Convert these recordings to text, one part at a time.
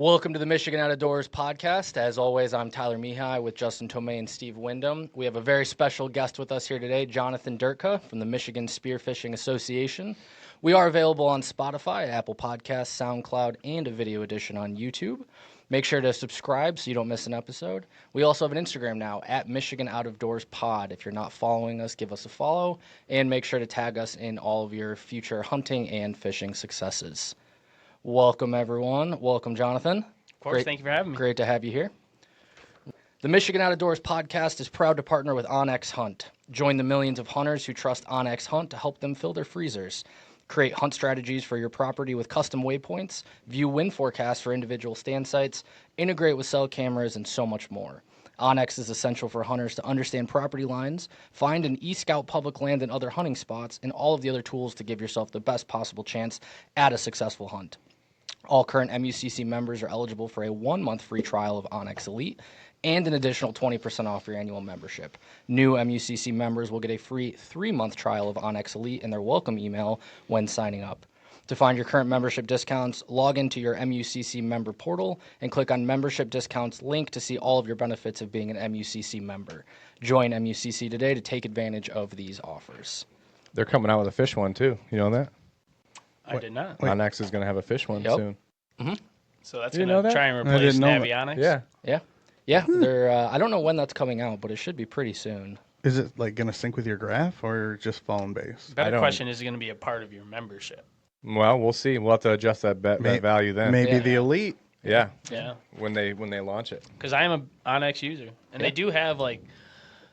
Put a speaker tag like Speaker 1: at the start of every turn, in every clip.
Speaker 1: Welcome to the Michigan Outdoors podcast. As always, I'm Tyler Mihai with Justin Tomei and Steve Wyndham. We have a very special guest with us here today, Jonathan Durtka from the Michigan Spearfishing Association. We are available on Spotify, Apple Podcasts, SoundCloud, and a video edition on YouTube. Make sure to subscribe so you don't miss an episode. We also have an Instagram now, at Michigan Outdoors Pod. If you're not following us, give us a follow, and make sure to tag us in all of your future hunting and fishing successes. Welcome, everyone. Welcome, Jonathan.
Speaker 2: Of course, thank you for having me.
Speaker 1: Great to have you here. The Michigan Outdoors podcast is proud to partner with OnX Hunt. Join the millions of hunters who trust OnX Hunt to help them fill their freezers. Create hunt strategies for your property with custom waypoints, view wind forecasts for individual stand sites, integrate with cell cameras, and so much more. OnX is essential for hunters to understand property lines, find and e-scout public land and other hunting spots, and all of the other tools to give yourself the best possible chance at a successful hunt. All current MUCC members are eligible for a 1-month free trial of OnX Elite and an additional 20% off your annual membership. New MUCC members will get a free 3-month trial of OnX Elite in their welcome email when signing up. To find your current membership discounts, log into your MUCC member portal and click on Membership Discounts link to see all of your benefits of being an MUCC member. Join MUCC today to take advantage of these offers.
Speaker 3: They're coming out with a fish one, too. You know that?
Speaker 2: I did not.
Speaker 3: OnX is going to have a fish one soon.
Speaker 1: Mm-hmm.
Speaker 2: So that's
Speaker 3: You
Speaker 2: going
Speaker 3: know
Speaker 2: to
Speaker 3: that?
Speaker 2: try and
Speaker 3: I
Speaker 2: replace
Speaker 3: didn't know that.
Speaker 2: Navionics?
Speaker 1: Yeah. They're. I don't know when that's coming out, but it should be pretty soon.
Speaker 4: Is it like going to sync with your graph or just phone based?
Speaker 2: Better question, is it going to be a part of your membership?
Speaker 3: Well, we'll see. We'll have to adjust that value then.
Speaker 4: Maybe
Speaker 1: Yeah.
Speaker 4: the Elite.
Speaker 3: Yeah.
Speaker 2: Yeah.
Speaker 3: When they launch it.
Speaker 2: Because I am an OnX user. And they do have, like,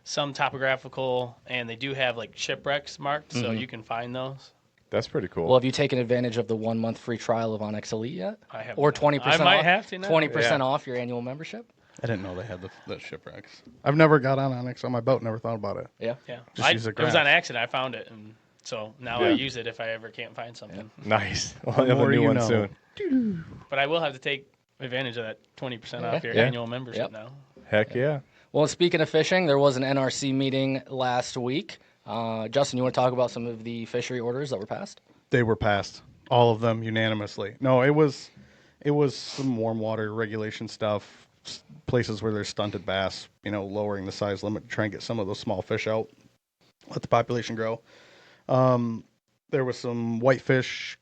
Speaker 2: some topographical, and they do have, like, shipwrecks marked, so you can find those.
Speaker 3: That's pretty cool.
Speaker 1: Well, have you taken advantage of the 1-month free trial of OnX Elite yet?
Speaker 2: I have
Speaker 1: Or
Speaker 2: not.
Speaker 1: 20%
Speaker 2: I might
Speaker 1: off?
Speaker 2: have to now.
Speaker 1: 20%
Speaker 3: Yeah.
Speaker 1: off your annual membership?
Speaker 4: I didn't know they had the shipwrecks. I've never got on Onyx on my boat. Never thought about it.
Speaker 1: Yeah.
Speaker 2: Yeah.
Speaker 4: Just use a
Speaker 2: It was
Speaker 4: graph.
Speaker 2: on accident. I found it, and so now I use it if I ever can't find something.
Speaker 3: Nice. We'll
Speaker 4: The
Speaker 3: have a
Speaker 4: more
Speaker 3: new
Speaker 4: you
Speaker 3: one
Speaker 4: know.
Speaker 3: soon.
Speaker 2: But I will have to take advantage of that 20% off your
Speaker 3: Yeah.
Speaker 2: annual membership
Speaker 1: Yep.
Speaker 2: now.
Speaker 3: Heck yeah.
Speaker 1: Well, speaking of fishing, there was an NRC meeting last week. Justin, you want to talk about some of the fishery orders that were passed?
Speaker 4: They were passed, all of them unanimously. No, it was some warm water regulation stuff, places where there's stunted bass, lowering the size limit to try and get some of those small fish out, let the population grow. There was some whitefish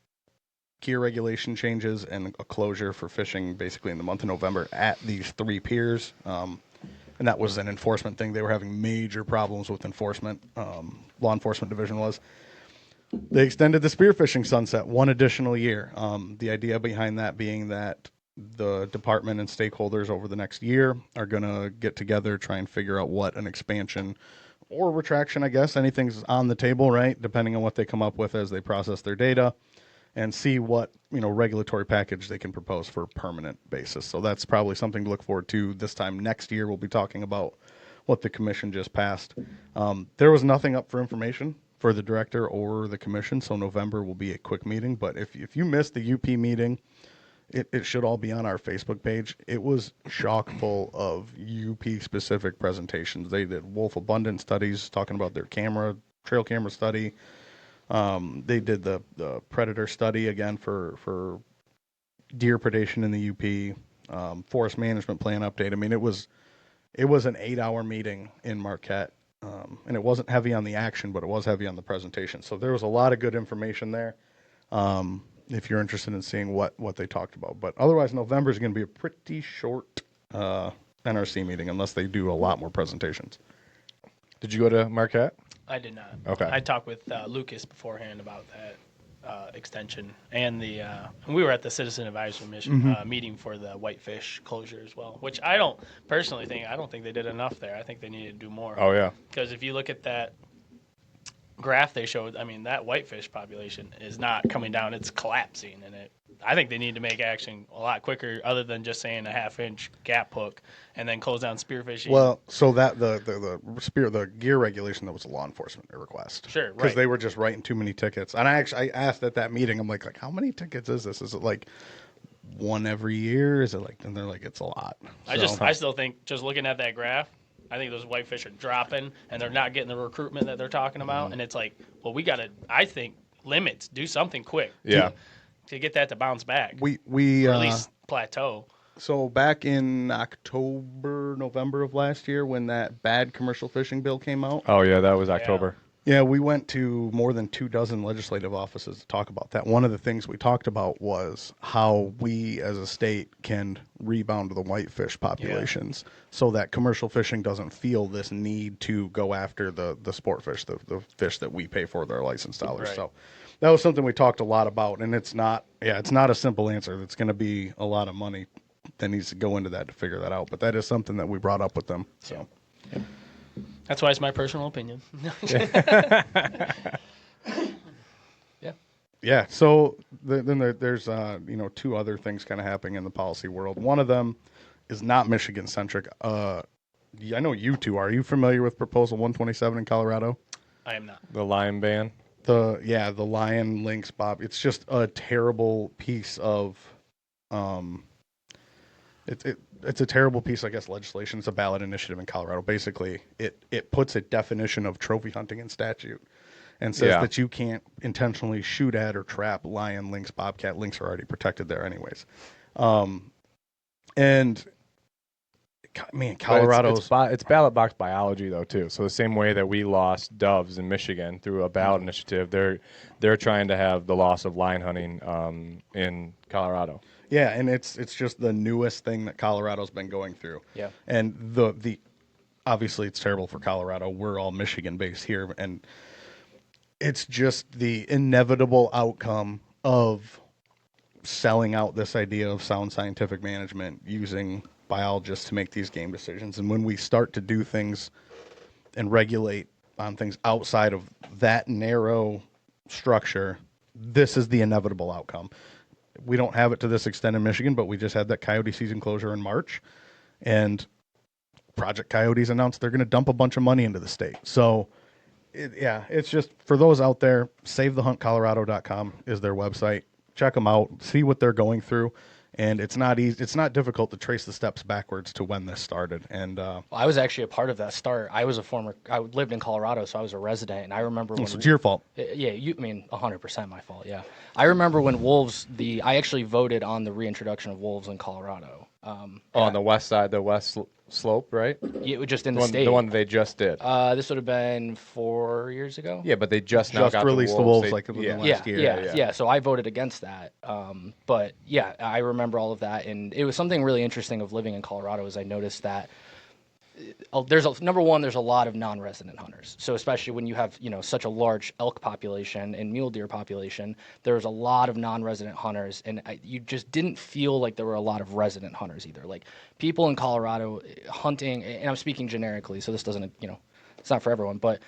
Speaker 4: gear regulation changes and a closure for fishing basically in the month of November at these 3 piers. And that was an enforcement thing. They were having major problems with enforcement. Law enforcement division was. They extended the spearfishing sunset 1 additional year. The idea behind that being that the department and stakeholders over the next year are going to get together, try and figure out what an expansion or retraction, I guess. Anything's on the table, right? Depending on what they come up with as they process their data, and see what regulatory package they can propose for a permanent basis. So that's probably something to look forward to this time next year. We'll be talking about what the commission just passed. There was nothing up for information for the director or the commission, so November will be a quick meeting. But if you missed the UP meeting, it should all be on our Facebook page. It was chock full of UP specific presentations. They did wolf abundance studies talking about their trail camera study. They did the predator study again for deer predation in the UP, forest management plan update. I mean, it was an 8-hour meeting in Marquette, and it wasn't heavy on the action, but it was heavy on the presentation. So there was a lot of good information there. If you're interested in seeing what they talked about, but otherwise November is going to be a pretty short NRC meeting unless they do a lot more presentations.
Speaker 3: Did you go to Marquette?
Speaker 2: I did not.
Speaker 3: Okay.
Speaker 2: I talked with Lucas beforehand about that extension, and we were at the Citizen Advisory Mission meeting for the whitefish closure as well, which I don't think they did enough there. I think they needed to do more.
Speaker 3: Oh, yeah.
Speaker 2: Because if you look at that graph they showed, I mean, that whitefish population is not coming down; it's collapsing, and I think they need to make action a lot quicker, other than just saying a 1/2-inch gap hook and then close down spearfishing.
Speaker 4: Well, so that the gear regulation, that was a law enforcement request.
Speaker 2: Sure,
Speaker 4: because
Speaker 2: right.
Speaker 4: they were just writing too many tickets. And I asked at that meeting, I'm like how many tickets is this? Is it like one every year? Is it like? And they're like, it's a lot.
Speaker 2: I still think, just looking at that graph, I think those whitefish are dropping, and they're not getting the recruitment that they're talking about. And it's like, well, we got to, I think, limits, do something quick.
Speaker 3: Yeah.
Speaker 2: To get that to bounce back.
Speaker 4: we
Speaker 2: or at least plateau.
Speaker 4: So back in October, November of last year, when that bad commercial fishing bill came out,
Speaker 3: Oh yeah, that was October.
Speaker 4: yeah, we went to more than 24 legislative offices to talk about that. One of the things we talked about was how we as a state can rebound the whitefish populations so that commercial fishing doesn't feel this need to go after the sport fish, the fish that we pay for their license dollars.
Speaker 2: Right.
Speaker 4: So that was something we talked a lot about, and it's not a simple answer. It's going to be a lot of money that needs to go into that to figure that out. But that is something that we brought up with them. So.
Speaker 2: That's why it's my personal opinion.
Speaker 1: Yeah.
Speaker 4: Yeah. So then there's two other things kind of happening in the policy world. One of them is not Michigan centric. I know you two are. Are you familiar with Proposal 127 in Colorado?
Speaker 2: I am not.
Speaker 3: The lion ban.
Speaker 4: The lion lynx bob. It's just a terrible piece of it's a terrible piece, I guess, legislation. It's a ballot initiative in Colorado. Basically, it puts a definition of trophy hunting in statute and says that you can't intentionally shoot at or trap lion, lynx, bobcat. Lynx are already protected there anyways. And man, Colorado's
Speaker 3: it's ballot box biology though too. So the same way that we lost doves in Michigan through a ballot initiative, they're trying to have the loss of lion hunting in Colorado.
Speaker 4: Yeah, and it's just the newest thing that Colorado's been going through.
Speaker 1: Yeah.
Speaker 4: And the obviously it's terrible for Colorado. We're all Michigan based here, and it's just the inevitable outcome of selling out this idea of sound scientific management using biologists to make these game decisions. And when we start to do things and regulate on things outside of that narrow structure, this is the inevitable outcome. We don't have it to this extent in Michigan, but we just had that coyote season closure in March, and Project Coyotes announced they're going to dump a bunch of money into the state. So, it's just for those out there, SaveTheHuntColorado.com is their website. Check them out, see what they're going through, and it's not easy. It's not difficult to trace the steps backwards to when this started. And
Speaker 1: I was actually a part of that start. I lived in Colorado, so I was a resident, and I remember when.
Speaker 4: So it's your fault.
Speaker 1: Yeah, 100% my fault. Yeah, I remember when wolves. I actually voted on the reintroduction of wolves in Colorado.
Speaker 3: On the west side, the west slope, right?
Speaker 1: Yeah, just in the state.
Speaker 3: The one they just did.
Speaker 1: This would have been 4 years ago.
Speaker 3: Yeah, but they just now got
Speaker 4: released
Speaker 3: the
Speaker 4: wolves
Speaker 3: They-
Speaker 4: like within the
Speaker 1: Yeah,
Speaker 4: last year.
Speaker 1: yeah. So I voted against that. But yeah, I remember all of that, and it was something really interesting of living in Colorado. Is I noticed that there's a lot of non-resident hunters. So especially when you have such a large elk population and mule deer population, there's a lot of non-resident hunters, and you just didn't feel like there were a lot of resident hunters either. Like people in Colorado hunting, and I'm speaking generically, so this doesn't it's not for everyone, but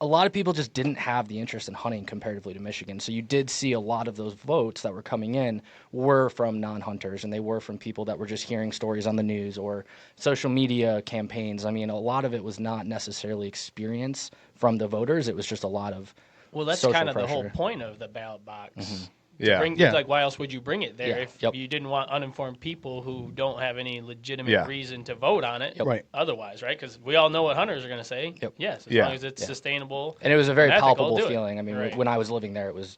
Speaker 1: a lot of people just didn't have the interest in hunting comparatively to Michigan. So you did see a lot of those votes that were coming in were from non-hunters, and they were from people that were just hearing stories on the news or social media campaigns. I mean, a lot of it was not necessarily experience from the voters. It was just a lot of
Speaker 2: Well, that's
Speaker 1: social
Speaker 2: kind of
Speaker 1: pressure.
Speaker 2: the whole point of the ballot box.
Speaker 1: Mm-hmm.
Speaker 3: Yeah.
Speaker 4: Yeah.
Speaker 2: Like, why else would you bring it there
Speaker 1: Yeah.
Speaker 2: if
Speaker 1: Yep.
Speaker 2: you didn't want uninformed people who don't have any legitimate
Speaker 3: Yeah.
Speaker 2: reason to vote on it?
Speaker 1: Yep.
Speaker 4: Right.
Speaker 2: Otherwise, right? Because we all know what hunters are going to say.
Speaker 1: Yep.
Speaker 2: Yes, as
Speaker 3: Yeah.
Speaker 2: long as it's sustainable.
Speaker 1: And it was a very
Speaker 2: and ethical,
Speaker 1: palpable
Speaker 2: do it.
Speaker 1: feeling. I mean,
Speaker 2: Right.
Speaker 1: when I was living there, it was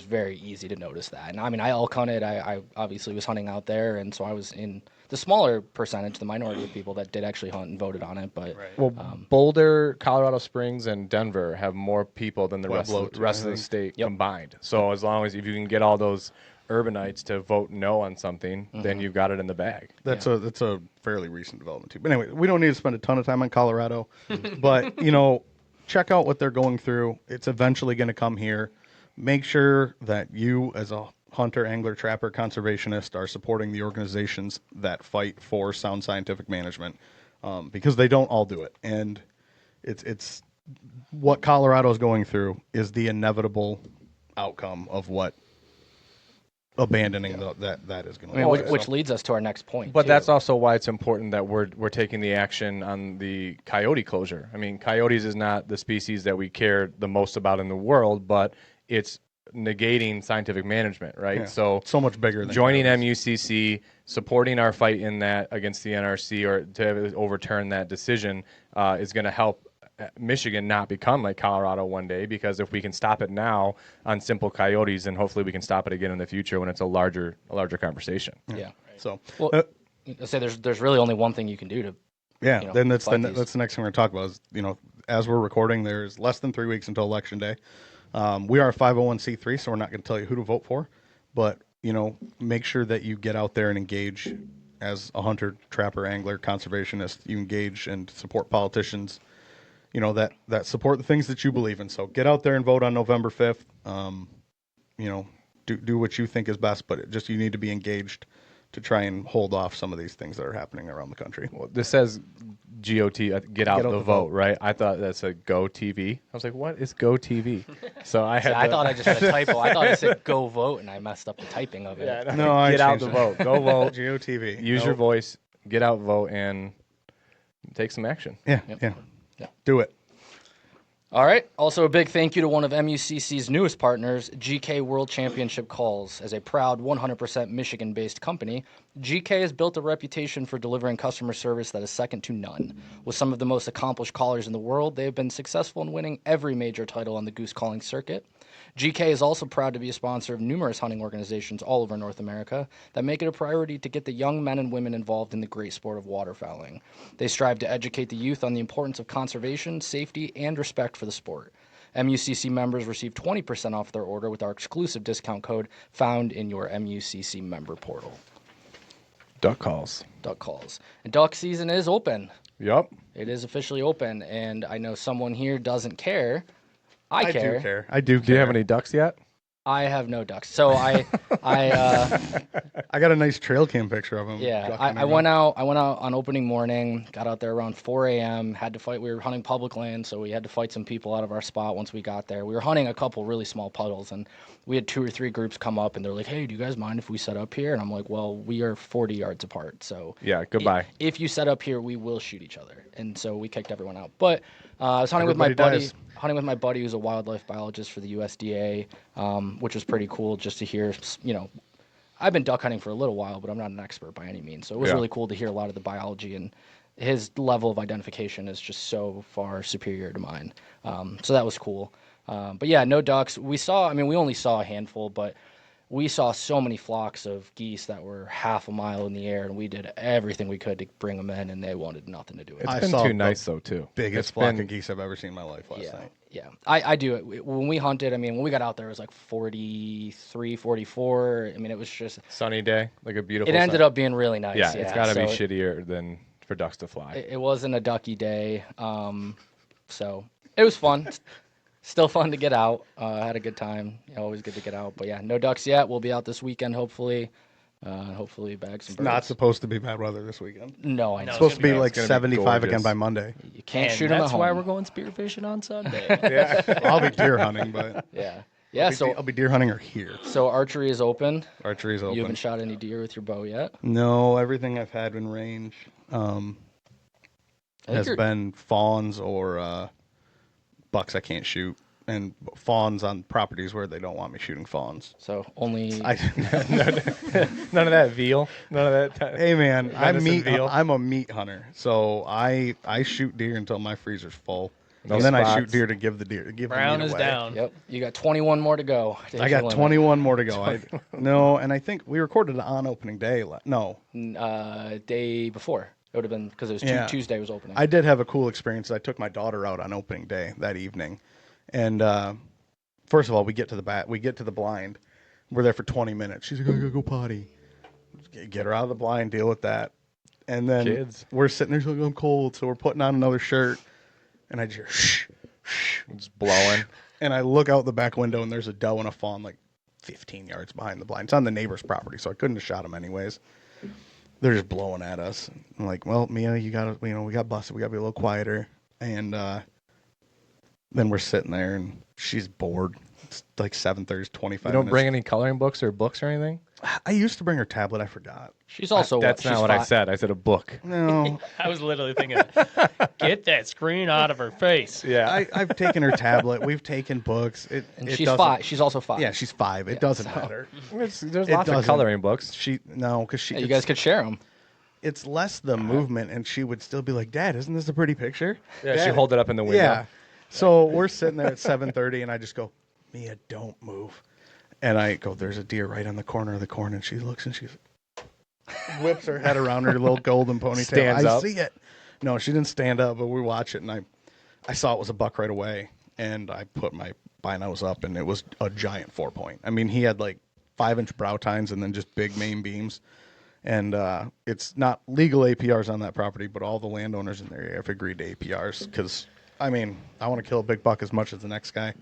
Speaker 1: very easy to notice that. And I mean, I elk hunted. I obviously was hunting out there, and so I was in the smaller percentage, the minority of people that did actually hunt and voted on it. But
Speaker 2: Right.
Speaker 3: Well, Boulder, Colorado Springs, and Denver have more people than the
Speaker 4: Pueblo,
Speaker 3: rest of the
Speaker 4: too,
Speaker 3: state
Speaker 1: Yep.
Speaker 3: combined. So as long as if you can get all those urbanites to vote no on something, then you've got it in the bag.
Speaker 4: That's a fairly recent development too. But anyway, we don't need to spend a ton of time on Colorado, but check out what they're going through. It's eventually going to come here. Make sure that you, as a hunter, angler, trapper, conservationist, are supporting the organizations that fight for sound scientific management, because they don't all do it. And it's what Colorado is going through is the inevitable outcome of what abandoning that is going to
Speaker 1: which leads us to our next point.
Speaker 3: But
Speaker 1: too.
Speaker 3: that's also why it's important that we're taking the action on the coyote closure. I mean, coyotes is not the species that we care the most about in the world, but it's negating scientific management, right?
Speaker 4: Yeah.
Speaker 3: So
Speaker 4: so much bigger than
Speaker 3: joining
Speaker 4: coyotes.
Speaker 3: MUCC, supporting our fight in that against the NRC or to overturn that decision is going to help Michigan not become like Colorado one day, because if we can stop it now on simple coyotes, then hopefully we can stop it again in the future when it's a larger conversation.
Speaker 1: Yeah.
Speaker 4: So,
Speaker 1: Well, I say there's really only one thing you can do to.
Speaker 4: yeah,
Speaker 1: you know,
Speaker 4: then that's
Speaker 1: fight these.
Speaker 4: that's the next thing we're going to talk about is, as we're recording, there's less than 3 weeks until Election Day. We are a 501c3, so we're not going to tell you who to vote for, but, make sure that you get out there and engage as a hunter, trapper, angler, conservationist. You engage and support politicians, that support the things that you believe in. So get out there and vote on November 5th. Do what you think is best, but you need to be engaged to try and hold off some of these things that are happening around the country.
Speaker 3: Well, this says GOT, get out the vote, right? I thought that said Go TV. I was like, what is Go TV? So I had.
Speaker 1: I thought I just had a typo. I thought it said "go vote" and I messed up the typing of it.
Speaker 3: Yeah,
Speaker 4: No, I
Speaker 3: get out
Speaker 4: changed
Speaker 3: the
Speaker 4: it.
Speaker 3: vote. Go vote.
Speaker 4: GOTV.
Speaker 3: Use your voice. Get out, vote, and take some action.
Speaker 4: Yeah,
Speaker 1: Yep.
Speaker 4: yeah. Do it.
Speaker 1: All right. Also, a big thank you to one of MUCC's newest partners, GK World Championship Calls. As a proud 100% Michigan-based company, GK has built a reputation for delivering customer service that is second to none. With some of the most accomplished callers in the world, they have been successful in winning every major title on the goose calling circuit. GK is also proud to be a sponsor of numerous hunting organizations all over North America that make it a priority to get the young men and women involved in the great sport of waterfowling. They strive to educate the youth on the importance of conservation, safety, and respect for the sport. MUCC members receive 20% off their order with our exclusive discount code found in your MUCC member portal.
Speaker 3: Duck calls.
Speaker 1: Duck calls. And duck season is open.
Speaker 3: Yep.
Speaker 1: It is officially open, and I know someone here doesn't care. I care.
Speaker 4: do care. I do care.
Speaker 3: Do you have any ducks yet?
Speaker 1: I have no ducks. So I
Speaker 4: got a nice trail cam picture of him.
Speaker 1: yeah, I went out on opening morning, got out there around 4 a.m., had to fight. We were hunting public land, so we had to fight some people out of our spot once we got there. We were hunting a couple really small puddles, and we had 2 or 3 groups come up, and they're like, hey, do you guys mind if we set up here? And I'm like, well, we are 40 yards apart, so
Speaker 3: Yeah, goodbye.
Speaker 1: If you set up here, we will shoot each other. And so we kicked everyone out. But I was hunting
Speaker 4: Everybody
Speaker 1: with my buddy.
Speaker 4: dies.
Speaker 1: Hunting with my buddy who's a wildlife biologist for the USDA, which was pretty cool just to hear, I've been duck hunting for a little while, but I'm not an expert by any means. So it was
Speaker 3: Yeah.
Speaker 1: really cool to hear a lot of the biology, and his level of identification is just so far superior to mine. So that was cool. But yeah, no ducks. We only saw a handful, but we saw so many flocks of geese that were half a mile in the air, and we did everything we could to bring them in, and they wanted nothing to do with it.
Speaker 3: It's
Speaker 4: I
Speaker 3: been
Speaker 4: saw
Speaker 3: too
Speaker 4: the
Speaker 3: nice, though, too.
Speaker 4: biggest
Speaker 3: It's
Speaker 4: flock
Speaker 3: been-
Speaker 4: of geese I've ever seen in my life last night.
Speaker 1: Yeah. I do it. When we hunted, when we got out there, it was like 43, 44. It was just,
Speaker 3: Sunny day, like a beautiful.
Speaker 1: it ended up being really nice.
Speaker 3: Yeah, it's got to be
Speaker 1: so
Speaker 3: shittier than for ducks to fly.
Speaker 1: It wasn't a ducky day. So it was fun. Still fun to get out. Had a good time. Always good to get out. But yeah, no ducks yet. We'll be out this weekend, hopefully. Hopefully bag some birds.
Speaker 4: Not supposed to be bad weather this weekend.
Speaker 1: No, I know.
Speaker 2: No,
Speaker 4: It's supposed to be
Speaker 2: gonna be-
Speaker 4: like
Speaker 3: it's gonna be
Speaker 4: 75 again
Speaker 3: gorgeous.
Speaker 4: by Monday.
Speaker 1: You can't
Speaker 2: And
Speaker 1: shoot them at
Speaker 2: that's
Speaker 1: home.
Speaker 2: why we're going spearfishing on Sunday.
Speaker 4: I'll be deer hunting, but
Speaker 1: Yeah. Yeah,
Speaker 4: I'll be deer hunting or here.
Speaker 1: so archery is open.
Speaker 4: Archery's
Speaker 1: You
Speaker 4: open.
Speaker 1: haven't shot any deer with your bow yet?
Speaker 4: No, everything I've had in range
Speaker 1: I think
Speaker 4: has
Speaker 1: you're-
Speaker 4: been fawns or bucks I can't shoot, and fawns on properties where they don't want me shooting fawns.
Speaker 1: So only
Speaker 3: None of that veal. None of that.
Speaker 4: Hey man,
Speaker 3: Venison veal.
Speaker 4: I'm a meat hunter, so I shoot deer until my freezer's full,
Speaker 3: No
Speaker 4: and then I
Speaker 3: spots.
Speaker 4: shoot deer to give the
Speaker 2: Brown
Speaker 4: meat
Speaker 2: is
Speaker 4: away.
Speaker 2: down.
Speaker 1: Yep. You got 21 more to go.
Speaker 4: I
Speaker 1: Take your
Speaker 4: got
Speaker 1: limit.
Speaker 4: 21 more to go. No, and I think we recorded it on opening day. No,
Speaker 1: Day before. It would have been because it was
Speaker 4: Yeah.
Speaker 1: Tuesday was opening.
Speaker 4: I did have a cool experience. I took my daughter out on opening day that evening, and first of all, we get to the blind. We're there for 20 minutes. She's like, I gotta go potty. Get her out of the blind. Deal with that. And then
Speaker 3: Kids.
Speaker 4: we're sitting there. She's like, I'm cold, so we're putting on another shirt. And I just hear shh, shh.
Speaker 3: It's blowing.
Speaker 4: And I look out the back window, and there's a doe and a fawn like 15 yards behind the blind. It's on the neighbor's property, so I couldn't have shot them anyways. They're just blowing at us. I'm like, well, Mia, we got busted. We got to be a little quieter. And then we're sitting there, and she's bored. It's like 7:30, 25
Speaker 3: You don't
Speaker 4: minutes.
Speaker 3: bring any coloring books or books or anything?
Speaker 4: I used to bring her tablet. I forgot.
Speaker 1: She's also
Speaker 3: That's not
Speaker 1: she's
Speaker 3: what I
Speaker 1: fi-
Speaker 3: said. I said a book.
Speaker 4: No,
Speaker 2: I was literally thinking, get that screen out of her face.
Speaker 3: Yeah.
Speaker 4: I've taken her tablet. We've taken books.
Speaker 1: And
Speaker 4: it
Speaker 1: she's
Speaker 4: doesn't-
Speaker 1: 5. She's also 5.
Speaker 4: Yeah, she's 5. It doesn't matter.
Speaker 3: There's
Speaker 4: It
Speaker 3: lots of
Speaker 4: doesn't.
Speaker 3: coloring books.
Speaker 4: She no, because she.
Speaker 1: Yeah, you guys could share them.
Speaker 4: it's less the movement, and she would still be like, "Dad, isn't this a pretty picture?"
Speaker 3: Yeah, she
Speaker 4: Dad.
Speaker 3: hold it up in the window.
Speaker 4: Yeah. So we're sitting there at 7:30, and I just go, "Mia, don't move." And I go, "There's a deer right on the corner of the corn," and she looks and she whips her head around her little golden ponytail.
Speaker 3: Stands
Speaker 4: I
Speaker 3: up.
Speaker 4: see it. No, she didn't stand up, but we watch it, and I saw it was a buck right away, and I put my binos up, and it was a giant 4-point. I mean, he had like 5-inch brow tines and then just big main beams. And it's not legal APRs on that property, but all the landowners in the area have agreed to APRs because, I mean, I want to kill a big buck as much as the next guy.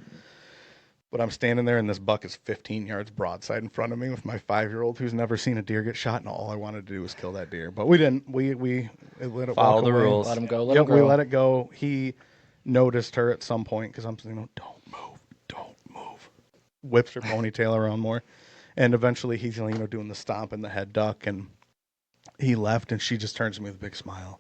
Speaker 4: But I'm standing there, and this buck is 15 yards broadside in front of me with my 5-year-old who's never seen a deer get shot, and all I wanted to do was kill that deer. But we didn't. We let it
Speaker 3: Follow
Speaker 4: walk
Speaker 3: the
Speaker 4: away.
Speaker 3: rules.
Speaker 1: Let him go. Let
Speaker 4: Yep,
Speaker 1: him go.
Speaker 4: we let it go. He noticed her at some point because I'm saying, "Don't move, don't move." Whips her ponytail around more, and eventually he's doing the stomp and the head duck, and he left, and she just turns to me with a big smile.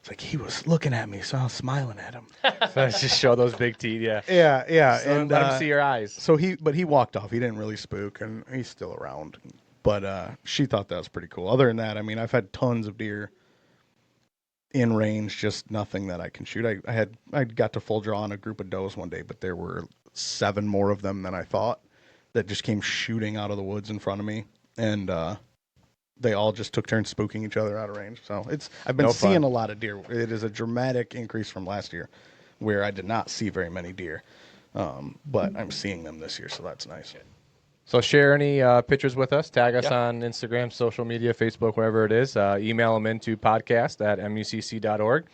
Speaker 4: It's like he was looking at me, so I was smiling at him.
Speaker 3: So just show those big teeth. Yeah.
Speaker 4: Yeah,
Speaker 3: So
Speaker 4: and
Speaker 3: let him see your eyes.
Speaker 4: So he walked off. He didn't really spook, and he's still around. But she thought that was pretty cool. Other than that, I mean, I've had tons of deer in range, just nothing that I can shoot. I got to full draw on a group of does one day, but there were 7 more of them than I thought that just came shooting out of the woods in front of me, and they all just took turns spooking each other out of range. So I've been
Speaker 3: No
Speaker 4: seeing
Speaker 3: fun.
Speaker 4: a lot of deer. It is a dramatic increase from last year, where I did not see very many deer, but I'm seeing them this year, so that's nice.
Speaker 3: So share any pictures with us. Tag us
Speaker 2: Yeah.
Speaker 3: on Instagram, social media, Facebook, wherever it is. Email them into podcast@mucc.org.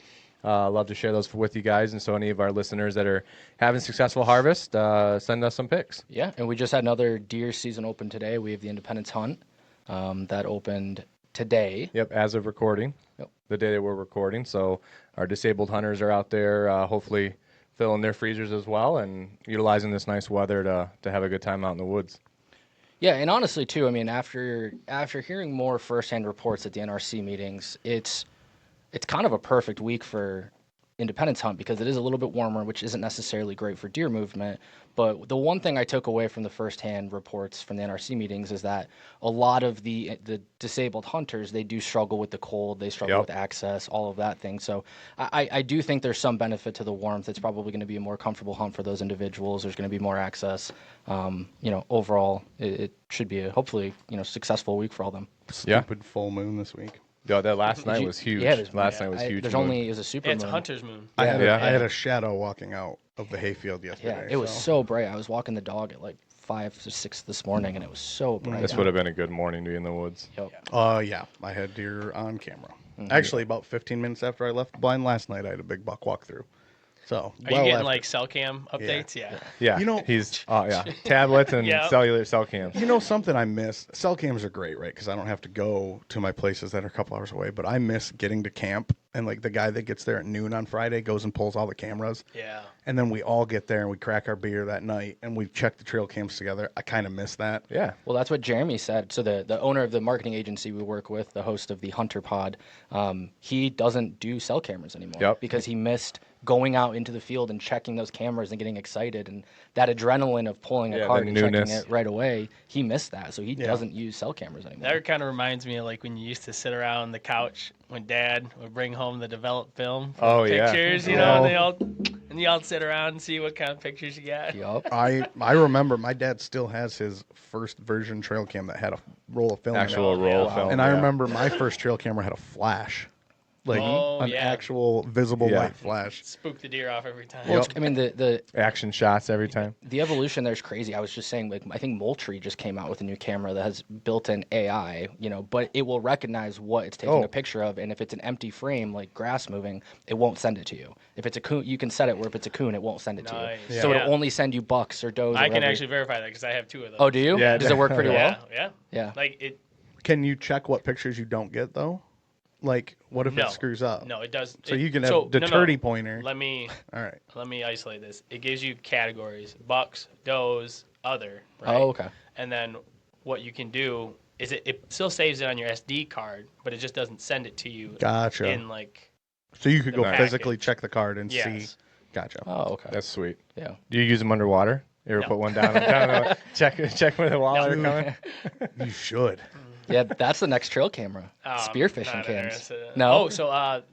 Speaker 3: Love to share those with you guys. And so any of our listeners that are having successful harvest, send us some pics.
Speaker 1: Yeah, and we just had another deer season open today. We have the Independence Hunt that opened today.
Speaker 3: Yep, as of recording,
Speaker 1: Yep.
Speaker 3: the day that we're recording. So our disabled hunters are out there hopefully filling their freezers as well and utilizing this nice weather to have a good time out in the woods.
Speaker 1: Yeah, and honestly too, I mean, after hearing more firsthand reports at the NRC meetings, it's kind of a perfect week for Independence Hunt because it is a little bit warmer, which isn't necessarily great for deer movement. But the one thing I took away from the firsthand reports from the NRC meetings is that a lot of the disabled hunters, they do struggle with the cold, they struggle
Speaker 3: Yep.
Speaker 1: with access, all of that thing. So I do think there's some benefit to the warmth. It's probably going to be a more comfortable hunt for those individuals. There's going to be more access. Overall, it should be a hopefully successful week for all of them.
Speaker 3: Yeah.
Speaker 4: Stupid full moon this week.
Speaker 3: Yeah, that last night was huge.
Speaker 1: Yeah,
Speaker 3: last night was huge.
Speaker 1: There's
Speaker 3: moon.
Speaker 1: only is a super
Speaker 2: Yeah, it's a
Speaker 1: moon.
Speaker 2: hunter's moon.
Speaker 4: I had
Speaker 3: Yeah.
Speaker 4: I had a shadow walking out of the hayfield yesterday.
Speaker 1: Yeah, it was so bright. I was walking the dog at like 5 to 6 this morning, and it was so bright.
Speaker 3: This would have been a good morning to be in the woods.
Speaker 1: Yep.
Speaker 4: Yeah, I had deer on camera. Actually, about 15 minutes after I left the blind last night, I had a big buck walk through. So,
Speaker 2: Are you
Speaker 4: well
Speaker 2: getting
Speaker 4: after-
Speaker 2: like cell cam updates? Yeah.
Speaker 3: Yeah,
Speaker 4: You know-
Speaker 3: he's tablets and
Speaker 2: Yeah.
Speaker 3: cellular cell cams.
Speaker 4: You know something I miss? Cell cams are great, right? Because I don't have to go to my places that are a couple hours away. But I miss getting to camp, and like the guy that gets there at noon on Friday goes and pulls all the cameras,
Speaker 2: Yeah.
Speaker 4: and then we all get there and we crack our beer that night and we check the trail cams together. I kind of miss that.
Speaker 3: Yeah,
Speaker 1: Well, that's what Jeremy said. So the owner of the marketing agency we work with, the host of the Hunter Pod, he doesn't do cell cameras anymore
Speaker 3: Yep.
Speaker 1: because he missed going out into the field and checking those cameras and getting excited and that adrenaline of pulling
Speaker 3: Yeah,
Speaker 1: a
Speaker 3: the
Speaker 1: card and checking
Speaker 3: newness.
Speaker 1: it right away. He missed that, so he doesn't use cell cameras anymore.
Speaker 2: That kind of reminds me of like when you used to sit around the couch when Dad would bring home the developed film for
Speaker 3: Oh,
Speaker 2: the
Speaker 3: yeah.
Speaker 2: pictures,
Speaker 4: Oh.
Speaker 2: and you all sit around and see what kind of pictures you got.
Speaker 1: Yup.
Speaker 4: I remember my dad still has his first version trail cam that had a roll of film in it.
Speaker 3: actual roll film.
Speaker 4: And I
Speaker 3: yeah.
Speaker 4: remember my first trail camera had a flash, like
Speaker 2: Oh,
Speaker 4: an
Speaker 2: yeah.
Speaker 4: actual visible
Speaker 3: Yeah.
Speaker 4: light flash.
Speaker 2: Spook the deer off every time.
Speaker 1: Well, I mean the
Speaker 3: action shots every time.
Speaker 1: the evolution there's crazy. I was just saying, like, I think Moultrie just came out with a new camera that has built-in AI, but it will recognize what it's taking
Speaker 4: Oh.
Speaker 1: a picture of, and if it's an empty frame, like grass moving, it won't send it to you. If it's a coon, you can set it where if it's a coon, it won't send it to
Speaker 2: Nice.
Speaker 1: you.
Speaker 2: Yeah.
Speaker 1: So
Speaker 2: Yeah.
Speaker 1: it'll only send you bucks or does.
Speaker 2: I can actually verify that because I have 2 of those.
Speaker 1: Oh, do you?
Speaker 3: Yeah,
Speaker 1: Does it work pretty
Speaker 2: Yeah,
Speaker 1: well?
Speaker 2: yeah.
Speaker 1: Yeah.
Speaker 2: Like it.
Speaker 4: Can you check what pictures you don't get though? Like, what if
Speaker 2: No.
Speaker 4: it screws up?
Speaker 2: No, it does.
Speaker 4: So
Speaker 2: it-
Speaker 4: you can have
Speaker 2: so,
Speaker 4: the
Speaker 2: no,
Speaker 4: 30 pointer.
Speaker 2: Let me
Speaker 4: All right.
Speaker 2: isolate this. It gives you categories: bucks, does, other. Right?
Speaker 1: Oh, okay.
Speaker 2: And then what you can do is it still saves it on your SD card, but it just doesn't send it to you
Speaker 4: Gotcha.
Speaker 2: in like.
Speaker 4: So you could go
Speaker 2: package.
Speaker 4: physically check the card and
Speaker 2: Yes.
Speaker 4: see. Gotcha.
Speaker 1: Oh, okay.
Speaker 3: That's sweet.
Speaker 1: Yeah.
Speaker 3: Do you use them underwater? You ever
Speaker 2: No.
Speaker 3: put one down check with the walleye are coming?
Speaker 4: You should.
Speaker 1: Yeah, that's the next trail camera. Spearfishing
Speaker 2: Not
Speaker 1: cams.
Speaker 2: interested.
Speaker 1: No.
Speaker 2: Oh, so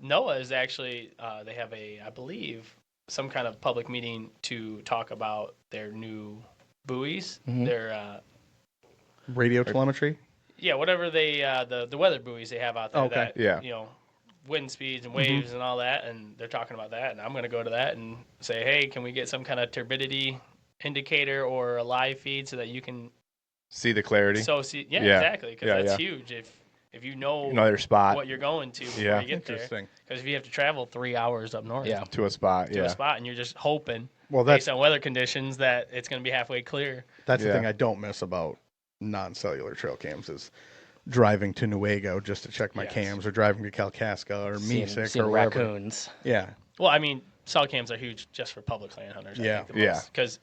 Speaker 2: NOAA is actually they have I believe, some kind of public meeting to talk about their new buoys.
Speaker 1: Mhm.
Speaker 2: Their
Speaker 4: Radio telemetry.
Speaker 2: yeah, whatever they the weather buoys they have out there.
Speaker 4: Okay.
Speaker 2: That,
Speaker 3: Yeah.
Speaker 2: wind speeds and waves and all that, and they're talking about that. And I'm going to go to that and say, hey, can we get some kind of turbidity indicator or a live feed so that you can
Speaker 3: See the clarity.
Speaker 2: see?
Speaker 3: Yeah.
Speaker 2: Exactly, because
Speaker 3: Yeah,
Speaker 2: that's
Speaker 3: yeah.
Speaker 2: huge. If you know
Speaker 3: Another spot
Speaker 2: what you're going to before
Speaker 3: Yeah.
Speaker 2: you get there.
Speaker 4: Interesting.
Speaker 2: Because if you have to travel 3 hours up north
Speaker 1: Yeah.
Speaker 3: to a spot.
Speaker 2: to
Speaker 3: Yeah.
Speaker 2: a spot, and you're just hoping,
Speaker 4: Well,
Speaker 2: based on weather conditions, that it's going to be halfway clear.
Speaker 4: That's the
Speaker 3: Yeah.
Speaker 4: thing I don't miss about non-cellular trail cams is driving to Newaygo just to check my
Speaker 2: Yes.
Speaker 4: cams, or driving to Kalkaska or
Speaker 1: Seeing
Speaker 4: MUCC or wherever.
Speaker 1: raccoons.
Speaker 4: Yeah,
Speaker 2: Well, I mean, cell cams are huge just for public land hunters.
Speaker 4: Yeah.
Speaker 3: Yeah.
Speaker 2: Because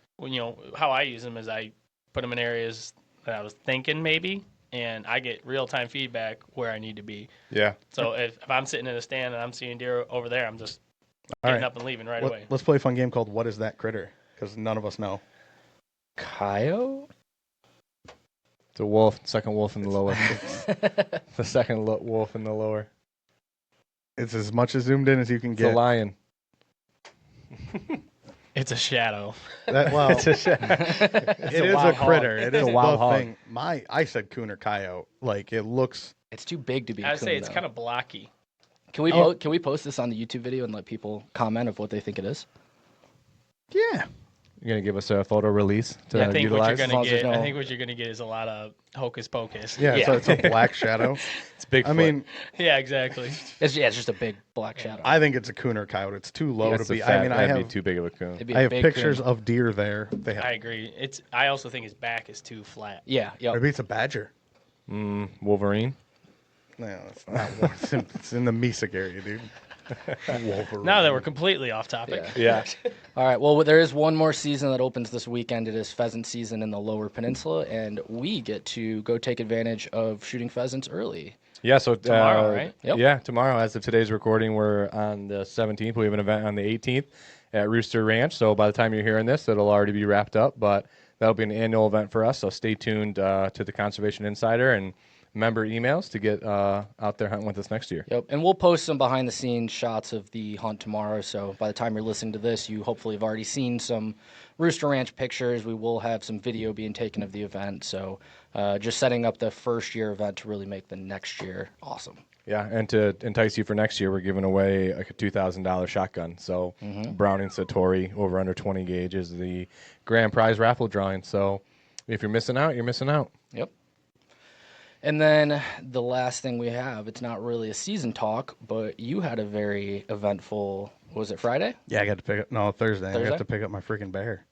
Speaker 2: how I use them is I put them in areas that I was thinking maybe, and I get real-time feedback where I need to be.
Speaker 3: Yeah.
Speaker 2: So if I'm sitting in a stand and I'm seeing deer over there, I'm just
Speaker 4: All
Speaker 2: getting
Speaker 4: right.
Speaker 2: up and leaving right away.
Speaker 4: Let's play a fun game called What Is That Critter? Because none of us know.
Speaker 1: Coyote?
Speaker 3: It's a wolf. Second wolf in the lower. The second wolf in the lower.
Speaker 4: It's as much as zoomed in as you can
Speaker 3: It's a
Speaker 4: get.
Speaker 3: lion.
Speaker 2: It's a shadow.
Speaker 4: Well,
Speaker 3: It's a
Speaker 4: it is a
Speaker 3: wild hog.
Speaker 4: critter. It is
Speaker 3: It's a
Speaker 4: the
Speaker 3: wild hog.
Speaker 4: thing. I said coon or coyote. Like, it looks.
Speaker 1: It's too big to be.
Speaker 2: I would say
Speaker 1: coon,
Speaker 2: it's
Speaker 1: though.
Speaker 2: kind of blocky.
Speaker 1: Can we can we post this on the YouTube video and let people comment of what they think it is?
Speaker 4: Yeah.
Speaker 3: You're gonna give us a photo release to
Speaker 2: I think what
Speaker 3: utilize.
Speaker 2: you're
Speaker 1: as
Speaker 2: going
Speaker 1: long
Speaker 2: to
Speaker 1: as there's
Speaker 2: get. I
Speaker 1: no-
Speaker 2: think what you're going to get is a lot of hocus pocus.
Speaker 4: Yeah. So it's a black shadow.
Speaker 3: It's Bigfoot.
Speaker 4: I mean,
Speaker 2: Yeah, exactly.
Speaker 1: It's just a big black shadow.
Speaker 4: I think it's a coon or coyote. It's too low
Speaker 3: That's
Speaker 4: to
Speaker 3: a
Speaker 4: be.
Speaker 3: fat-
Speaker 4: I mean, I
Speaker 3: that'd be
Speaker 4: have
Speaker 3: too big of a coon.
Speaker 1: It'd be
Speaker 4: I
Speaker 1: a
Speaker 4: have
Speaker 1: big
Speaker 4: pictures
Speaker 1: coon.
Speaker 4: of deer there. They have.
Speaker 2: I agree. I also think his back is too flat.
Speaker 1: Yeah. Yep.
Speaker 4: Maybe it's a badger.
Speaker 3: Wolverine.
Speaker 4: No, it's not. It's in the MUCC area, dude. Wolverine.
Speaker 2: Now that we're completely off topic.
Speaker 1: Yeah.
Speaker 3: Yeah.
Speaker 1: All right. Well, there is one more season that opens this weekend. It is pheasant season in the Lower Peninsula, and we get to go take advantage of shooting pheasants early.
Speaker 3: Yeah, so
Speaker 2: Tomorrow, right?
Speaker 1: Yep.
Speaker 3: Yeah, tomorrow. As of today's recording, we're on the 17th. We have an event on the 18th at Rooster Ranch. So by the time you're hearing this, it'll already be wrapped up. But that'll be an annual event for us. So stay tuned to the Conservation Insider and member emails to get out there hunting with us next year.
Speaker 1: Yep. And we'll post some behind-the-scenes shots of the hunt tomorrow. So by the time you're listening to this, you hopefully have already seen some Rooster Ranch pictures. We will have some video being taken of the event. So just setting up the first year event to really make the next year awesome.
Speaker 3: Yeah, and to entice you for next year, we're giving away like a $2,000 shotgun. So Browning Satori over under 20 gauge is the grand prize raffle drawing. So if you're missing out, you're missing out.
Speaker 1: Yep. And then the last thing we have, it's not really a season talk, but you had a very eventful, was it Friday?
Speaker 4: Yeah, I got to pick up. No, Thursday. I
Speaker 1: Thursday?
Speaker 4: got to pick up my freaking bear.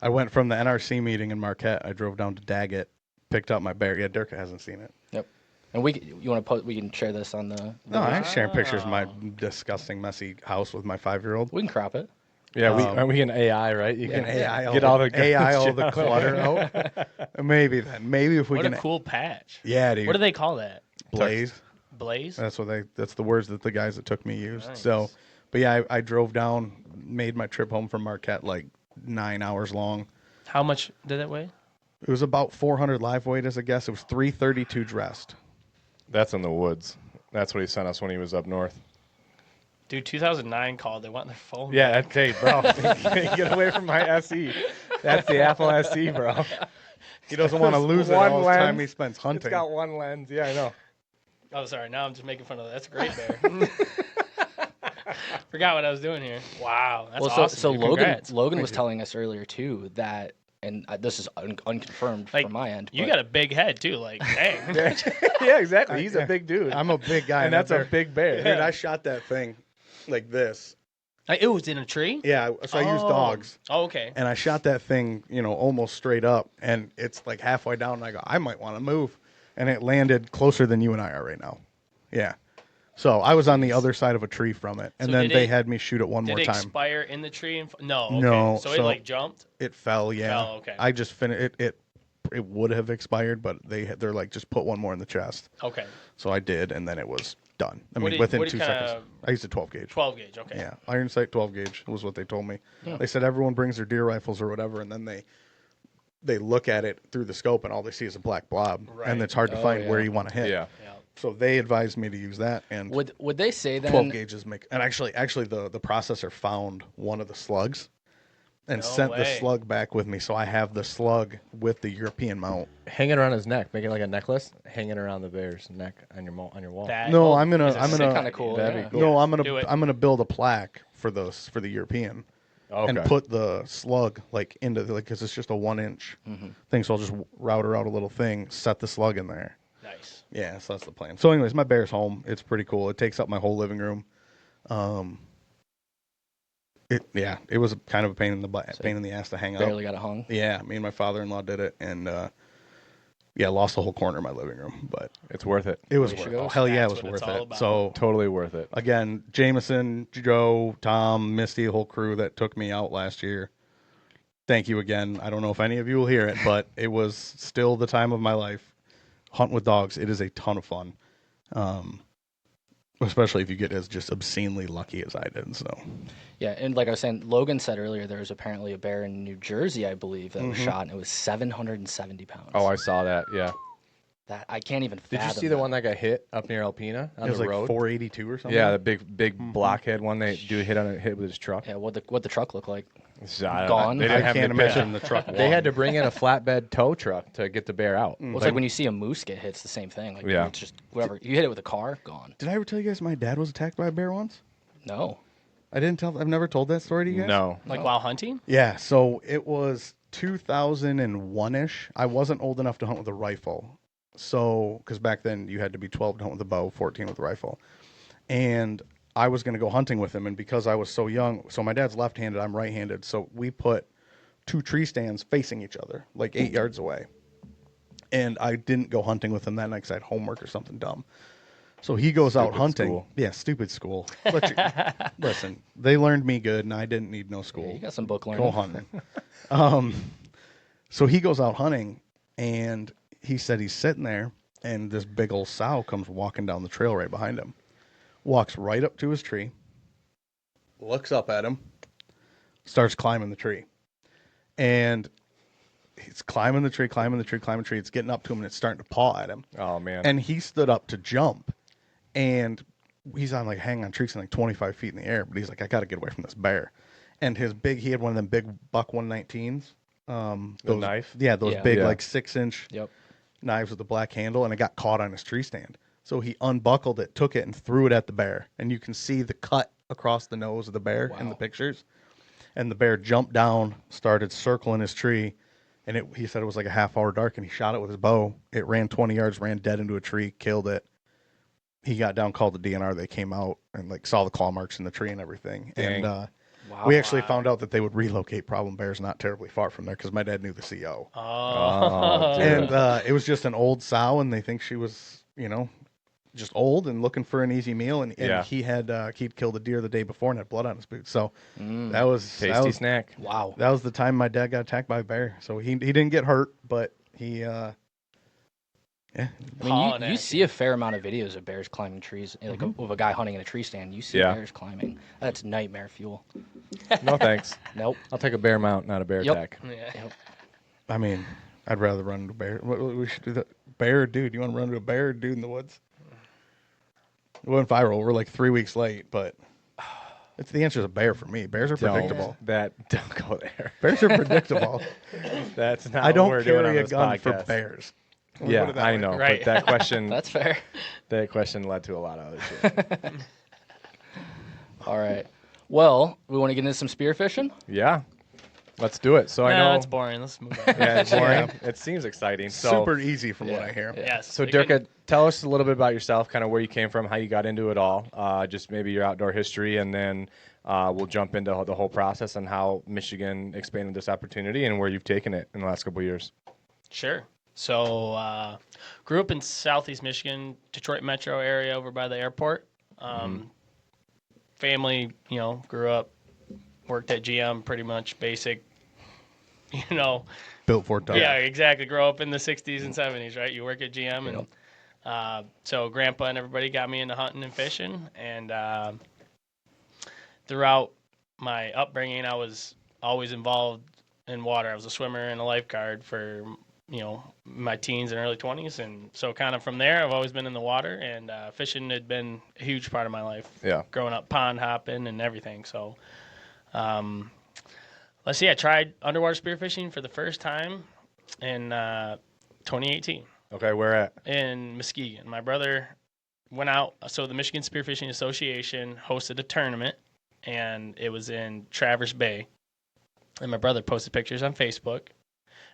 Speaker 4: I went from the NRC meeting in Marquette. I drove down to Daggett, picked up my bear. Yeah, Durtka hasn't seen it.
Speaker 1: Yep. And you want to post? We can share this on the.
Speaker 4: No, I ain't sharing pictures of my disgusting, messy house with my 5-year-old.
Speaker 1: We can crop it.
Speaker 3: Yeah, are we in AI, right? You
Speaker 4: Can AI
Speaker 3: get all the
Speaker 4: AI all
Speaker 3: garbage
Speaker 4: the
Speaker 3: out.
Speaker 4: clutter out? Maybe then. Maybe if we
Speaker 2: What
Speaker 4: can.
Speaker 2: a cool patch.
Speaker 4: Yeah, dude.
Speaker 2: What do they call that?
Speaker 4: Blaze.
Speaker 2: Blaze?
Speaker 4: That's what they. That's the words that the guys that took me used.
Speaker 2: Nice.
Speaker 4: So, but yeah, I drove down, made my trip home from Marquette like 9 hours long.
Speaker 2: How much did it weigh?
Speaker 4: It was about 400 live weight as a guess. It was 332 dressed.
Speaker 3: That's in the woods. That's what he sent us when he was up north.
Speaker 2: Dude, 2009 called. They want their phone.
Speaker 3: Yeah, that's hey, bro. Get away from my SE. That's the Apple SE, bro.
Speaker 4: He doesn't want to lose it
Speaker 3: One
Speaker 4: all the time
Speaker 3: lens.
Speaker 4: he spends
Speaker 3: It's
Speaker 4: hunting.
Speaker 3: got one lens. Yeah, I know.
Speaker 2: Oh, sorry. Now I'm just making fun of that. That's a great bear. Forgot what I was doing here. Wow. That's
Speaker 1: Well,
Speaker 2: awesome.
Speaker 1: so
Speaker 2: dude.
Speaker 1: Logan
Speaker 2: Congrats.
Speaker 1: was telling us earlier too that, and this is unconfirmed
Speaker 2: Like,
Speaker 1: from my end.
Speaker 2: You
Speaker 1: but
Speaker 2: got a big head, too. Like, dang.
Speaker 3: Yeah, exactly. He's a big dude.
Speaker 4: I'm a big guy.
Speaker 3: and that's a big bear.
Speaker 4: Dude, I shot that thing like this.
Speaker 2: It was in a tree?
Speaker 4: Yeah, so I used dogs.
Speaker 2: Oh, okay.
Speaker 4: And I shot that thing, almost straight up. And it's like halfway down. And I go, I might want to move. And it landed closer than you and I are right now. Yeah. So I was on the other side of a tree from it. And
Speaker 2: So
Speaker 4: then
Speaker 2: did
Speaker 4: they
Speaker 2: it-
Speaker 4: had me shoot it one
Speaker 2: Did
Speaker 4: more
Speaker 2: it
Speaker 4: time.
Speaker 2: expire in the tree? No. Okay.
Speaker 4: No,
Speaker 2: So it,
Speaker 4: so-
Speaker 2: like, jumped?
Speaker 4: It fell, yeah.
Speaker 2: Fell, okay.
Speaker 4: I just finished it. It would have expired, but they're like, just put one more in the chest.
Speaker 2: Okay.
Speaker 4: So I did, and then it was done. I
Speaker 2: What
Speaker 4: mean,
Speaker 2: did-
Speaker 4: within
Speaker 2: what
Speaker 4: 2
Speaker 2: kind
Speaker 4: seconds.
Speaker 2: of-
Speaker 4: I used a 12 gauge.
Speaker 2: 12 gauge. Okay.
Speaker 4: Yeah, iron sight 12 gauge was what they told me. They said everyone brings their deer rifles or whatever, and then they they look at it through the scope and all they see is a black blob,
Speaker 2: Right.
Speaker 4: and it's hard to
Speaker 1: Oh,
Speaker 4: find
Speaker 1: yeah.
Speaker 4: where you want to hit.
Speaker 3: Yeah.
Speaker 2: Yeah.
Speaker 4: So they advised me to use that, and
Speaker 1: Would they say
Speaker 4: 12
Speaker 1: then?
Speaker 4: gauges make. And actually, the processor found one of the slugs, and
Speaker 2: No
Speaker 4: sent the
Speaker 2: way.
Speaker 4: slug back with me. So I have the slug with the European mount.
Speaker 3: Hang it around his neck. Make it like a necklace. Hang it around the bear's neck on your wall.
Speaker 4: No, I'm gonna-
Speaker 2: is a
Speaker 4: I'm
Speaker 2: sick
Speaker 4: gonna-
Speaker 1: Kind of cool.
Speaker 3: That'd be
Speaker 1: Yeah.
Speaker 3: cool.
Speaker 4: No,
Speaker 2: Do it.
Speaker 4: I'm gonna build a plaque for the European.
Speaker 3: Okay.
Speaker 4: And put the slug like into because it's just a 1-inch thing. So I'll just router out a little thing, set the slug in there.
Speaker 2: Nice.
Speaker 4: Yeah, so that's the plan. So, anyways, my bear's home. It's pretty cool. It takes up my whole living room. It was kind of a pain in the ass to hang
Speaker 1: Barely
Speaker 4: up.
Speaker 1: got it hung.
Speaker 4: Yeah, me and my father-in-law did it, and lost the whole corner of my living room, but
Speaker 3: It's worth it.
Speaker 4: it was
Speaker 1: Way to
Speaker 4: worth
Speaker 1: go.
Speaker 4: it. Oh, hell yeah, it
Speaker 2: That's
Speaker 4: was
Speaker 2: what
Speaker 4: worth
Speaker 2: it's all
Speaker 4: it.
Speaker 2: about.
Speaker 4: So
Speaker 3: Totally worth it.
Speaker 4: again, Jameson, Joe, Tom, Misty, the whole crew that took me out last year. Thank you again. I don't know if any of you will hear it, but it was still the time of my life. Hunt with dogs. It is a ton of fun. Especially if you get as just obscenely lucky as I did. So
Speaker 1: Yeah, and like I was saying, Logan said earlier, there was apparently a bear in New Jersey, I believe, that was shot, and it was 770 pounds.
Speaker 3: Oh, I saw that. Yeah.
Speaker 1: that I can't even.
Speaker 3: Did you
Speaker 1: fathom
Speaker 3: see the
Speaker 1: that.
Speaker 3: one that got hit up near Alpena on
Speaker 4: it was
Speaker 3: the
Speaker 4: like
Speaker 3: road?
Speaker 4: 482 or something.
Speaker 3: Yeah, the big blockhead one. They hit with his truck.
Speaker 1: Yeah, what the truck look like?
Speaker 3: So, I don't know.
Speaker 1: Gone?
Speaker 3: They didn't
Speaker 4: I
Speaker 3: have
Speaker 4: can't
Speaker 3: the picture.
Speaker 4: imagine the truck.
Speaker 3: They had to bring in a flatbed tow truck to get the bear out.
Speaker 1: Well, it's like when you see a moose get hit, it's the same thing. Like,
Speaker 3: Yeah.
Speaker 1: it's just whatever. You hit it with a car, gone.
Speaker 4: Did I ever tell you guys my dad was attacked by a bear once?
Speaker 1: No.
Speaker 4: I didn't tell. I've never told that story to you guys.
Speaker 3: No.
Speaker 2: Like while hunting?
Speaker 4: Yeah, so it was 2001-ish. I wasn't old enough to hunt with a rifle. So, because back then you had to be 12 to hunt with a bow, 14 with a rifle. And I was going to go hunting with him. And because I was so young, so my dad's left-handed, I'm right-handed. So we put 2 tree stands facing each other, like 8 yards away. And I didn't go hunting with him that night because I had homework or something dumb. So he goes out
Speaker 3: Stupid
Speaker 4: hunting.
Speaker 3: school.
Speaker 4: Yeah, stupid school. Listen, they learned me good, and I didn't need no school.
Speaker 1: You got some book learning.
Speaker 4: Go hunting. So he goes out hunting, and he said he's sitting there, and this big old sow comes walking down the trail right behind him. Walks right up to his tree, looks up at him, starts climbing the tree. And he's climbing the tree. It's getting up to him, and it's starting to paw at him.
Speaker 3: Oh man.
Speaker 4: And he stood up to jump, and he's on like hanging on trees and like 25 feet in the air. But he's like, I got to get away from this bear. And he had one of them big buck 119s.
Speaker 3: The knife?
Speaker 4: Yeah, those
Speaker 1: Yeah.
Speaker 4: big
Speaker 3: Yeah.
Speaker 4: like 6-inch
Speaker 1: Yep.
Speaker 4: knives with the black handle, and it got caught on his tree stand. So he unbuckled it, took it, and threw it at the bear. And you can see the cut across the nose of the bear in the pictures. And the bear jumped down, started circling his tree. And he said it was like a half-hour dark, and he shot it with his bow. It ran 20 yards, ran dead into a tree, killed it. He got down, called the DNR. They came out and like saw the claw marks in the tree and everything.
Speaker 3: Dang.
Speaker 4: And
Speaker 1: Wow.
Speaker 4: we actually found out that they would relocate problem bears not terribly far from there because my dad knew the CO.
Speaker 3: Oh, dude.
Speaker 4: And it was just an old sow, and they think she was, just old and looking for an easy meal. And
Speaker 3: Yeah.
Speaker 4: he'd killed a deer the day before and had blood on his boots. So that was
Speaker 3: Tasty snack.
Speaker 1: Wow.
Speaker 4: That was the time my dad got attacked by a bear. So he didn't get hurt, but he yeah.
Speaker 1: I
Speaker 2: Pawing
Speaker 1: mean, you
Speaker 2: at
Speaker 1: see a fair amount of videos of bears climbing trees, like of a guy hunting in a tree stand. You see
Speaker 3: Yeah.
Speaker 1: bears climbing. That's nightmare fuel.
Speaker 3: No thanks.
Speaker 1: Nope.
Speaker 3: I'll take a bear mount, not a bear
Speaker 1: Yep.
Speaker 3: attack.
Speaker 2: Yeah.
Speaker 4: I mean, I'd rather run into a bear. We should do that. Bear or dude? You want to run into a bear or dude in the woods? It went viral. We're like 3 weeks late, but it's the answer is a bear for me. Bears are predictable.
Speaker 3: Don't go there.
Speaker 4: Bears are predictable.
Speaker 3: That's not.
Speaker 4: I
Speaker 3: what
Speaker 4: don't
Speaker 3: we're doing on
Speaker 4: carry a
Speaker 3: this
Speaker 4: gun for
Speaker 3: podcast.
Speaker 4: bears.
Speaker 3: Yeah,
Speaker 4: Put it that
Speaker 3: I
Speaker 4: way.
Speaker 3: know.
Speaker 2: Right.
Speaker 3: But that question,
Speaker 1: That's fair.
Speaker 3: that question led to a lot of other shit.
Speaker 1: All right. Well, we want to get into some spearfishing.
Speaker 3: Yeah, let's do it. So I know
Speaker 2: it's boring. Let's move on.
Speaker 3: Yeah, it's boring. It seems exciting. So,
Speaker 4: Super easy from what
Speaker 1: Yeah.
Speaker 4: I hear.
Speaker 2: Yes.
Speaker 3: So
Speaker 2: it can-
Speaker 3: Durtka, tell us a little bit about yourself, kind of where you came from, how you got into it all, just maybe your outdoor history, and then we'll jump into the whole process and how Michigan expanded this opportunity and where you've taken it in the last couple of years.
Speaker 2: Sure. So, grew up in Southeast Michigan, Detroit metro area over by the airport. Family, grew up, worked at GM, pretty much basic,
Speaker 4: Built for it.
Speaker 2: Yeah, exactly. Grow up in the 60s and 70s, right? You work at GM. And so Grandpa and everybody got me into hunting and fishing. And throughout my upbringing, I was always involved in water. I was a swimmer and a lifeguard for, my teens and early 20s. And so kind of from there, I've always been in the water, and fishing had been a huge part of my life.
Speaker 3: Yeah.
Speaker 2: Growing up, pond hopping and everything. So let's see, I tried underwater spearfishing for the first time in 2018
Speaker 3: Okay, where at?
Speaker 2: in Muskegon. My brother went out. So the Michigan Spearfishing Association hosted a tournament, and it was in Traverse Bay. And my brother posted pictures on Facebook.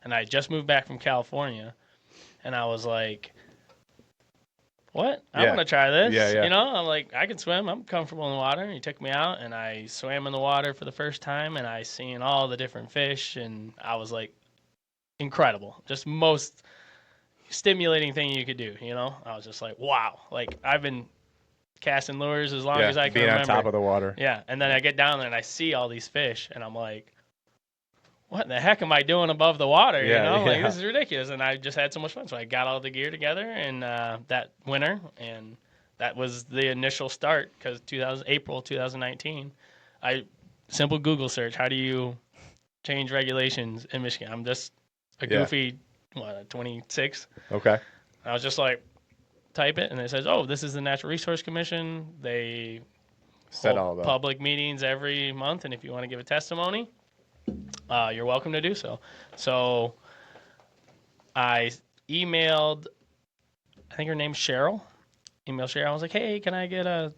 Speaker 2: And I had just moved back from California, and I was like, what? I
Speaker 3: Yeah.
Speaker 2: want to try this.
Speaker 3: Yeah, yeah.
Speaker 2: I'm like, I can swim. I'm comfortable in the water. And he took me out, and I swam in the water for the first time, and I seen all the different fish, and I was like, incredible. Just most stimulating thing you could do, I was just like, wow. Like, I've been casting lures as long as I can
Speaker 3: being
Speaker 2: remember.
Speaker 3: on top of the water.
Speaker 2: Yeah, and then I get down there, and I see all these fish, and I'm like, what the heck am I doing above the water? Like, this is ridiculous. And I just had so much fun. So I got all the gear together and that winter, and that was the initial start because April 2019, simple Google search, how do you change regulations in Michigan? I'm just a goofy, 26.
Speaker 3: Okay.
Speaker 2: I was just like, type it, and it says, oh, this is the Natural Resource Commission. They
Speaker 3: Said
Speaker 2: hold
Speaker 3: all that.
Speaker 2: public meetings every month, and if you want to give a testimony, you're welcome to do so. So I emailed, I think her name's Cheryl. Emailed Cheryl. I was like, hey, can I get a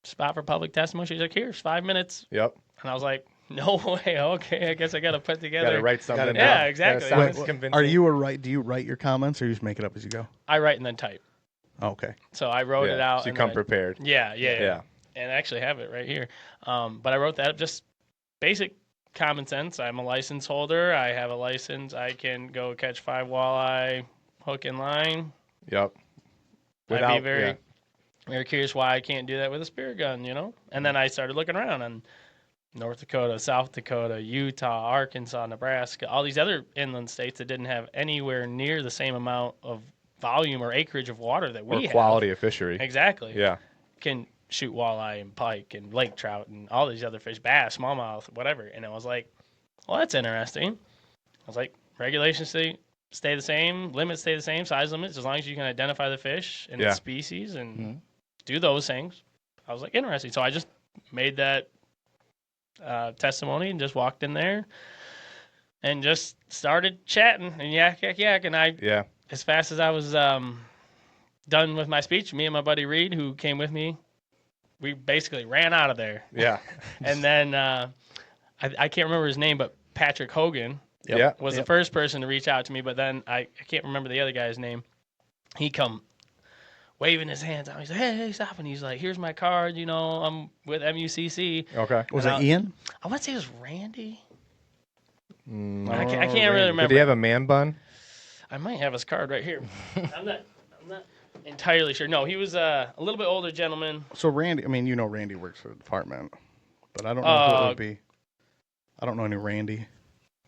Speaker 2: spot for public testimony? She's like, here's 5 minutes.
Speaker 3: Yep.
Speaker 2: And I was like, no way. Okay, I guess I got to put together.
Speaker 3: Got to write something.
Speaker 2: Yeah,
Speaker 3: down.
Speaker 2: exactly.
Speaker 3: That sounds
Speaker 2: Wait,
Speaker 3: convincing.
Speaker 4: Do you write your comments, or you just make it up as you go?
Speaker 2: I write and then type.
Speaker 4: Okay.
Speaker 2: So I wrote it out.
Speaker 3: So you
Speaker 2: and
Speaker 3: come
Speaker 2: then-
Speaker 3: prepared.
Speaker 2: Yeah.
Speaker 3: Yeah.
Speaker 2: And I actually have it right here. But I wrote that up, just basic common sense. I'm a license holder. I have a license. I can go catch 5 walleye, hook and line.
Speaker 3: Yep.
Speaker 2: I'd be very curious why I can't do that with a spear gun, And then I started looking around on North Dakota, South Dakota, Utah, Arkansas, Nebraska, all these other inland states that didn't have anywhere near the same amount of volume or acreage of water that we
Speaker 3: Or
Speaker 2: have.
Speaker 3: quality of fishery.
Speaker 2: Exactly.
Speaker 3: Yeah.
Speaker 2: Can shoot walleye and pike and lake trout and all these other fish, bass, smallmouth, whatever. And I was like, well, that's interesting. I was like, regulations stay the same, limits stay the same, size limits, as long as you can identify the fish and its species and do those things. I was like, interesting. So I just made that testimony and just walked in there and just started chatting and yak. And I, as fast as I was done with my speech, me and my buddy Reed, who came with me, we basically ran out of there.
Speaker 3: Yeah.
Speaker 2: And then I can't remember his name, but Patrick Hogan was the first person to reach out to me. But then I can't remember the other guy's name. He come waving his hands out. He's like, hey, stop. And he's like, here's my card. I'm with MUCC.
Speaker 3: Okay.
Speaker 4: Was it Ian?
Speaker 2: I want to say it was Randy.
Speaker 3: No,
Speaker 2: I can't really remember.
Speaker 3: Did he have a man bun?
Speaker 2: I might have his card right here. I'm not entirely sure. No, he was a little bit older gentleman.
Speaker 4: So Randy, Randy works for the department, but I don't know who it would be. I don't know any Randy.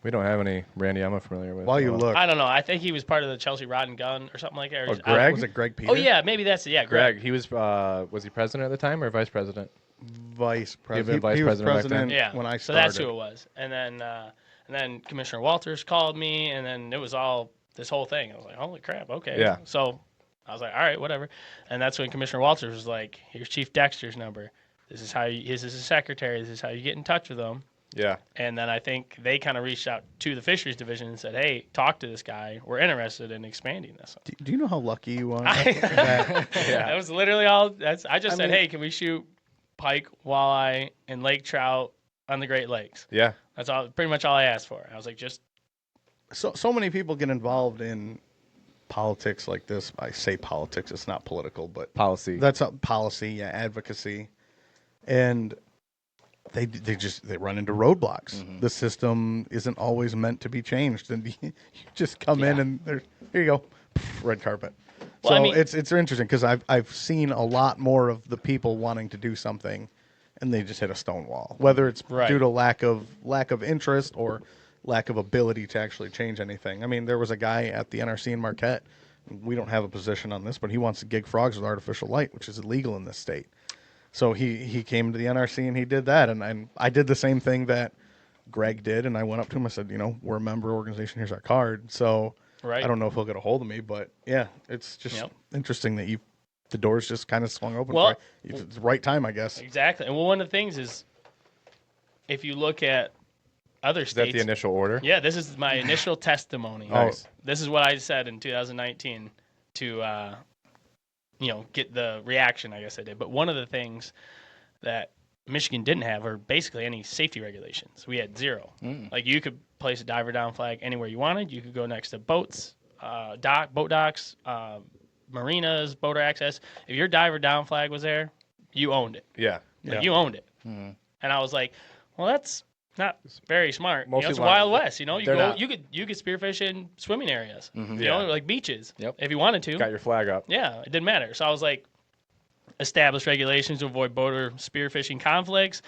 Speaker 3: We don't have any Randy I'm familiar with.
Speaker 4: While you look,
Speaker 2: I don't know. I think he was part of the Chelsea Rod and Gun or something like that.
Speaker 3: Oh, Greg?
Speaker 4: was it Greg Peter?
Speaker 2: Oh, yeah, maybe that's it. Yeah,
Speaker 3: Greg, he was he president at the time or vice president?
Speaker 4: Vice president.
Speaker 3: You've been vice
Speaker 4: he was
Speaker 3: president back then?
Speaker 2: Yeah.
Speaker 4: when I
Speaker 2: So
Speaker 4: started.
Speaker 2: that's who it was. And then Commissioner Walters called me, and then it was all this whole thing. I was like, holy crap, okay.
Speaker 3: Yeah.
Speaker 2: So I was like, all right, whatever. And that's when Commissioner Walters was like, here's Chief Dexter's number. This is his secretary. This is how you get in touch with him.
Speaker 3: Yeah.
Speaker 2: And then I think they kind of reached out to the fisheries division and said, hey, talk to this guy. We're interested in expanding this.
Speaker 4: Do you know how lucky you are?
Speaker 2: That was literally all. I just said, hey, can we shoot pike, walleye, and lake trout on the Great Lakes?
Speaker 3: Yeah.
Speaker 2: That's all. Pretty much all I asked for. I was like, just.
Speaker 4: So many people get involved in politics like this. I say politics; it's not political, but
Speaker 3: Policy.
Speaker 4: That's policy, advocacy, and they run into roadblocks.
Speaker 3: Mm-hmm.
Speaker 4: The system isn't always meant to be changed, and you just come in and here you go, red carpet.
Speaker 2: Well,
Speaker 4: So it's interesting because I've seen a lot more of the people wanting to do something, and they just hit a stone wall. Whether it's
Speaker 2: Right.
Speaker 4: due to lack of interest or lack of ability to actually change anything. I mean, there was a guy at the NRC in Marquette. We don't have a position on this, but he wants to gig frogs with artificial light, which is illegal in this state. So he came to the NRC and he did that, and I did the same thing that Greg did, and I went up to him. I said, we're a member organization. Here's our card. So
Speaker 2: Right.
Speaker 4: I don't know if he'll get a hold of me, but yeah, it's just interesting that the doors just kind of swung open.
Speaker 2: Well,
Speaker 4: it's the right time, I guess.
Speaker 2: Exactly. And one of the things is, if you look at other
Speaker 3: Is that
Speaker 2: states,
Speaker 3: the initial order?
Speaker 2: yeah, this is my initial testimony.
Speaker 3: Nice.
Speaker 2: This is what I said in 2019 to, get the reaction, I guess I did. But one of the things that Michigan didn't have are basically any safety regulations. We had zero. Like, you could place a diver down flag anywhere you wanted. You could go next to boats, boat docks, marinas, boater access. If your diver down flag was there, you owned it.
Speaker 3: Yeah.
Speaker 2: Like, you owned it. And I was like, well, that's not very smart.
Speaker 3: Mostly
Speaker 2: It's Wild West. You
Speaker 3: They're not.
Speaker 2: you could spearfish in swimming areas.
Speaker 3: Yeah.
Speaker 2: Like beaches.
Speaker 1: Yep.
Speaker 2: If you wanted to.
Speaker 3: Got your flag up.
Speaker 2: Yeah, it didn't matter. So I was like, establish regulations to avoid boater spearfishing conflicts,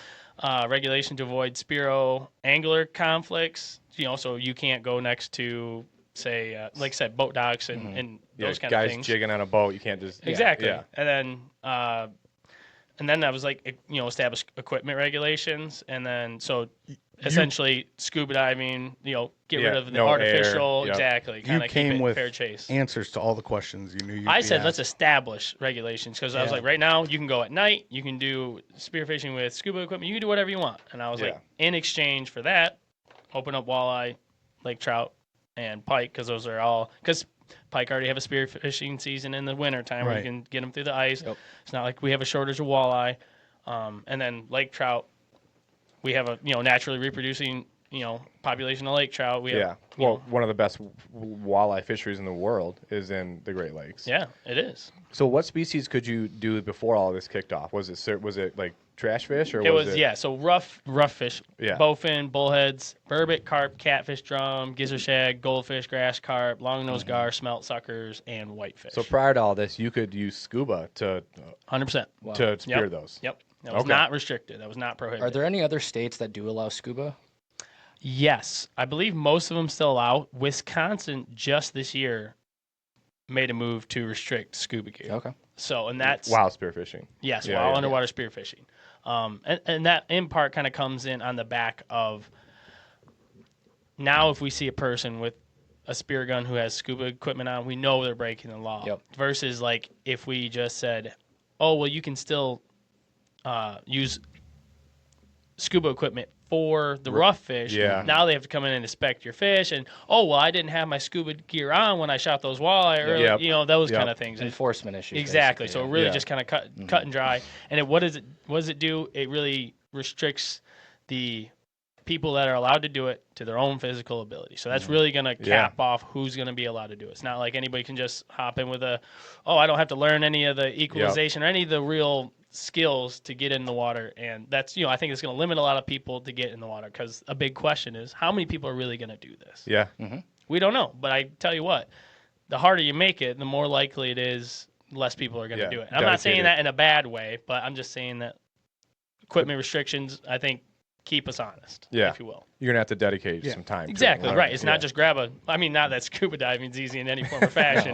Speaker 2: regulation to avoid spearo angler conflicts. So you can't go next to, say, like I said, boat docks and those kind of
Speaker 3: guys
Speaker 2: things.
Speaker 3: jigging on a boat, you can't just
Speaker 2: Exactly.
Speaker 3: Yeah.
Speaker 2: And then I was like, establish equipment regulations, and then essentially scuba diving, get rid of the
Speaker 3: no
Speaker 2: artificial,
Speaker 3: air. Yep.
Speaker 2: exactly,
Speaker 4: You
Speaker 2: kind of keep
Speaker 4: came
Speaker 2: it
Speaker 4: with
Speaker 2: fair chase.
Speaker 4: answers to all the questions you knew you'd
Speaker 2: I
Speaker 4: be
Speaker 2: said,
Speaker 4: asked.
Speaker 2: let's establish regulations, because I was like, right now, you can go at night, you can do spearfishing with scuba equipment, you can do whatever you want. And I was like, in exchange for that, open up walleye, lake trout, and pike, because pike already have a spearfishing season in the wintertime where you
Speaker 4: Right.
Speaker 2: can get them through the ice.
Speaker 1: Yep.
Speaker 2: It's not like we have a shortage of walleye. And then lake trout, we have a naturally reproducing population of lake trout. We have,
Speaker 3: Well, one of the best walleye fisheries in the world is in the Great Lakes.
Speaker 2: yeah, it is.
Speaker 3: So what species could you do before all this kicked off? Was it like trash fish or
Speaker 2: It
Speaker 3: was
Speaker 2: was
Speaker 3: it?
Speaker 2: so rough fish,
Speaker 3: Yeah.
Speaker 2: bowfin, bullheads, burbot, carp, catfish, drum, gizzard shad, goldfish, grass carp, long-nosed gar, smelt suckers, and whitefish.
Speaker 3: So prior to all this, you could use scuba to
Speaker 2: 100%.
Speaker 3: spear those.
Speaker 2: Yep. That was
Speaker 3: Okay.
Speaker 2: not restricted. That was not prohibited.
Speaker 1: Are there any other states that do allow scuba?
Speaker 2: Yes, I believe most of them still allow. Wisconsin just this year made a move to restrict scuba gear.
Speaker 1: Okay.
Speaker 2: So, and that's
Speaker 3: While spearfishing.
Speaker 2: yes,
Speaker 3: Yeah,
Speaker 2: while
Speaker 3: yeah.
Speaker 2: underwater spearfishing, and that in part kind of comes in on the back of now if we see a person with a spear gun who has scuba equipment on, we know they're breaking the law.
Speaker 1: Yep.
Speaker 2: Versus like if we just said, oh well, you can still use scuba equipment for the rough fish.
Speaker 3: Yeah.
Speaker 2: Now they have to come in and inspect your fish, and oh well, I didn't have my scuba gear on when I shot those walleye earlier.
Speaker 3: Yep.
Speaker 2: Those
Speaker 3: Yep.
Speaker 2: kind of things.
Speaker 1: Enforcement issues.
Speaker 2: Exactly.
Speaker 1: basically,
Speaker 2: So
Speaker 1: yeah.
Speaker 2: it really
Speaker 3: Yeah.
Speaker 2: just kind of cut and dry. And what does it do? It really restricts the people that are allowed to do it to their own physical ability. So that's really going to cap off who's going to be allowed to do it. It's not like anybody can just hop in with I don't have to learn any of the equalization or any of the real skills to get in the water. And that's, I think it's going to limit a lot of people to get in the water, because a big question is how many people are really going to do this?
Speaker 3: Yeah.
Speaker 2: We don't know. But I tell you what, the harder you make it, the more likely it is less people are going to do it. And I'm not saying
Speaker 3: dedicated.
Speaker 2: that in a bad way, but I'm just saying that equipment restrictions, I think, keep us honest, if you will.
Speaker 3: You're going to have to dedicate some time. to it.
Speaker 2: Exactly, right. It's
Speaker 3: Yeah.
Speaker 2: not just not that scuba diving is easy in any form or fashion,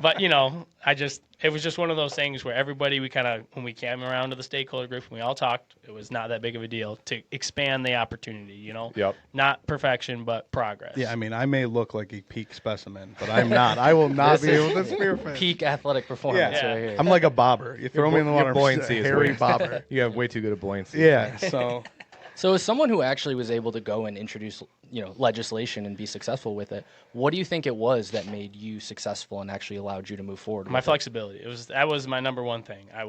Speaker 2: but, it was just one of those things where everybody, when we came around to the stakeholder group and we all talked, it was not that big of a deal to expand the opportunity,
Speaker 3: Yep.
Speaker 2: Not perfection, but progress.
Speaker 4: Yeah, I mean, I may look like a peak specimen, but I'm not. I will not be able to spearfish.
Speaker 1: Peak athletic performance
Speaker 2: Yeah.
Speaker 1: right here.
Speaker 4: I'm like a bobber. You throw me in the water, I'm
Speaker 3: buoyancy
Speaker 4: just a
Speaker 3: is
Speaker 4: hairy
Speaker 3: weird.
Speaker 4: bobber.
Speaker 3: You have way too good a buoyancy.
Speaker 4: Yeah, so
Speaker 1: So as someone who actually was able to go and introduce, legislation and be successful with it, what do you think it was that made you successful and actually allowed you to move forward?
Speaker 2: My
Speaker 1: with it?
Speaker 2: flexibility. That was my number one thing. I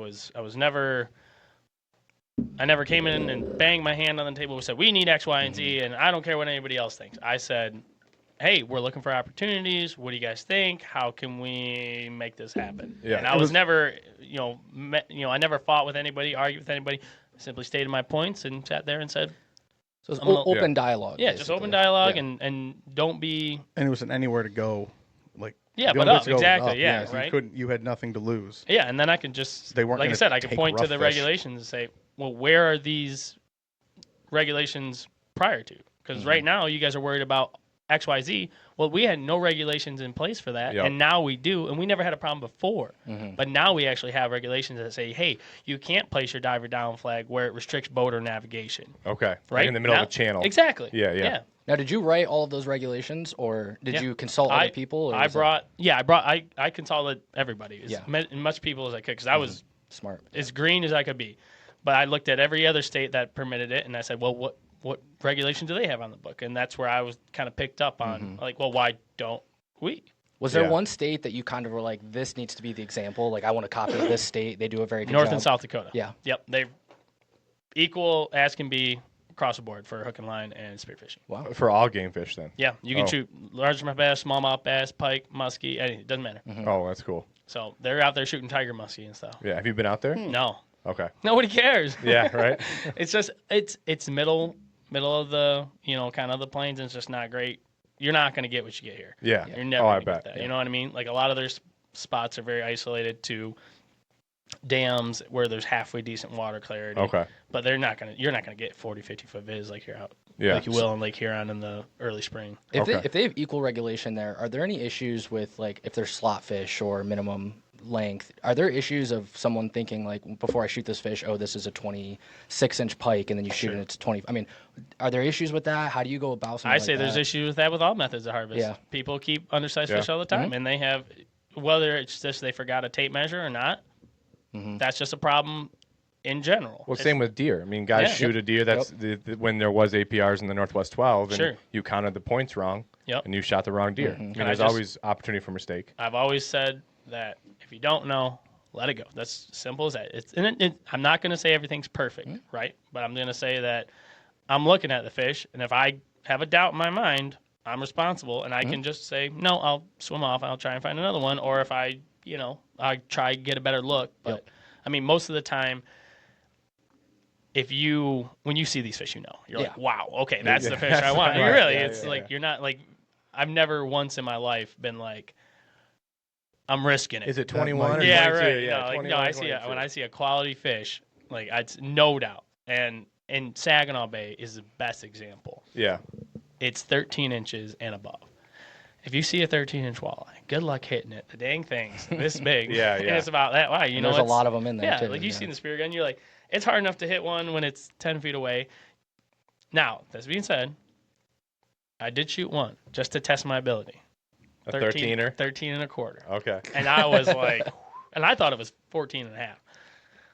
Speaker 2: never came in and banged my hand on the table and said, we need X, Y, and Z, and I don't care what anybody else thinks. I said, hey, we're looking for opportunities. What do you guys think? How can we make this happen?
Speaker 3: Yeah.
Speaker 2: And I was never, I never fought with anybody, argued with anybody. I simply stated my points and sat there and said,
Speaker 1: So it's
Speaker 2: I'm gonna-
Speaker 1: open dialogue.
Speaker 2: yeah, just
Speaker 1: basically.
Speaker 2: open dialogue
Speaker 1: Yeah.
Speaker 2: and don't be,
Speaker 4: and it was an anywhere to go, like
Speaker 2: Yeah,
Speaker 4: the
Speaker 2: but
Speaker 4: only
Speaker 2: up,
Speaker 4: place to go was
Speaker 2: exactly,
Speaker 4: up.
Speaker 2: yeah,
Speaker 4: so
Speaker 2: right?
Speaker 4: you had nothing to lose.
Speaker 2: yeah, and then I can just,
Speaker 4: They weren't
Speaker 2: like I
Speaker 4: gonna
Speaker 2: said, I could
Speaker 4: take
Speaker 2: point to
Speaker 4: rough
Speaker 2: the
Speaker 4: fish.
Speaker 2: regulations and say, well, where are these regulations prior to? Because right now you guys are worried about XYZ. Well, we had no regulations in place for that,
Speaker 3: Yep.
Speaker 2: and now we do, and we never had a problem before. But now we actually have regulations that say, hey, you can't place your diver down flag where it restricts boat or navigation.
Speaker 3: Okay.
Speaker 2: Right?
Speaker 3: Like in the middle
Speaker 2: Now-
Speaker 3: of a channel.
Speaker 2: Exactly.
Speaker 3: Yeah.
Speaker 1: Now, did you write all of those regulations, or did
Speaker 2: Yeah.
Speaker 1: you consult other people? Or
Speaker 2: I consulted everybody, as
Speaker 1: Yeah.
Speaker 2: much people as I could, because I was
Speaker 1: smart?
Speaker 2: as green as I could be. But I looked at every other state that permitted it, and I said, well, what regulation do they have on the book? And that's where I was kind of picked up on, like, well, why don't we?
Speaker 1: Was there
Speaker 3: Yeah.
Speaker 1: one state that you kind of were like, this needs to be the example? Like, I want to copy this state. They do a very good
Speaker 2: North
Speaker 1: job.
Speaker 2: and South Dakota.
Speaker 1: Yeah.
Speaker 2: Yep. They're equal as can be across the board for hook and line and spearfishing.
Speaker 1: Wow.
Speaker 3: For all game fish then.
Speaker 2: Yeah. You can
Speaker 3: Oh.
Speaker 2: shoot largemouth bass, smallmouth bass, pike, muskie, anything. It doesn't matter.
Speaker 3: Oh, that's cool.
Speaker 2: So they're out there shooting tiger muskie and stuff.
Speaker 3: Yeah. Have you been out there?
Speaker 2: No.
Speaker 3: Okay.
Speaker 2: Nobody cares.
Speaker 3: Yeah. Right.
Speaker 2: It's just it's middle of the kind of the plains, and it's just not great. You're not going to get what you get here.
Speaker 3: Yeah.
Speaker 2: You're never
Speaker 3: Oh, I
Speaker 2: going to
Speaker 3: bet.
Speaker 2: get that. You know what I mean? Like a lot of their spots are very isolated to dams where there's halfway decent water clarity.
Speaker 3: Okay.
Speaker 2: But you're not going to get 40, 50 foot viz like you're out.
Speaker 3: Yeah.
Speaker 2: Like you will in Lake Huron in the early spring.
Speaker 1: If
Speaker 3: Okay.
Speaker 1: they have equal regulation there, are there any issues with, like, if there's slot fish or minimum length? Are there issues of someone thinking, like, before I shoot this fish, oh, this is a 26-inch pike, and then you shoot
Speaker 2: Sure.
Speaker 1: and it's 20? I mean, are there issues with that? How do you go about something
Speaker 2: I
Speaker 1: like
Speaker 2: say there's
Speaker 1: that?
Speaker 2: issues with that with all methods of harvest.
Speaker 1: Yeah.
Speaker 2: People keep undersized
Speaker 3: Yeah.
Speaker 2: fish all the time, and they have, whether it's just they forgot a tape measure or not, that's just a problem in general.
Speaker 3: Well,
Speaker 2: It's-
Speaker 3: same with deer. I mean, guys
Speaker 2: Yeah.
Speaker 3: shoot a deer. That's when there was APRs in the Northwest 12, and
Speaker 2: Sure.
Speaker 3: you counted the points wrong,
Speaker 2: Yep.
Speaker 3: and you shot the wrong deer. I mean,
Speaker 2: I
Speaker 3: there's
Speaker 2: just-
Speaker 3: always opportunity for mistake.
Speaker 2: I've always said that if you don't know, let it go. That's simple as that. I'm not going to say everything's perfect, right? But I'm going to say that I'm looking at the fish, and if I have a doubt in my mind, I'm responsible, and I can just say, no, I'll swim off, I'll try and find another one, or if I try to get a better look. But, I mean, most of the time, when you see these fish, you're like, wow, okay, that's the fish I want.
Speaker 3: right.
Speaker 2: You really,
Speaker 3: Yeah,
Speaker 2: it's
Speaker 3: yeah,
Speaker 2: like,
Speaker 3: yeah.
Speaker 2: you're not like, I've never once in my life been like, I'm risking it.
Speaker 3: Is it 21 or
Speaker 2: Yeah,
Speaker 3: 22?
Speaker 2: right.
Speaker 3: Yeah,
Speaker 2: No, like,
Speaker 3: 21
Speaker 2: no,
Speaker 3: or
Speaker 2: I see
Speaker 3: 22.
Speaker 2: when I see a quality fish, like it's no doubt. And Saginaw Bay is the best example.
Speaker 3: Yeah.
Speaker 2: It's 13 inches and above. If you see a 13-inch walleye, good luck hitting it. The dang thing's this big.
Speaker 3: Yeah,
Speaker 2: And
Speaker 3: yeah.
Speaker 2: it's about that wide.
Speaker 1: And there's a
Speaker 2: it's-
Speaker 1: lot of them in there,
Speaker 2: Yeah,
Speaker 1: too,
Speaker 2: like you
Speaker 1: yeah.
Speaker 2: see the spear gun, you're like, it's hard enough to hit one when it's 10 feet away. Now, that being said, I did shoot one just to test my ability.
Speaker 3: A 13er?
Speaker 2: 13 and a quarter.
Speaker 3: Okay.
Speaker 2: And I was like, and I thought it was 14 and a half.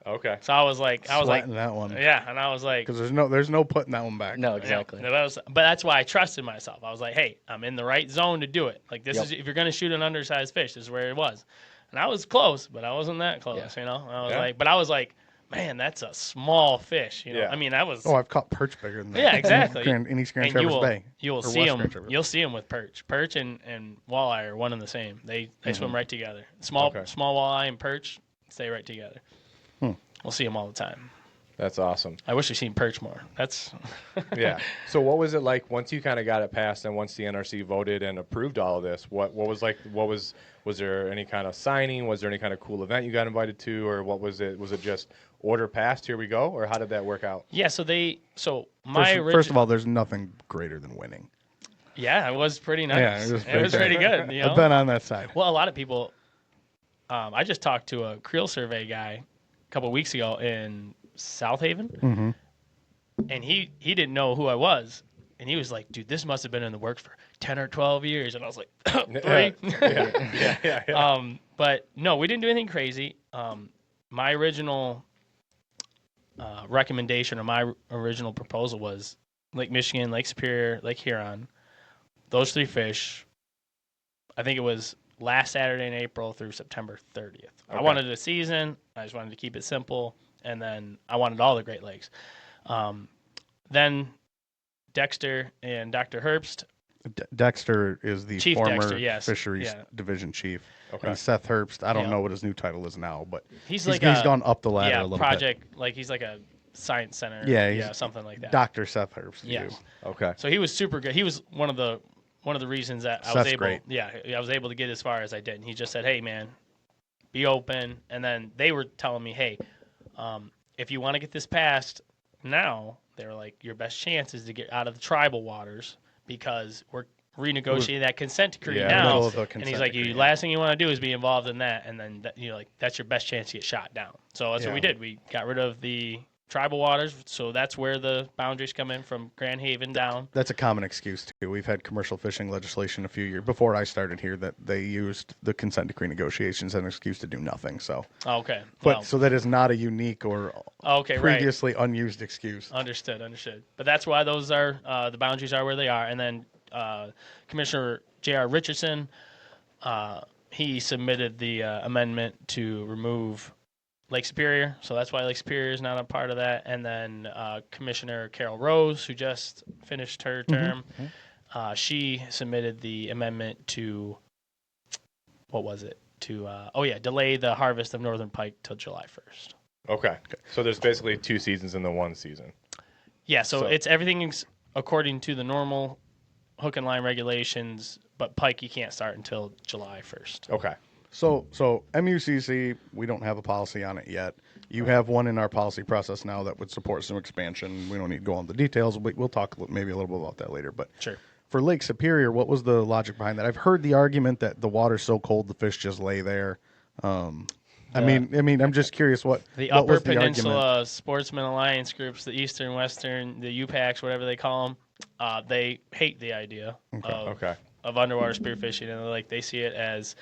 Speaker 3: Okay.
Speaker 2: So I was like,
Speaker 4: Sweating that one.
Speaker 2: yeah, and I was like,
Speaker 4: Because there's no putting that one back.
Speaker 1: No,
Speaker 2: yeah,
Speaker 1: exactly.
Speaker 2: but that's why I trusted myself. I was like, hey, I'm in the right zone to do it. Like this
Speaker 1: Yep.
Speaker 2: is if you're gonna shoot an undersized fish, this is where it was. And I was close, but I wasn't that close.
Speaker 1: Yeah.
Speaker 2: I was like, man, that's a small fish.
Speaker 3: Yeah.
Speaker 2: I mean, that was.
Speaker 4: Oh, I've caught perch bigger than that.
Speaker 2: Yeah, exactly.
Speaker 4: In East Grand
Speaker 2: and
Speaker 4: Traverse Bay.
Speaker 2: you will
Speaker 4: or
Speaker 2: see
Speaker 4: West
Speaker 2: them.
Speaker 4: Grand Traverse.
Speaker 2: You'll see them with perch. Perch and walleye are one and the same. They swim right together. Small
Speaker 3: Okay.
Speaker 2: walleye and perch stay right together. We'll see them all the time.
Speaker 3: That's awesome.
Speaker 2: I wish we seen perch more. That's
Speaker 3: Yeah. So what was it like once you kind of got it passed and once the NRC voted and approved all of this? What was there any kind of signing? Was there any kind of cool event you got invited to, or what was it? Was it just order passed, here we go, or how did that work out?
Speaker 2: yeah. So
Speaker 4: First of all, there's nothing greater than winning.
Speaker 2: yeah, it was pretty nice.
Speaker 4: Yeah, it was
Speaker 2: it was pretty good. You know?
Speaker 4: I've been on that side.
Speaker 2: Well, a lot of people. I just talked to a creel survey guy a couple weeks ago in South Haven, and he didn't know who I was, and he was like, "Dude, this must have been in the works for 10 or 12 years," and I was like, 3.
Speaker 3: Yeah.
Speaker 2: But no, we didn't do anything crazy. My original recommendation or my original proposal was Lake Michigan, Lake Superior, Lake Huron. Those 3 fish. I think it was last Saturday in April through September 30th. I
Speaker 3: Okay.
Speaker 2: wanted a season. I just wanted to keep it simple, and then I wanted all the Great Lakes. Then Dexter and Dr. Herbst.
Speaker 4: Dexter is the
Speaker 2: Chief
Speaker 4: former
Speaker 2: Dexter, yes.
Speaker 4: fisheries
Speaker 2: Yeah.
Speaker 4: division chief.
Speaker 3: Okay.
Speaker 4: And Seth Herbst, I don't
Speaker 2: Yeah.
Speaker 4: know what his new title is now, but
Speaker 2: He's
Speaker 4: he's
Speaker 2: like
Speaker 4: gone up the ladder
Speaker 2: yeah,
Speaker 4: a little
Speaker 2: project, like he's like a science center.
Speaker 4: Yeah, he's
Speaker 2: something like
Speaker 4: bit.
Speaker 2: that.
Speaker 4: Dr. Seth Herbst. to
Speaker 2: Yes.
Speaker 4: you.
Speaker 3: Okay.
Speaker 2: So he was super good. He was one of the reasons that I was
Speaker 4: Seth's
Speaker 2: able.
Speaker 4: great.
Speaker 2: Yeah, I was able to get as far as I did. And he just said, "Hey, man, be open." And then they were telling me, "Hey, if you want to get this passed now," they were like, "Your best chance is to get out of the tribal waters because we're renegotiating that consent decree
Speaker 3: Yeah.
Speaker 2: now.
Speaker 4: Middle of the
Speaker 2: And he's
Speaker 4: consent
Speaker 2: like,
Speaker 4: decree,
Speaker 2: you last thing you want to do is be involved in that, and then that's your best chance to get shot down. So that's what we
Speaker 4: Yeah.
Speaker 2: did. We got rid of the tribal waters, so that's where the boundaries come in from Grand Haven down.
Speaker 4: That's a common excuse too. We've had commercial fishing legislation a few years before I started here that they used the consent decree negotiations as an excuse to do nothing. So,
Speaker 2: Okay.
Speaker 4: but
Speaker 2: Well,
Speaker 4: so that is not a unique or
Speaker 2: okay, right.
Speaker 4: previously unused excuse.
Speaker 2: Understood. But that's why those are the boundaries are where they are. And then Commissioner J.R. Richardson, he submitted the amendment to remove Lake Superior, so that's why Lake Superior is not a part of that. And then Commissioner Carol Rose, who just finished her term, she submitted the amendment to, what was it? To delay the harvest of northern pike till July 1st.
Speaker 3: Okay. So there's basically 2 seasons in the 1 season.
Speaker 2: Yeah, so it's everything's according to the normal hook and line regulations, but pike you can't start until July 1st.
Speaker 3: Okay.
Speaker 4: So MUCC, we don't have a policy on it yet. You have one in our policy process now that would support some expansion. We don't need to go on the details. We'll talk maybe a little bit about that later. But
Speaker 2: Sure.
Speaker 4: for Lake Superior, what was the logic behind that? I've heard the argument that the water's so cold the fish just lay there. I mean, I'm just curious what
Speaker 2: The
Speaker 4: what
Speaker 2: Upper
Speaker 4: was the
Speaker 2: Peninsula
Speaker 4: argument?
Speaker 2: Sportsman Alliance groups, the Eastern, Western, the UPACs, whatever they call them, they hate the idea of underwater spearfishing, and they see it as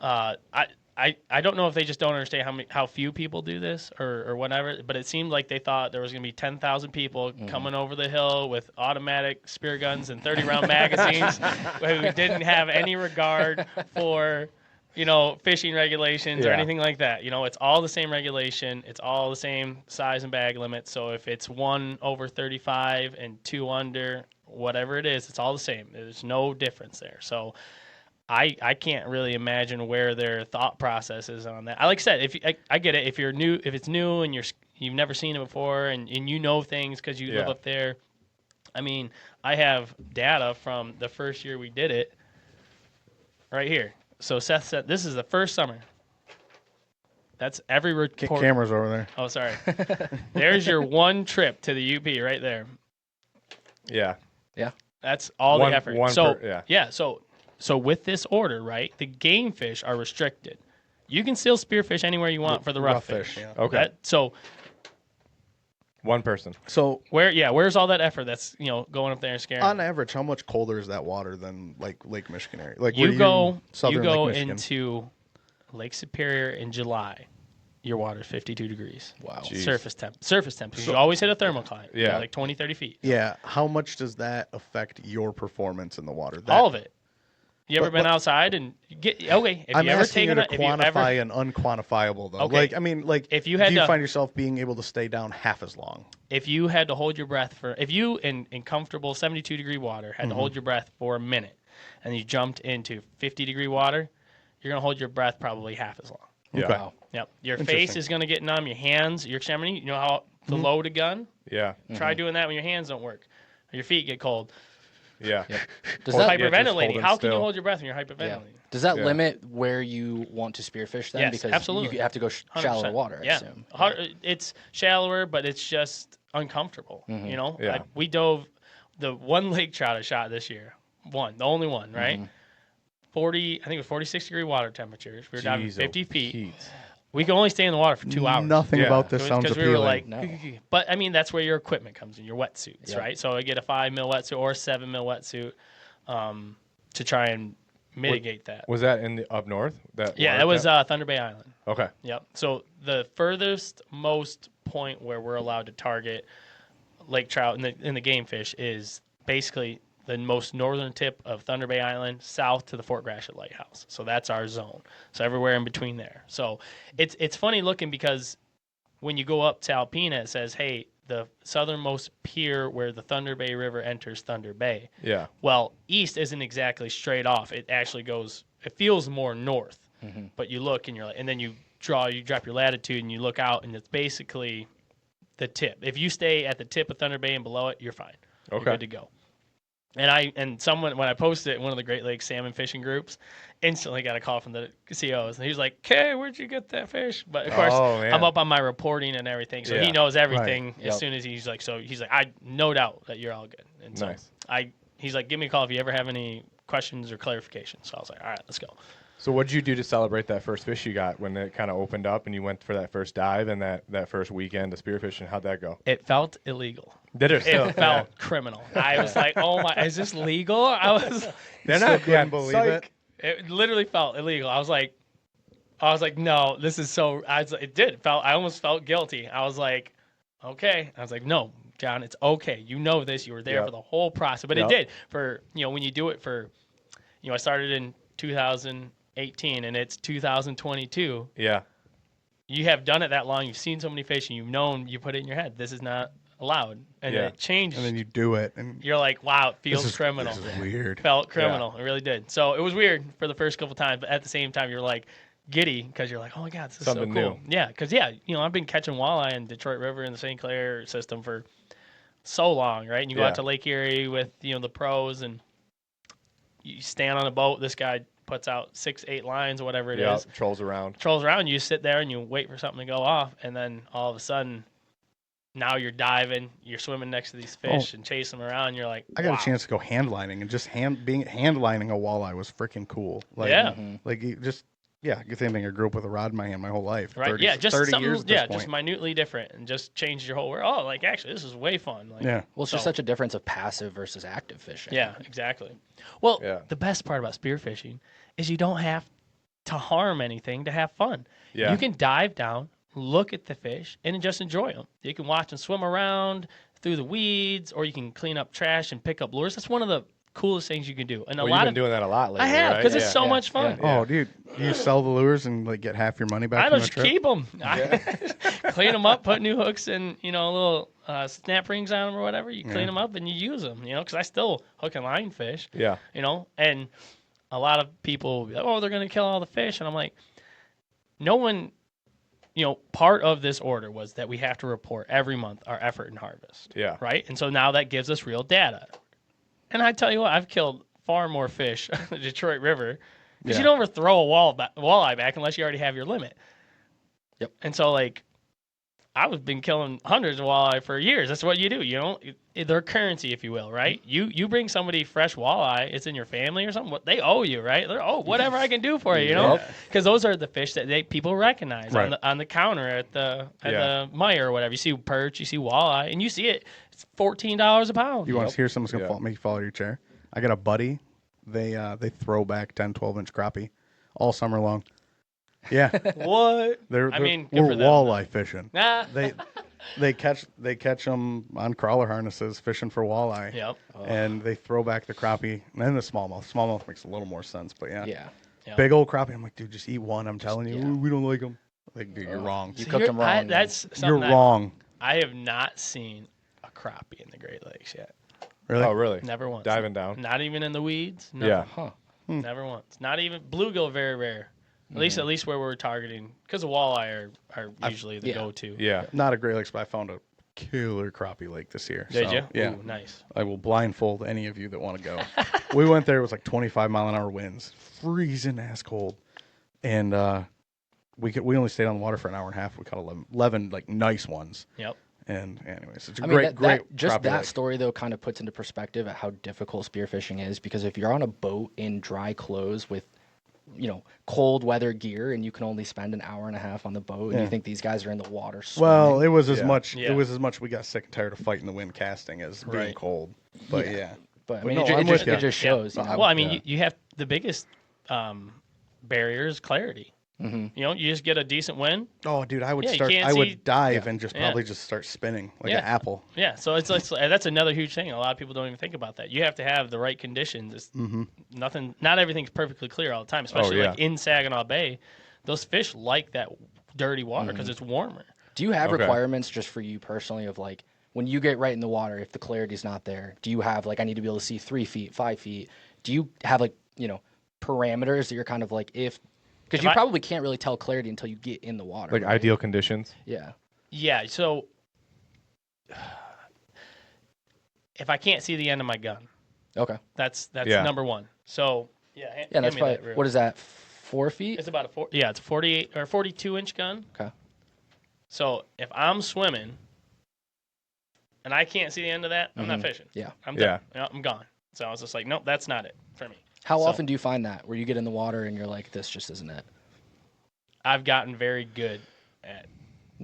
Speaker 2: I don't know if they just don't understand how few people do this or whatever, but it seemed like they thought there was going to be 10,000 people coming over the hill with automatic spear guns and 30-round magazines who didn't have any regard for fishing regulations or anything like that. It's all the same regulation. It's all the same size and bag limit. So if it's 1 over 35 and 2 under, whatever it is, it's all the same. There's no difference there. So I can't really imagine where their thought process is on that. Like I said, I get it. If it's new and you've never seen it before and you know things because you live up there. I mean, I have data from the first year we did it right here. So Seth said this is the first summer. That's every report.
Speaker 4: Cameras over there.
Speaker 2: Oh, sorry. There's your one trip to the UP right there.
Speaker 3: Yeah.
Speaker 1: Yeah.
Speaker 2: That's all the effort. So with this order, right, the game fish are restricted. You can still spearfish anywhere you want for the rough fish.
Speaker 4: Yeah.
Speaker 3: Okay.
Speaker 2: So
Speaker 3: 1 person.
Speaker 4: So
Speaker 2: where's all that effort that's going up there and scaring?
Speaker 4: on average, how much colder is that water than like Lake Michigan area? Like
Speaker 2: you go
Speaker 4: southern Lake Michigan?
Speaker 2: into Lake Superior in July. Your water's 52 degrees.
Speaker 1: Wow.
Speaker 3: Jeez.
Speaker 2: Surface temp. You always hit a thermocline.
Speaker 3: Yeah.
Speaker 2: Like 20, 30 feet.
Speaker 4: Yeah. How much does that affect your performance in the water?
Speaker 2: All of it. You ever been outside and get okay? If
Speaker 4: I'm
Speaker 2: you ever
Speaker 4: asking you
Speaker 2: taken
Speaker 4: to quantify an unquantifiable though.
Speaker 2: Okay.
Speaker 4: If
Speaker 2: you had
Speaker 4: do you
Speaker 2: to-
Speaker 4: find yourself being able to stay down half as long?
Speaker 2: If you had to hold your breath if you in comfortable 72-degree water had to hold your breath for a minute, and you jumped into 50-degree water, you're gonna hold your breath probably half as long.
Speaker 3: Yeah.
Speaker 1: Wow.
Speaker 2: Yep. Your face
Speaker 4: Interesting.
Speaker 2: is gonna get numb. Your hands, your extremity. You know how to load a gun?
Speaker 3: Yeah.
Speaker 2: Try doing that when your hands don't work. Or your feet get cold.
Speaker 3: Yeah.
Speaker 1: Does
Speaker 2: Or
Speaker 1: that
Speaker 3: Yeah, just
Speaker 2: hyperventilating.
Speaker 3: holding
Speaker 2: How can you
Speaker 3: still.
Speaker 2: hold your breath when you're
Speaker 1: yeah.
Speaker 2: hyperventilating?
Speaker 1: Does that
Speaker 3: Yeah.
Speaker 1: limit where you want to spearfish then?
Speaker 2: Yes,
Speaker 1: because
Speaker 2: absolutely.
Speaker 1: you have to go shallower
Speaker 2: 100%.
Speaker 1: water, I
Speaker 2: Yeah.
Speaker 1: assume.
Speaker 2: It's shallower, but it's just uncomfortable.
Speaker 3: Yeah.
Speaker 2: We dove the one lake trout I shot this year. The only one, right? 40, I think it was 46-degree water temperatures. We were diving
Speaker 3: Jeez,
Speaker 2: 50
Speaker 3: oh,
Speaker 2: feet.
Speaker 3: Pete.
Speaker 2: We could only stay in the water for 2 hours.
Speaker 4: Nothing
Speaker 3: Yeah.
Speaker 4: about this sounds
Speaker 2: Because
Speaker 4: appealing.
Speaker 2: we were like,
Speaker 1: No.
Speaker 2: but I mean, that's where your equipment comes in, your wetsuits,
Speaker 1: Yeah.
Speaker 2: right? So I get a 5 mil wetsuit or a 7 mil wetsuit to try and mitigate that.
Speaker 3: Was that in the up north?
Speaker 2: Yeah, that was Thunder Bay Island.
Speaker 3: Okay.
Speaker 2: Yep. So the furthest most point where we're allowed to target lake trout in the game fish is basically the most northern tip of Thunder Bay Island, south to the Fort Gratiot Lighthouse. So that's our zone. So everywhere in between there. So it's funny looking because when you go up to Alpena, it says, hey, the southernmost pier where the Thunder Bay River enters Thunder Bay.
Speaker 3: Yeah.
Speaker 2: Well, east isn't exactly straight off. It actually goes. It feels more north. But you look and you're like, and then you drop your latitude and you look out and it's basically the tip. If you stay at the tip of Thunder Bay and below it, you're fine. You're
Speaker 3: Okay.
Speaker 2: good to go. And someone, when I posted it in one of the Great Lakes salmon fishing groups, instantly got a call from the COs, and he was like, "Okay, where'd you get that fish?" But of course,
Speaker 3: Oh, man.
Speaker 2: I'm up on my reporting and everything, so he
Speaker 3: Yeah.
Speaker 2: knows everything
Speaker 1: Right.
Speaker 2: as
Speaker 1: Yep.
Speaker 2: soon as he's like, I no doubt that you're all good. And so
Speaker 3: Nice.
Speaker 2: I he's like, give me a call if you ever have any questions or clarifications. So I was like, all right, let's go.
Speaker 3: So what did you do to celebrate that first fish you got when it kind of opened up and you went for that first dive and that first weekend of spearfishing? How'd that go?
Speaker 2: It felt illegal.
Speaker 3: Did it?
Speaker 2: It felt criminal. I was like, oh my, is this legal? I was.
Speaker 3: They're
Speaker 4: Still
Speaker 3: not.
Speaker 4: couldn't
Speaker 3: Yeah,
Speaker 4: believe
Speaker 3: psych.
Speaker 4: it.
Speaker 2: It literally felt illegal. I was like, no, this is so. It did. I almost felt guilty. I was like, okay. I was like, no, John, it's okay. You know this. You were there
Speaker 3: Yep.
Speaker 2: for the whole process. But
Speaker 3: Yep.
Speaker 2: it did. For, when you do it for, I started in 2018 and it's 2022.
Speaker 3: Yeah.
Speaker 2: You have done it that long. You've seen so many fish and you've known, you put it in your head, this is not allowed. And
Speaker 3: Yeah.
Speaker 2: it changed.
Speaker 4: And then you do it, and
Speaker 2: You're like, wow, it feels
Speaker 4: this is
Speaker 2: criminal.
Speaker 4: This is weird.
Speaker 2: Felt criminal. It really did. So it was weird for the first couple times, but at the same time, you're like giddy because you're like, oh my God, this is
Speaker 3: Something
Speaker 2: so cool.
Speaker 3: new.
Speaker 2: Yeah, because I've been catching walleye in Detroit River in the St. Clair system for so long, right? And you go
Speaker 3: Yeah.
Speaker 2: out to Lake Erie with the pros, and you stand on a boat. This guy puts out 6-8 lines or whatever it is.
Speaker 3: Trolls around.
Speaker 2: Trolls around. You sit there and you wait for something to go off, and then all of a sudden, now you're diving, you're swimming next to these fish and chasing them around. You're like,
Speaker 4: I got
Speaker 2: wow.
Speaker 4: a chance to go hand lining, and just hand lining a walleye was freaking cool. Like,
Speaker 2: Yeah.
Speaker 4: like you just you think I grew up with a rod in my hand my whole life.
Speaker 2: Right?
Speaker 4: 30,
Speaker 2: Yeah, just
Speaker 4: 30
Speaker 2: something.
Speaker 4: years at this
Speaker 2: Yeah,
Speaker 4: point.
Speaker 2: just minutely different, and just changed your whole world. Oh, like actually, this is way fun. Like,
Speaker 4: Yeah.
Speaker 1: Well, it's just such a difference of passive versus active fishing.
Speaker 2: Yeah, exactly. Well,
Speaker 3: Yeah.
Speaker 2: the best part about spearfishing is you don't have to harm anything to have fun.
Speaker 3: Yeah.
Speaker 2: You can dive down, look at the fish, and just enjoy them. You can watch them swim around through the weeds, or you can clean up trash and pick up lures. That's one of the coolest things you can do. And
Speaker 3: Well,
Speaker 2: a
Speaker 3: you've
Speaker 2: lot
Speaker 3: been
Speaker 2: of
Speaker 3: doing that a lot lately.
Speaker 2: I have,
Speaker 3: right?
Speaker 2: because it's
Speaker 3: Yeah.
Speaker 2: so much fun.
Speaker 4: Oh, dude, you sell the lures and like get half your money back
Speaker 2: I
Speaker 4: from
Speaker 2: just
Speaker 4: the trip?
Speaker 2: keep them. Clean them up, put new hooks and little snap rings on them or whatever. You clean them up and you use them. Because I still hook and line fish.
Speaker 3: Yeah.
Speaker 2: And a lot of people will be like, oh, they're going to kill all the fish, and I'm like, no one. Part of this order was that we have to report every month our effort and harvest.
Speaker 3: Yeah.
Speaker 2: Right, and so now that gives us real data. And I tell you what, I've killed far more fish on the Detroit River because you don't ever throw a walleye back unless you already have your limit.
Speaker 1: Yep.
Speaker 2: And so, like, I've been killing hundreds of walleye for years. That's what you do. They're currency, if you will, right? You bring somebody fresh walleye, it's in your family or something. They owe you, right? They're whatever I can do for you, because those are the fish that people recognize
Speaker 4: Right.
Speaker 2: on the counter at the Meijer or whatever. You see perch, you see walleye, and you see it. It's $14 a pound.
Speaker 4: You want to hear something's gonna make you fall out of your chair? I got a buddy. They throw back 10, 12-inch crappie all summer long. Yeah,
Speaker 2: What?
Speaker 4: we're
Speaker 2: good for them.
Speaker 4: walleye fishing.
Speaker 2: Nah.
Speaker 4: They catch them on crawler harnesses fishing for walleye.
Speaker 2: Yep.
Speaker 4: And they throw back the crappie and then the smallmouth. Smallmouth makes a little more sense, but yeah.
Speaker 2: Yeah.
Speaker 4: Big old crappie. I'm like, dude, just eat one. I'm telling you,
Speaker 1: Yeah.
Speaker 4: we don't like them. Like, dude, you're wrong.
Speaker 1: You cooked them wrong.
Speaker 2: That's something
Speaker 4: You're wrong.
Speaker 2: I have not seen a crappie in the Great Lakes yet.
Speaker 4: Really?
Speaker 3: Oh, really?
Speaker 2: Never once.
Speaker 3: Diving down.
Speaker 2: Not even in the weeds. No.
Speaker 3: Yeah.
Speaker 1: Huh.
Speaker 2: Never once. Not even bluegill. Very rare. At least where we're targeting, because the walleye are usually the go-to.
Speaker 3: Yeah.
Speaker 4: Not a Great Lakes, but I found a killer crappie lake this year.
Speaker 2: Did
Speaker 4: so,
Speaker 2: you?
Speaker 4: Yeah.
Speaker 2: Ooh, nice.
Speaker 4: I will blindfold any of you that want to go. We went there. It was like 25-mile-an-hour winds, freezing ass cold, and we only stayed on the water for an hour and a half. We caught 11 like nice ones.
Speaker 2: Yep.
Speaker 4: And anyways, it's a
Speaker 1: I mean,
Speaker 4: great
Speaker 1: just
Speaker 4: crappie
Speaker 1: that
Speaker 4: lake.
Speaker 1: story though kind of puts into perspective at how difficult spearfishing is, because if you're on a boat in dry clothes with cold weather gear and you can only spend an hour and a half on the boat and you think these guys are in the water swimming.
Speaker 4: Well, it was as
Speaker 3: Yeah.
Speaker 4: much.
Speaker 2: Yeah.
Speaker 4: It was as much we got sick and tired of fighting the wind casting as being
Speaker 2: Right.
Speaker 4: cold. But yeah.
Speaker 1: but I
Speaker 4: But
Speaker 1: mean,
Speaker 4: no,
Speaker 1: it,
Speaker 4: I'm
Speaker 1: just,
Speaker 4: with ya.
Speaker 1: it just shows.
Speaker 2: Yeah.
Speaker 1: You know?
Speaker 2: Well, I mean, you have the biggest barrier is clarity.
Speaker 1: Mm-hmm.
Speaker 2: You just get a decent wind.
Speaker 4: Oh, dude, I would
Speaker 2: Yeah, you
Speaker 4: start.
Speaker 2: can't
Speaker 4: I
Speaker 2: see-
Speaker 4: would dive and
Speaker 2: Yeah.
Speaker 4: probably just start spinning like
Speaker 2: Yeah.
Speaker 4: an apple.
Speaker 2: Yeah, so it's that's another huge thing. A lot of people don't even think about that. You have to have the right conditions. It's not everything's perfectly clear all the time, especially
Speaker 3: yeah.
Speaker 2: like in Saginaw Bay. Those fish like that dirty water because it's warmer.
Speaker 1: Do you have
Speaker 3: Okay.
Speaker 1: requirements just for you personally of like when you get right in the water, if the clarity's not there, do you have like I need to be able to see 3 feet, 5 feet? Do you have like parameters that you're kind of like because you probably can't really tell clarity until you get in the water.
Speaker 3: Like
Speaker 1: right?
Speaker 3: ideal conditions.
Speaker 1: Yeah.
Speaker 2: Yeah, so if I can't see the end of my gun,
Speaker 1: Okay.
Speaker 2: that's
Speaker 3: Yeah.
Speaker 2: number one. So
Speaker 1: Yeah, that's
Speaker 2: give me
Speaker 1: probably
Speaker 2: that real.
Speaker 1: what is that? 4 feet?
Speaker 2: It's about it's a 48 or 42-inch gun.
Speaker 1: Okay.
Speaker 2: So if I'm swimming and I can't see the end of that, I'm not fishing.
Speaker 1: Yeah.
Speaker 2: I'm done. I'm gone. So I was just like, nope, that's not it for me.
Speaker 1: How
Speaker 2: So,
Speaker 1: often do you find that where you get in the water and you're like, this just isn't it?
Speaker 2: I've gotten very good at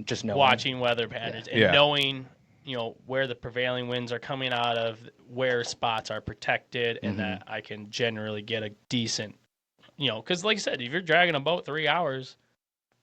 Speaker 1: Just knowing.
Speaker 2: watching weather patterns and
Speaker 3: Yeah.
Speaker 2: knowing, where the prevailing winds are coming out of, where spots are protected, and that I can generally get a decent, because like I said, if you're dragging a boat 3 hours,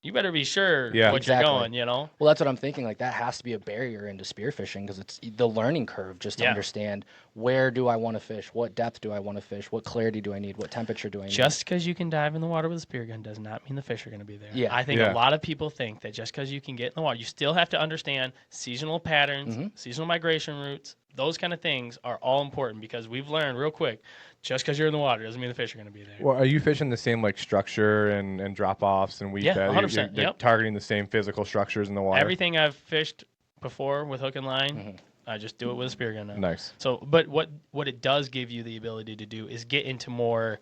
Speaker 2: you better be sure
Speaker 3: Yeah.
Speaker 2: what
Speaker 1: Exactly.
Speaker 2: you're going,
Speaker 1: Well, that's what I'm thinking. Like that has to be a barrier into spearfishing because it's the learning curve just to
Speaker 2: Yeah.
Speaker 1: understand where do I want to fish, what depth do I want to fish, what clarity do I need, what temperature do I need.
Speaker 2: Just because you can dive in the water with a spear gun does not mean the fish are going to be there.
Speaker 1: Yeah.
Speaker 2: I think
Speaker 3: Yeah.
Speaker 2: a lot of people think that just because you can get in the water, you still have to understand seasonal patterns, seasonal migration routes. Those kind of things are all important because we've learned real quick, just because you're in the water doesn't mean the fish are going to be there.
Speaker 3: Well, are you fishing the same like structure and drop offs and weed
Speaker 2: Yeah,
Speaker 3: bed?
Speaker 2: 100%,
Speaker 3: You're
Speaker 2: yep.
Speaker 3: targeting the same physical structures in the water.
Speaker 2: Everything I've fished before with hook and line, I just do it with a spear gun now.
Speaker 3: Nice.
Speaker 2: So, but what it does give you the ability to do is get into more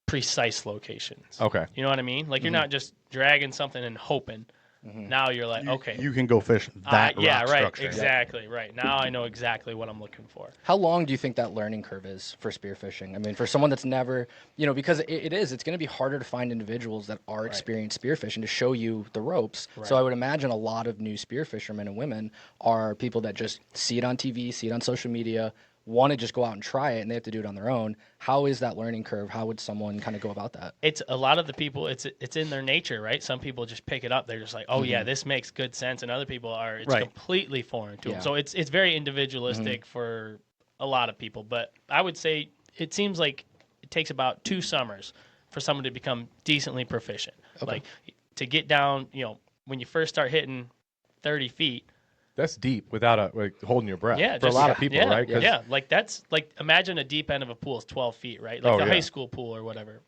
Speaker 2: precise locations.
Speaker 3: Okay.
Speaker 2: You know what I mean? Like you're not just dragging something and hoping. Now you're like, okay.
Speaker 4: You can go fish that
Speaker 2: yeah,
Speaker 4: rock
Speaker 2: right.
Speaker 4: structure.
Speaker 2: Exactly, right. Now I know exactly what I'm looking for.
Speaker 1: How long do you think that learning curve is for spearfishing? I mean, for someone that's never, because it's going to be harder to find individuals that are experienced spearfishing to show you the ropes. So I would imagine a lot of new spearfishermen and women are people that just see it on TV, see it on social media, want to just go out and try it, and they have to do it on their own. How is that learning curve? How would someone kind of go about that?
Speaker 2: It's a lot of the people. It's in their nature, right? Some people just pick it up. They're just like, oh yeah, this makes good sense, and other people are it's
Speaker 4: Right.
Speaker 2: completely foreign to
Speaker 1: Yeah.
Speaker 2: them. So it's very individualistic for a lot of people. But I would say it seems like it takes about 2 summers for someone to become decently proficient. Like to get down, when you first start hitting 30 feet.
Speaker 3: That's deep without holding your breath.
Speaker 2: Yeah,
Speaker 3: for a lot of people,
Speaker 2: yeah,
Speaker 3: right? 'Cause-
Speaker 2: Yeah, like that's like imagine a deep end of a pool is 12 feet, right? Like
Speaker 3: Oh,
Speaker 2: the
Speaker 3: yeah.
Speaker 2: high school pool or whatever.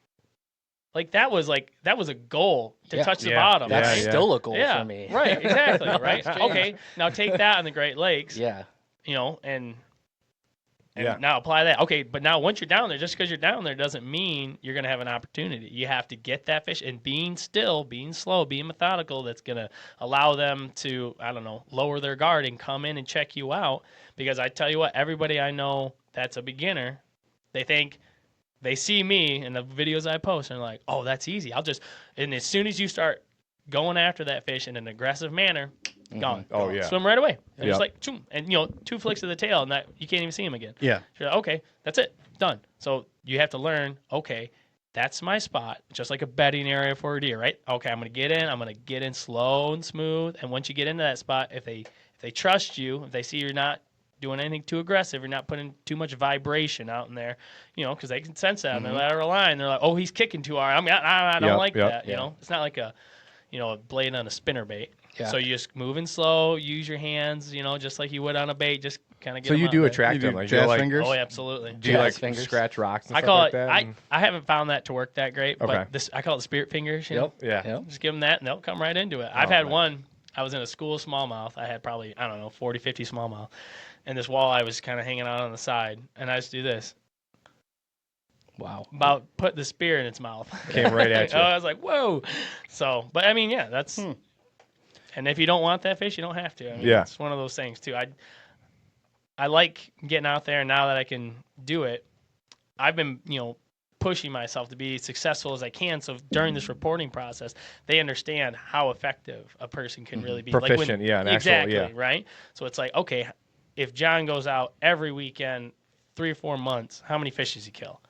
Speaker 2: Like that was a goal to
Speaker 1: Yeah.
Speaker 2: touch the
Speaker 3: Yeah.
Speaker 2: bottom.
Speaker 1: That's
Speaker 3: Yeah, yeah.
Speaker 1: still a goal
Speaker 2: Yeah,
Speaker 1: for me.
Speaker 2: right, exactly, right. Okay, now take that on the Great Lakes,
Speaker 1: Yeah.
Speaker 2: and
Speaker 3: Yeah.
Speaker 2: now apply that. Okay, but now once you're down there, just because you're down there doesn't mean you're going to have an opportunity. You have to get that fish, and being still, being slow, being methodical, that's going to allow them to, lower their guard and come in and check you out. Because I tell you what, everybody I know that's a beginner, they see me and the videos I post, and they're like, oh, that's easy. And as soon as you start going after that fish in an aggressive manner, gone.
Speaker 3: Oh, yeah.
Speaker 2: Swim right away. And
Speaker 3: Yep.
Speaker 2: just like, choom, and 2 flicks of the tail, and that you can't even see him again.
Speaker 4: Yeah.
Speaker 2: You're like, okay, that's it, done. So you have to learn. Okay, that's my spot, just like a bedding area for a deer, right? Okay, I'm gonna get in slow and smooth. And once you get into that spot, if they trust you, if they see you're not doing anything too aggressive, you're not putting too much vibration out in there, because they can sense that. And they let her line. They're like, oh, he's kicking too hard. I don't
Speaker 3: Yep,
Speaker 2: like
Speaker 3: yep.
Speaker 2: that. It's not like a blade on a spinner bait.
Speaker 1: Yeah.
Speaker 2: So you just moving slow, use your hands, just like you would on a bait, just kind of get
Speaker 3: So
Speaker 2: them
Speaker 3: you
Speaker 2: out
Speaker 3: do
Speaker 2: there.
Speaker 3: attract
Speaker 4: You
Speaker 3: them,
Speaker 4: do
Speaker 3: like
Speaker 4: jazz
Speaker 3: you're like,
Speaker 4: fingers?
Speaker 2: Oh, absolutely.
Speaker 3: do you
Speaker 1: Jazz
Speaker 3: like
Speaker 1: fingers.
Speaker 3: scratch rocks and
Speaker 2: I
Speaker 3: stuff
Speaker 2: call
Speaker 3: like
Speaker 2: it.
Speaker 3: that?
Speaker 2: I haven't found that to work that great,
Speaker 3: Okay.
Speaker 2: but I call it the spirit fingers.
Speaker 1: Yep.
Speaker 3: Yeah.
Speaker 1: Yep.
Speaker 2: Just give them that, and they'll come right into it. I've had
Speaker 3: nice.
Speaker 2: one. I was in a school smallmouth. I had probably 40, 50 smallmouth, and this walleye was kind of hanging out on the side, and I just do this.
Speaker 1: Wow.
Speaker 2: About put the spear in its mouth.
Speaker 3: Came right at you.
Speaker 2: I was like, whoa. So, but I mean, yeah, that's. And if you don't want that fish, you don't have to. I mean,
Speaker 3: Yeah.
Speaker 2: it's one of those things too. I like getting out there, and now that I can do it, I've been pushing myself to be as successful as I can. So during this reporting process, they understand how effective a person can really be.
Speaker 3: Proficient, yeah, an actual-
Speaker 2: exactly,
Speaker 3: yeah.
Speaker 2: right? So it's like, okay, if John goes out every weekend, 3 or 4 months, how many fish does he kill?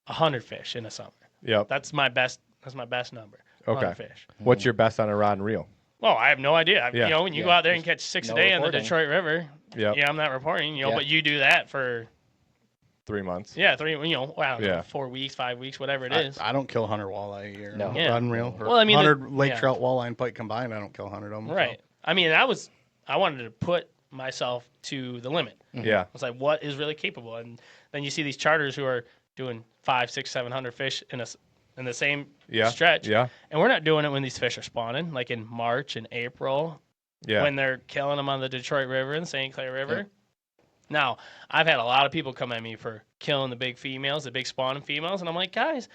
Speaker 2: 100 fish in a summer.
Speaker 3: Yep.
Speaker 2: That's my best number.
Speaker 3: Okay.
Speaker 2: 100 fish.
Speaker 3: What's your best on a rod and reel?
Speaker 2: Well, I have no idea.
Speaker 3: Yeah.
Speaker 2: When you
Speaker 1: Yeah.
Speaker 2: go out there and catch 6
Speaker 1: No
Speaker 2: a day on the
Speaker 1: reporting.
Speaker 2: Detroit River,
Speaker 3: Yep.
Speaker 2: yeah, I'm not reporting,
Speaker 1: Yeah.
Speaker 2: but you do that for
Speaker 3: 3 months.
Speaker 2: 3,
Speaker 3: Yeah.
Speaker 2: 4 weeks, 5 weeks, whatever it is.
Speaker 4: I don't kill 100 walleye a year.
Speaker 1: No.
Speaker 2: Yeah.
Speaker 4: Unreal.
Speaker 2: Well, I mean,
Speaker 4: 100 lake
Speaker 2: yeah.
Speaker 4: trout, walleye, and pike combined, I don't kill 100 of them.
Speaker 2: Right. I mean, I wanted to put myself to the limit.
Speaker 3: Yeah.
Speaker 2: I was like, what is really capable? And then you see these charters who are doing 500, 600, 700 fish in the same
Speaker 3: Yeah.
Speaker 2: stretch.
Speaker 3: Yeah.
Speaker 2: And we're not doing it when these fish are spawning, like in March and April,
Speaker 3: Yeah.
Speaker 2: when they're killing them on the Detroit River and St. Clair River.
Speaker 1: Yep.
Speaker 2: Now, I've had a lot of people come at me for killing the big females, the big spawning females, and I'm like, guys,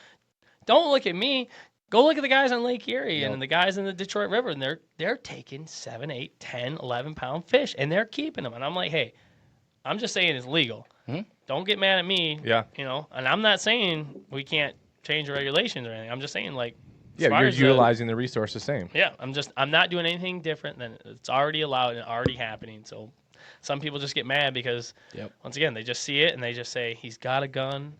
Speaker 2: don't look at me. Go look at the guys on Lake Erie
Speaker 1: Yep.
Speaker 2: and the guys in the Detroit River, and they're taking 7, 8, 10, 11-pound fish, and they're keeping them. And I'm like, hey, I'm just saying it's legal. Don't get mad at me.
Speaker 3: Yeah.
Speaker 2: You know, and I'm not saying we can't change the regulations or anything. I'm just saying, like, as
Speaker 3: Yeah,
Speaker 2: far
Speaker 3: you're
Speaker 2: as
Speaker 3: utilizing the resource the same.
Speaker 2: Yeah, I'm not doing anything different than it's already allowed and already happening. So some people just get mad because, once again, they just see it and they just say, he's got a gun.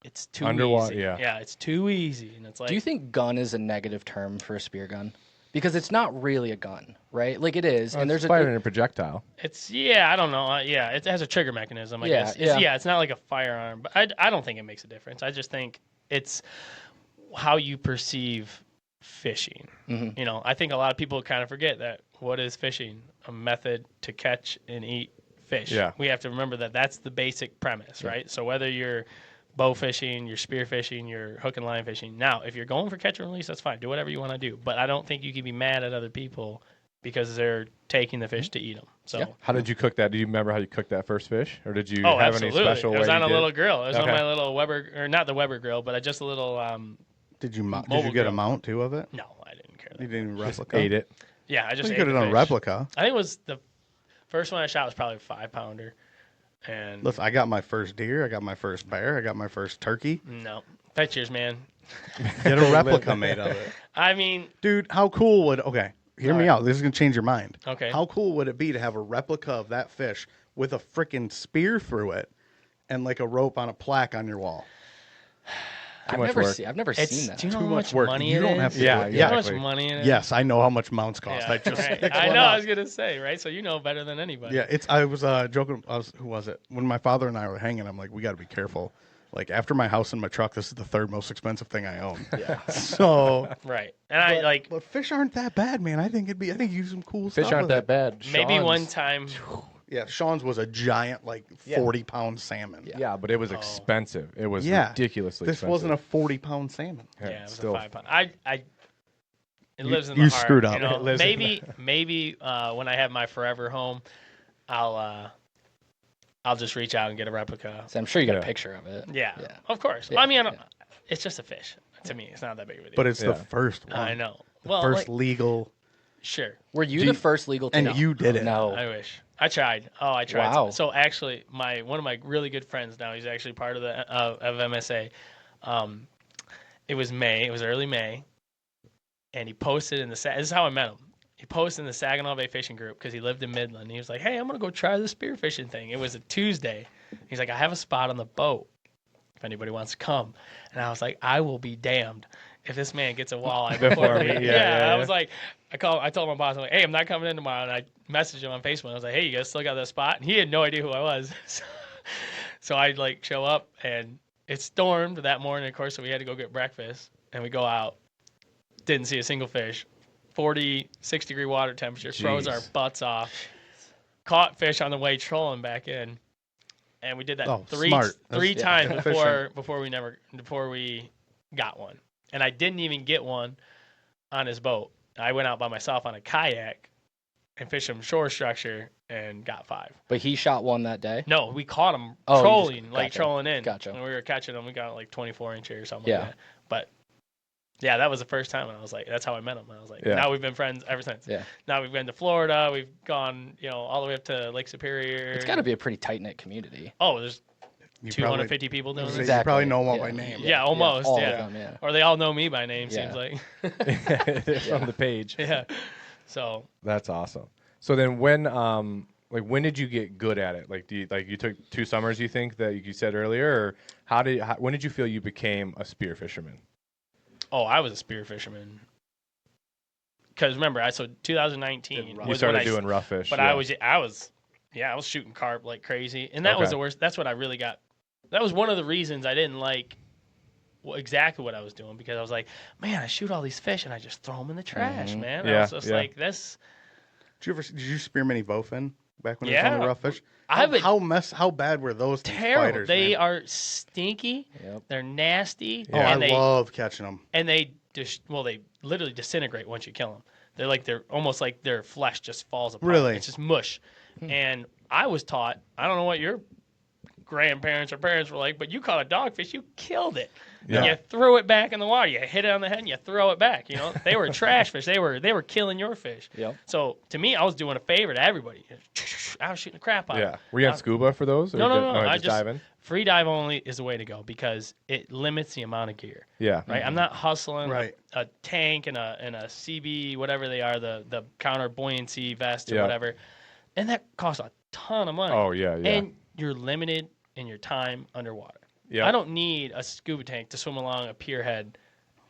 Speaker 2: It's too
Speaker 3: Underwater,
Speaker 2: easy.
Speaker 3: yeah.
Speaker 2: It's too easy. And it's like,
Speaker 1: Do you think gun is a negative term for a spear gun? Because it's not really a gun, right? Like it is, and there's
Speaker 3: firing a projectile.
Speaker 2: it's, I don't know. It has a trigger mechanism, I guess. It's not like a firearm, but I don't think it makes a difference. I just think it's how you perceive fishing. You know, I think a lot of people kind of forget that what is fishing? A method to catch and eat fish.
Speaker 3: Yeah.
Speaker 2: We have to remember that that's the basic premise, right? So whether you're bow fishing, you're spear fishing, you're hook and line fishing. Now, if you're going for catch and release, that's fine. Do whatever you want to do. But I don't think you can be mad at other people because they're taking the fish to eat them. So,
Speaker 3: How did you cook that? Do you remember how you cooked that first fish, or did you
Speaker 2: oh,
Speaker 3: have
Speaker 2: absolutely.
Speaker 3: any special?
Speaker 2: It was
Speaker 3: way
Speaker 2: on
Speaker 3: you
Speaker 2: a
Speaker 3: did?
Speaker 2: little grill. It was on
Speaker 3: Okay.
Speaker 2: my little Weber, or not the Weber grill, but just a little.
Speaker 4: Did you get
Speaker 2: grill.
Speaker 4: a mount too of it?
Speaker 2: No, I didn't care.
Speaker 4: You didn't even
Speaker 3: Just
Speaker 4: replica.
Speaker 3: ate it.
Speaker 2: Yeah, I just
Speaker 4: You
Speaker 2: ate
Speaker 4: could have
Speaker 2: the
Speaker 4: done a
Speaker 2: fish.
Speaker 4: replica.
Speaker 2: I think it was the first one I shot was probably a 5-pounder, and
Speaker 4: Listen, I got my first deer. I got my first bear. I got my first turkey.
Speaker 2: no, pictures, man.
Speaker 4: Get a replica made of it.
Speaker 2: I mean,
Speaker 4: Dude, how cool would hear me out. This is gonna change your mind.
Speaker 2: Okay.
Speaker 4: How cool would it be to have a replica of that fish with a freaking spear through it and like a rope on a plaque on your wall?
Speaker 1: I've
Speaker 3: much
Speaker 1: never
Speaker 3: work.
Speaker 1: seen that.
Speaker 2: Do you know
Speaker 4: Too
Speaker 2: how
Speaker 4: much
Speaker 2: much
Speaker 4: work.
Speaker 2: money
Speaker 4: You
Speaker 2: it
Speaker 4: don't
Speaker 2: is?
Speaker 4: have to
Speaker 3: Yeah,
Speaker 4: do it.
Speaker 2: You know how
Speaker 3: exactly.
Speaker 2: much money it is?
Speaker 4: Yes, I know how much mounts cost.
Speaker 2: Yeah,
Speaker 4: I just
Speaker 2: right.
Speaker 4: picked
Speaker 2: I
Speaker 4: one
Speaker 2: know.
Speaker 4: up.
Speaker 2: I was gonna say, right? So you know better than anybody.
Speaker 4: Yeah, I was joking. Who was it? When my father and I were hanging, I'm like, we got to be careful. Like after my house and my truck, this is the third most expensive thing I own. Yeah. So,
Speaker 2: Right. And I like
Speaker 4: but fish aren't that bad, man. I think you do some cool stuff.
Speaker 3: Fish aren't
Speaker 4: with
Speaker 3: that
Speaker 4: it.
Speaker 3: bad.
Speaker 2: maybe
Speaker 3: Sean's-
Speaker 2: one time.
Speaker 4: Yeah, Sean's was a giant, like 40-pound salmon.
Speaker 3: Yeah, but it was expensive. It was
Speaker 4: Yeah.
Speaker 3: ridiculously
Speaker 4: This
Speaker 3: expensive.
Speaker 4: wasn't a 40-pound salmon.
Speaker 2: Yeah, it was
Speaker 3: still.
Speaker 2: a 5-pound. It lives in
Speaker 4: you
Speaker 2: the heart.
Speaker 4: screwed up.
Speaker 2: You know?
Speaker 3: It lives in
Speaker 2: maybe when I have my forever home, I'll just reach out and get a replica.
Speaker 1: So I'm sure you got
Speaker 3: Yeah.
Speaker 1: a picture of it.
Speaker 2: Yeah,
Speaker 1: Yeah.
Speaker 2: of course.
Speaker 1: Yeah,
Speaker 2: I mean, it's just a fish. To me, it's not that big of a deal.
Speaker 4: But it's
Speaker 3: Yeah.
Speaker 4: the first one.
Speaker 2: I know.
Speaker 4: The
Speaker 2: Well,
Speaker 4: first
Speaker 2: like,
Speaker 4: legal.
Speaker 2: sure.
Speaker 1: Were you
Speaker 4: Do
Speaker 1: the
Speaker 4: you-
Speaker 1: first legal?
Speaker 4: and
Speaker 1: No.
Speaker 4: you did it.
Speaker 1: No.
Speaker 2: I wish. I tried. Oh, I tried.
Speaker 1: Wow.
Speaker 2: So actually, one of my really good friends now, he's actually part of the of MSA. It was May. It was early May, and he posted in the. This is how I met him. He posted in the Saginaw Bay Fishing Group because he lived in Midland. He was like, "Hey, I'm gonna go try the spearfishing thing." It was a Tuesday. He's like, "I have a spot on the boat if anybody wants to come," and I was like, "I will be damned if this man gets a walleye before me."
Speaker 3: Yeah.
Speaker 2: I was like, I told my boss, I'm like, "Hey, I'm not coming in tomorrow," and I messaged him on Facebook. I was like, "Hey, you guys still got that spot?" And he had no idea who I was. So I like show up, and it stormed that morning, of course, so we had to go get breakfast, and we go out. Didn't see a single fish. 46-degree water temperature, froze our
Speaker 3: Jeez.
Speaker 2: butts off. Caught fish on the way trolling back in, and we did that
Speaker 4: Oh,
Speaker 2: three
Speaker 4: smart.
Speaker 2: times
Speaker 4: Efficient.
Speaker 2: before we got one. And I didn't even get one on his boat. I went out by myself on a kayak and fished some shore structure and got 5.
Speaker 1: But he shot one that day.
Speaker 2: No, we caught him
Speaker 1: Oh, you
Speaker 2: trolling,
Speaker 1: just-
Speaker 2: like
Speaker 1: gotcha.
Speaker 2: trolling in.
Speaker 1: Gotcha.
Speaker 2: And we were catching them. We got like 24-incher or something
Speaker 1: Yeah.
Speaker 2: like that. But yeah, that was the first time, and I was like, that's how I met him. I was like,
Speaker 3: Yeah.
Speaker 2: now we've been friends ever since.
Speaker 1: Yeah.
Speaker 2: Now we've been to Florida. We've gone, all the way up to Lake Superior.
Speaker 1: It's got to be a pretty tight knit community.
Speaker 2: Oh, there's
Speaker 4: You
Speaker 2: 250 people doing
Speaker 4: probably,
Speaker 2: this.
Speaker 1: Exactly.
Speaker 4: you probably know them all
Speaker 1: Yeah.
Speaker 4: by name.
Speaker 2: Yeah, almost.
Speaker 1: all
Speaker 2: Yeah.
Speaker 1: of them, yeah.
Speaker 2: Or they all know me by name.
Speaker 1: Yeah.
Speaker 2: Seems like.
Speaker 3: From the page.
Speaker 2: Yeah. So
Speaker 3: That's awesome. So then when did you get good at it? Like you took 2 summers, you think, that you said earlier, or when did you feel you became a spear fisherman?
Speaker 2: Oh, I was a spear fisherman. Because remember, 2019
Speaker 3: You
Speaker 2: was
Speaker 3: started
Speaker 2: when
Speaker 3: doing rough fish.
Speaker 2: But
Speaker 3: yeah.
Speaker 2: I was shooting carp like crazy, and that was
Speaker 3: Okay.
Speaker 2: the worst. That's what I really got. That was one of the reasons I didn't like exactly what I was doing, because I was like, man, I shoot all these fish and I just throw them in the trash, man. I
Speaker 3: Yeah,
Speaker 2: was just
Speaker 3: yeah.
Speaker 2: like this.
Speaker 4: Did you spear many bowfin back when it was
Speaker 2: Yeah.
Speaker 4: on the rough fish?
Speaker 2: I would
Speaker 4: How bad were those things
Speaker 2: terrible.
Speaker 4: fighters,
Speaker 2: They
Speaker 4: man?
Speaker 2: are stinky.
Speaker 1: Yep.
Speaker 2: They're nasty.
Speaker 4: Oh,
Speaker 2: and
Speaker 4: I
Speaker 2: they
Speaker 4: love catching them.
Speaker 2: and they they literally disintegrate once you kill them. They're almost like their flesh just falls apart.
Speaker 4: Really?
Speaker 2: It's just mush. And I was taught, I don't know what your grandparents or parents were like, but you caught a dogfish, you killed it.
Speaker 3: Yeah.
Speaker 2: And you threw it back in the water. You hit it on the head and you throw it back. They were trash fish. They were killing your fish.
Speaker 1: Yep.
Speaker 2: So to me, I was doing a favor to everybody. I was shooting the crap out of
Speaker 3: Yeah.
Speaker 2: them.
Speaker 3: Were you on scuba for those? Or
Speaker 2: No.
Speaker 3: I
Speaker 2: I
Speaker 3: just diving.
Speaker 2: free dive only is the way to go because it limits the amount of gear.
Speaker 3: Yeah.
Speaker 2: Right. I'm not hustling
Speaker 4: Right.
Speaker 2: a tank and a CB, whatever they are, the counter buoyancy vest or
Speaker 3: Yeah.
Speaker 2: whatever, and that costs a ton of money.
Speaker 3: Oh, yeah.
Speaker 2: And you're limited in your time underwater.
Speaker 3: Yep.
Speaker 2: I don't need a scuba tank to swim along a pier head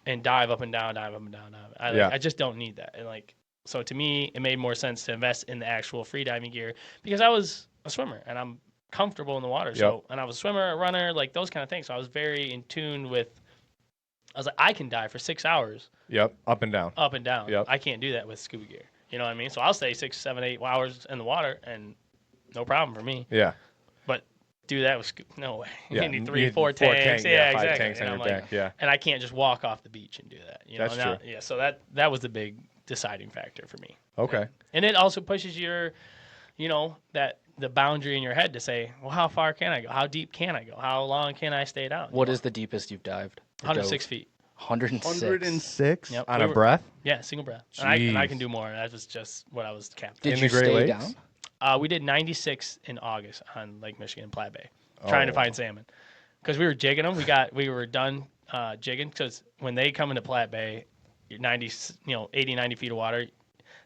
Speaker 2: and dive up and down. I just don't need that. And so to me, it made more sense to invest in the actual free diving gear because I was a swimmer and I'm comfortable in the water. So, and I was a swimmer, a runner, like those kind of things. So I was very in tune with. I was like, I can dive for 6 hours.
Speaker 3: Yep. Up and down.
Speaker 2: Up and down.
Speaker 3: Yep.
Speaker 2: I can't do that with scuba gear. You know what I mean? So I'll stay 6, 7, 8 hours in the water and no problem for me.
Speaker 3: Yeah.
Speaker 2: But do that with no way.
Speaker 3: Yeah.
Speaker 2: You need
Speaker 3: You
Speaker 2: 3,
Speaker 3: need
Speaker 2: 4 tanks. Yeah,
Speaker 3: 5
Speaker 2: exactly.
Speaker 3: tanks on
Speaker 2: And
Speaker 3: your
Speaker 2: I'm like,
Speaker 3: back. Yeah.
Speaker 2: and I can't just walk off the beach and do that. You know?
Speaker 3: That's true.
Speaker 2: Yeah. So that was the big deciding factor for me.
Speaker 3: Okay.
Speaker 2: And it also pushes your, the boundary in your head to say, well, how far can I go? How deep can I go? How long can I stay down?
Speaker 1: What is the deepest you've dived? Or
Speaker 2: 106
Speaker 1: dove?
Speaker 2: feet.
Speaker 1: 106.
Speaker 4: 106
Speaker 2: Yep.
Speaker 3: On
Speaker 2: We
Speaker 3: a
Speaker 2: were-
Speaker 3: breath?
Speaker 2: Yeah, single breath. And I can
Speaker 3: Jeez.
Speaker 2: do more. That was just what I was capped.
Speaker 1: Did
Speaker 3: In
Speaker 1: you
Speaker 3: the Great
Speaker 1: stay
Speaker 3: Lakes?
Speaker 1: down?
Speaker 2: We did 96 in August on Lake Michigan in Platte Bay, trying to
Speaker 3: Oh.
Speaker 2: find salmon, because we were jigging them. We were done jigging because when they come into Platte Bay, you're 80, 90 feet of water.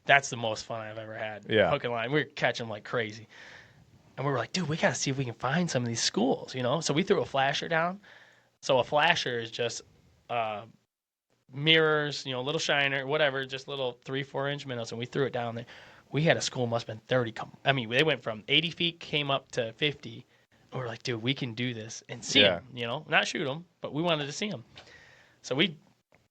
Speaker 2: That's the most fun I've ever had.
Speaker 3: Yeah.
Speaker 2: Hook and line. We were catching them like crazy, and we were like, dude, we gotta see if we can find some of these schools. So we threw a flasher down. So a flasher is just mirrors, little shiner, whatever, just little 3-4 inch minnows, and we threw it down there. We had a school must have been 30. They went from 80 feet, came up to 50. And we're like, dude, we can do this and see them. Not shoot them, but we wanted to see them. So we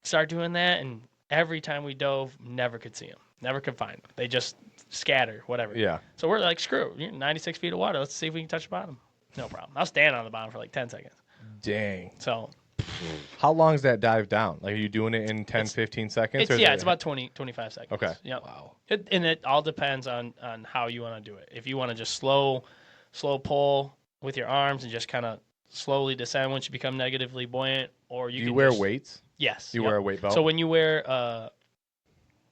Speaker 2: started doing that, and every time we dove, never could see them, never could find them. They just scatter, whatever.
Speaker 3: Yeah.
Speaker 2: So we're like, screw, 96 feet of water. Let's see if we can touch the bottom. No problem. I'll stand on the bottom for like 10 seconds.
Speaker 3: Dang.
Speaker 2: So
Speaker 3: How long is that dive down? Like, are you doing it in 10, 15 seconds?
Speaker 2: it's about 20, 25 seconds.
Speaker 3: Okay.
Speaker 2: Yep.
Speaker 1: Wow.
Speaker 2: And it all depends on how you want to do it. If you want to just slow pull with your arms and just kind of slowly descend once you become negatively buoyant, or
Speaker 3: Do
Speaker 2: you
Speaker 3: you
Speaker 2: can
Speaker 3: wear
Speaker 2: just,
Speaker 3: weights?
Speaker 2: Yes.
Speaker 3: You
Speaker 2: yep.
Speaker 3: wear a weight belt?
Speaker 2: So when you wear a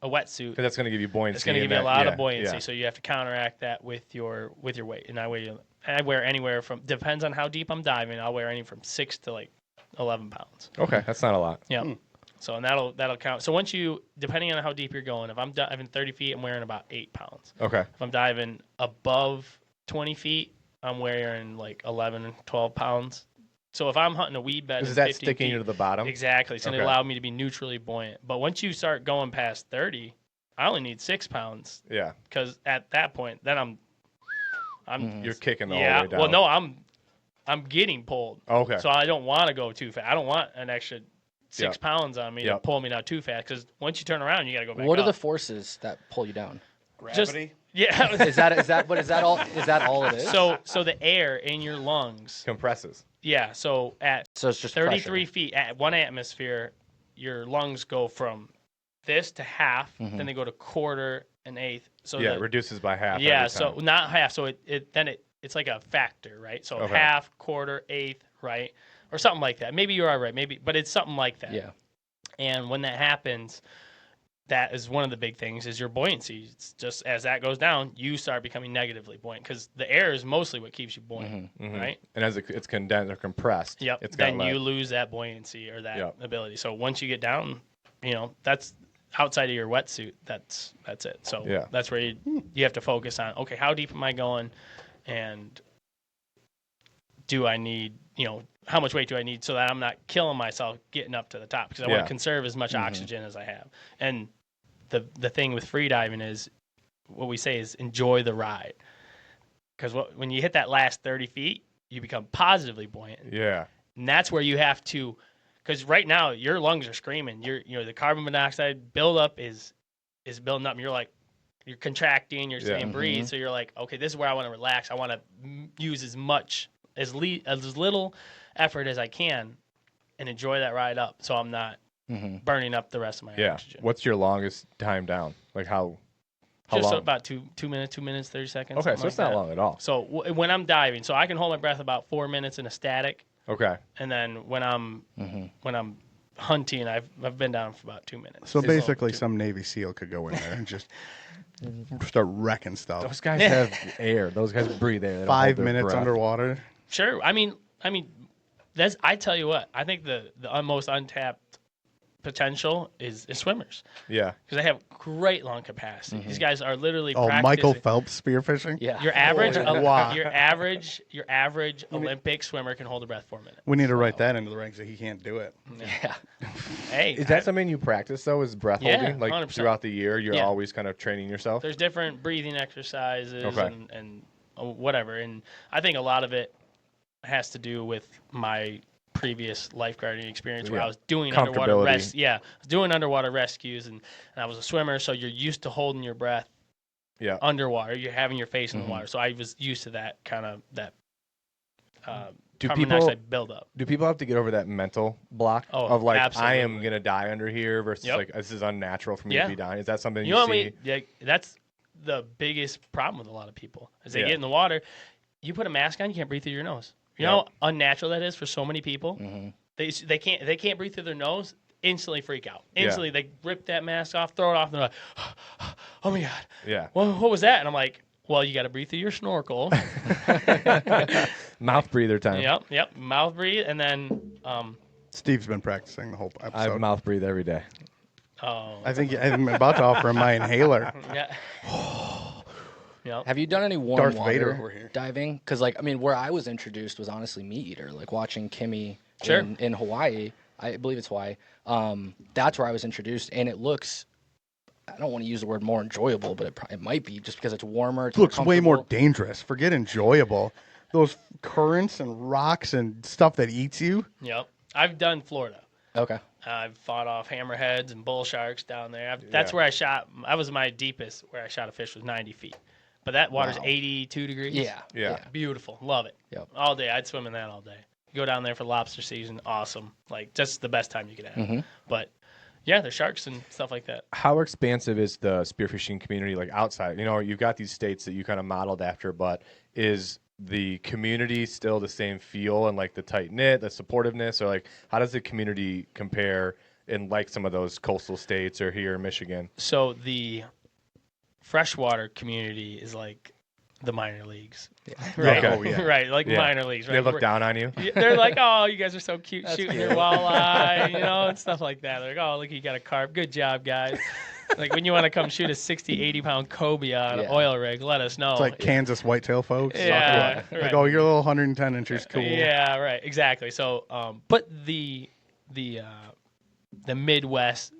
Speaker 2: wetsuit,
Speaker 3: Because that's going to give you buoyancy.
Speaker 2: it's going to
Speaker 3: in
Speaker 2: give you a
Speaker 3: that-
Speaker 2: lot
Speaker 3: yeah,
Speaker 2: of buoyancy.
Speaker 3: yeah.
Speaker 2: So you have to counteract that with your weight. And I wear anywhere from, depends on how deep I'm diving. I'll wear anything from 6 to like 11 pounds.
Speaker 3: Okay, that's not a lot.
Speaker 2: Yeah. So and that'll count. So once depending on how deep you're going, if I'm diving 30 feet, I'm wearing about 8 pounds.
Speaker 3: Okay.
Speaker 2: If I'm diving above 20 feet, I'm wearing like 11 and 12 pounds. So if I'm hunting a weed bed,
Speaker 3: Is
Speaker 2: in
Speaker 3: that
Speaker 2: 15
Speaker 3: sticking
Speaker 2: feet,
Speaker 3: you to the bottom?
Speaker 2: Exactly. It's going to
Speaker 3: Okay.
Speaker 2: allow me to be neutrally buoyant. But once you start going past 30, I only need 6 pounds
Speaker 3: Yeah.
Speaker 2: because at that point, then I'm
Speaker 3: You're kicking the whole
Speaker 2: yeah.
Speaker 3: way down.
Speaker 2: Well, no, I'm getting pulled.
Speaker 3: Okay.
Speaker 2: So I don't want to go too fast. I don't want an extra 6
Speaker 3: Yep.
Speaker 2: pounds on me to
Speaker 3: Yep.
Speaker 2: pull me down too fast because once you turn around, you got to go back
Speaker 1: What are
Speaker 2: up.
Speaker 1: the forces that pull you down?
Speaker 2: Just- Yeah.
Speaker 1: Is that all it is?
Speaker 2: So the air in your lungs.
Speaker 3: Compresses.
Speaker 2: Yeah. So at
Speaker 1: So it's just
Speaker 2: 33
Speaker 1: pressure.
Speaker 2: feet at 1 atmosphere, your lungs go from this to half, then they go to quarter and eighth. So
Speaker 3: Yeah, it reduces by half.
Speaker 2: yeah,
Speaker 3: every
Speaker 2: so
Speaker 3: time.
Speaker 2: not half. So it's like a factor, right? So
Speaker 3: Okay.
Speaker 2: half, quarter, eighth, right, or something like that. Maybe you are right, but it's something like that.
Speaker 1: Yeah.
Speaker 2: And when that happens, that is one of the big things is your buoyancy. It's just as that goes down, you start becoming negatively buoyant because the air is mostly what keeps you buoyant, right?
Speaker 3: And as it's condensed or compressed,
Speaker 2: Yep.
Speaker 3: it's got
Speaker 2: Then you
Speaker 3: less.
Speaker 2: lose that buoyancy or that
Speaker 3: Yep.
Speaker 2: ability. So once you get down, that's outside of your wetsuit. That's it. So
Speaker 3: Yeah.
Speaker 2: that's where you have to focus on. Okay, how deep am I going, and do I need how much weight do I need so that I'm not killing myself getting up to the top because I want
Speaker 3: Yeah.
Speaker 2: to conserve as much oxygen as I have. And the thing with free diving is what we say is enjoy the ride because when you hit that last 30 feet, you become positively buoyant.
Speaker 3: Yeah.
Speaker 2: And that's where you have to, because right now your lungs are screaming. The carbon monoxide buildup is building up. And you're contracting. You're saying breathe. So you're like, okay, this is where I want to relax. I want to use as little effort as I can, and enjoy that ride up. So I'm not burning up the rest of my
Speaker 3: Yeah.
Speaker 2: oxygen.
Speaker 3: What's your longest time down? Like how
Speaker 2: Just
Speaker 3: long?
Speaker 2: about 2 minutes, 30 seconds.
Speaker 3: Okay,
Speaker 2: something
Speaker 3: so it's
Speaker 2: like
Speaker 3: not
Speaker 2: that.
Speaker 3: long at all.
Speaker 2: So when I'm diving, so I can hold my breath about 4 minutes in a static.
Speaker 3: Okay.
Speaker 2: And then when I'm hunting, I've been down for about 2 minutes.
Speaker 4: So
Speaker 2: It's
Speaker 4: basically,
Speaker 2: too-
Speaker 4: some Navy SEAL could go in there and just start wrecking stuff.
Speaker 3: Those guys have air. Those guys breathe air. They don't
Speaker 4: 5
Speaker 3: hold their
Speaker 4: minutes
Speaker 3: breath.
Speaker 4: underwater.
Speaker 2: Sure. I mean, that's. I tell you what. I think the most untapped potential is swimmers
Speaker 3: Yeah.
Speaker 2: because they have great lung capacity. These guys are literally
Speaker 4: Oh,
Speaker 2: practicing.
Speaker 4: Michael Phelps spearfishing.
Speaker 1: Yeah.
Speaker 2: Your average,
Speaker 4: Wow.
Speaker 2: your average Olympic swimmer can hold a breath for a minute.
Speaker 4: We need to write that into the ranks that he can't do it.
Speaker 1: Yeah.
Speaker 2: Hey,
Speaker 3: Is that something you practice though? Is breath
Speaker 2: Yeah,
Speaker 3: holding? Like
Speaker 2: 100%.
Speaker 3: throughout the year, you're
Speaker 2: Yeah.
Speaker 3: always kind of training yourself.
Speaker 2: there's different breathing exercises
Speaker 3: Okay.
Speaker 2: and whatever, and I think a lot of it has to do with my previous lifeguarding experience where
Speaker 3: Yeah.
Speaker 2: I was doing underwater
Speaker 3: Comfortability.
Speaker 2: underwater rescues, and I was a swimmer, so you're used to holding your breath
Speaker 3: Yeah.
Speaker 2: underwater. You're having your face in the water, so I was used to that kind of
Speaker 3: Do
Speaker 2: carbon
Speaker 3: people
Speaker 2: monoxide buildup.
Speaker 3: do people have to get over that mental block
Speaker 2: Oh,
Speaker 3: of like I am
Speaker 2: absolutely.
Speaker 3: gonna die under here versus
Speaker 2: Yep.
Speaker 3: like this is unnatural for me
Speaker 2: Yeah.
Speaker 3: to be dying? Is that something
Speaker 2: You
Speaker 3: you
Speaker 2: know what I
Speaker 3: see?
Speaker 2: mean? Yeah, that's the biggest problem with a lot of people. As they
Speaker 3: Yeah.
Speaker 2: get in the water, you put a mask on, you can't breathe through your nose. You know how unnatural that is for so many people. They can't breathe through their nose. Instantly freak out. Instantly they rip that mask off, throw it off, and they're like, "Oh my god,
Speaker 3: Yeah.
Speaker 2: well, what was that?" And I'm like, "Well, you got to breathe through your snorkel."
Speaker 3: Mouth breather time.
Speaker 2: Yep. Mouth breathe, and then
Speaker 4: Steve's been practicing the whole
Speaker 3: I
Speaker 4: episode.
Speaker 3: mouth breathe every day.
Speaker 4: I think I'm about to offer him my inhaler.
Speaker 2: yeah. Yep.
Speaker 1: Have you done any warm
Speaker 4: Darth
Speaker 1: water
Speaker 4: Vader over here.
Speaker 1: diving? Because, like, I mean, where I was introduced was honestly Meat Eater. Like, watching Kimmy
Speaker 2: Sure.
Speaker 1: in Hawaii. I believe it's Hawaii. That's where I was introduced, and it looks, I don't want to use the word more enjoyable, but it might be just because it's warmer. It's
Speaker 4: Looks way more
Speaker 1: comfortable.
Speaker 4: dangerous. Forget enjoyable. Those currents and rocks and stuff that eats you.
Speaker 2: Yep. I've done Florida.
Speaker 1: Okay.
Speaker 2: I've fought off hammerheads and bull sharks down there. That's
Speaker 3: Yeah.
Speaker 2: where I shot. That was my deepest where I shot a fish was 90 feet. But that water's
Speaker 1: Wow.
Speaker 2: 82 degrees.
Speaker 3: Yeah.
Speaker 2: Beautiful. Love it.
Speaker 1: Yep.
Speaker 2: All day. I'd swim in that all day. Go down there for lobster season. Awesome. Like, just the best time you could have. But, yeah, there's sharks and stuff like that.
Speaker 3: How expansive is the spearfishing community like outside? You know, you've got these states that you kind of modeled after, but is the community still the same feel and like the tight knit, the supportiveness, or like how does the community compare in like some of those coastal states or here in Michigan?
Speaker 2: So the freshwater community is like the minor leagues. Right.
Speaker 3: Okay. Oh, yeah.
Speaker 2: Right. Like
Speaker 3: Yeah.
Speaker 2: minor leagues. Right.
Speaker 3: They look
Speaker 2: We're-
Speaker 3: down on you.
Speaker 2: Yeah, they're like, "Oh, you guys are so cute shooting your walleye," and stuff like that. They're like, "Oh, look, you got a carp. Good job, guys." Like when you want to come shoot a 60, 80-pound cobia on an
Speaker 1: Yeah.
Speaker 2: oil rig, let us know.
Speaker 4: It's like Kansas whitetail folks.
Speaker 2: Yeah,
Speaker 4: Like,
Speaker 2: right.
Speaker 4: oh, you're a little 110 inches cool.
Speaker 2: Yeah, right. Exactly. So, but the Midwest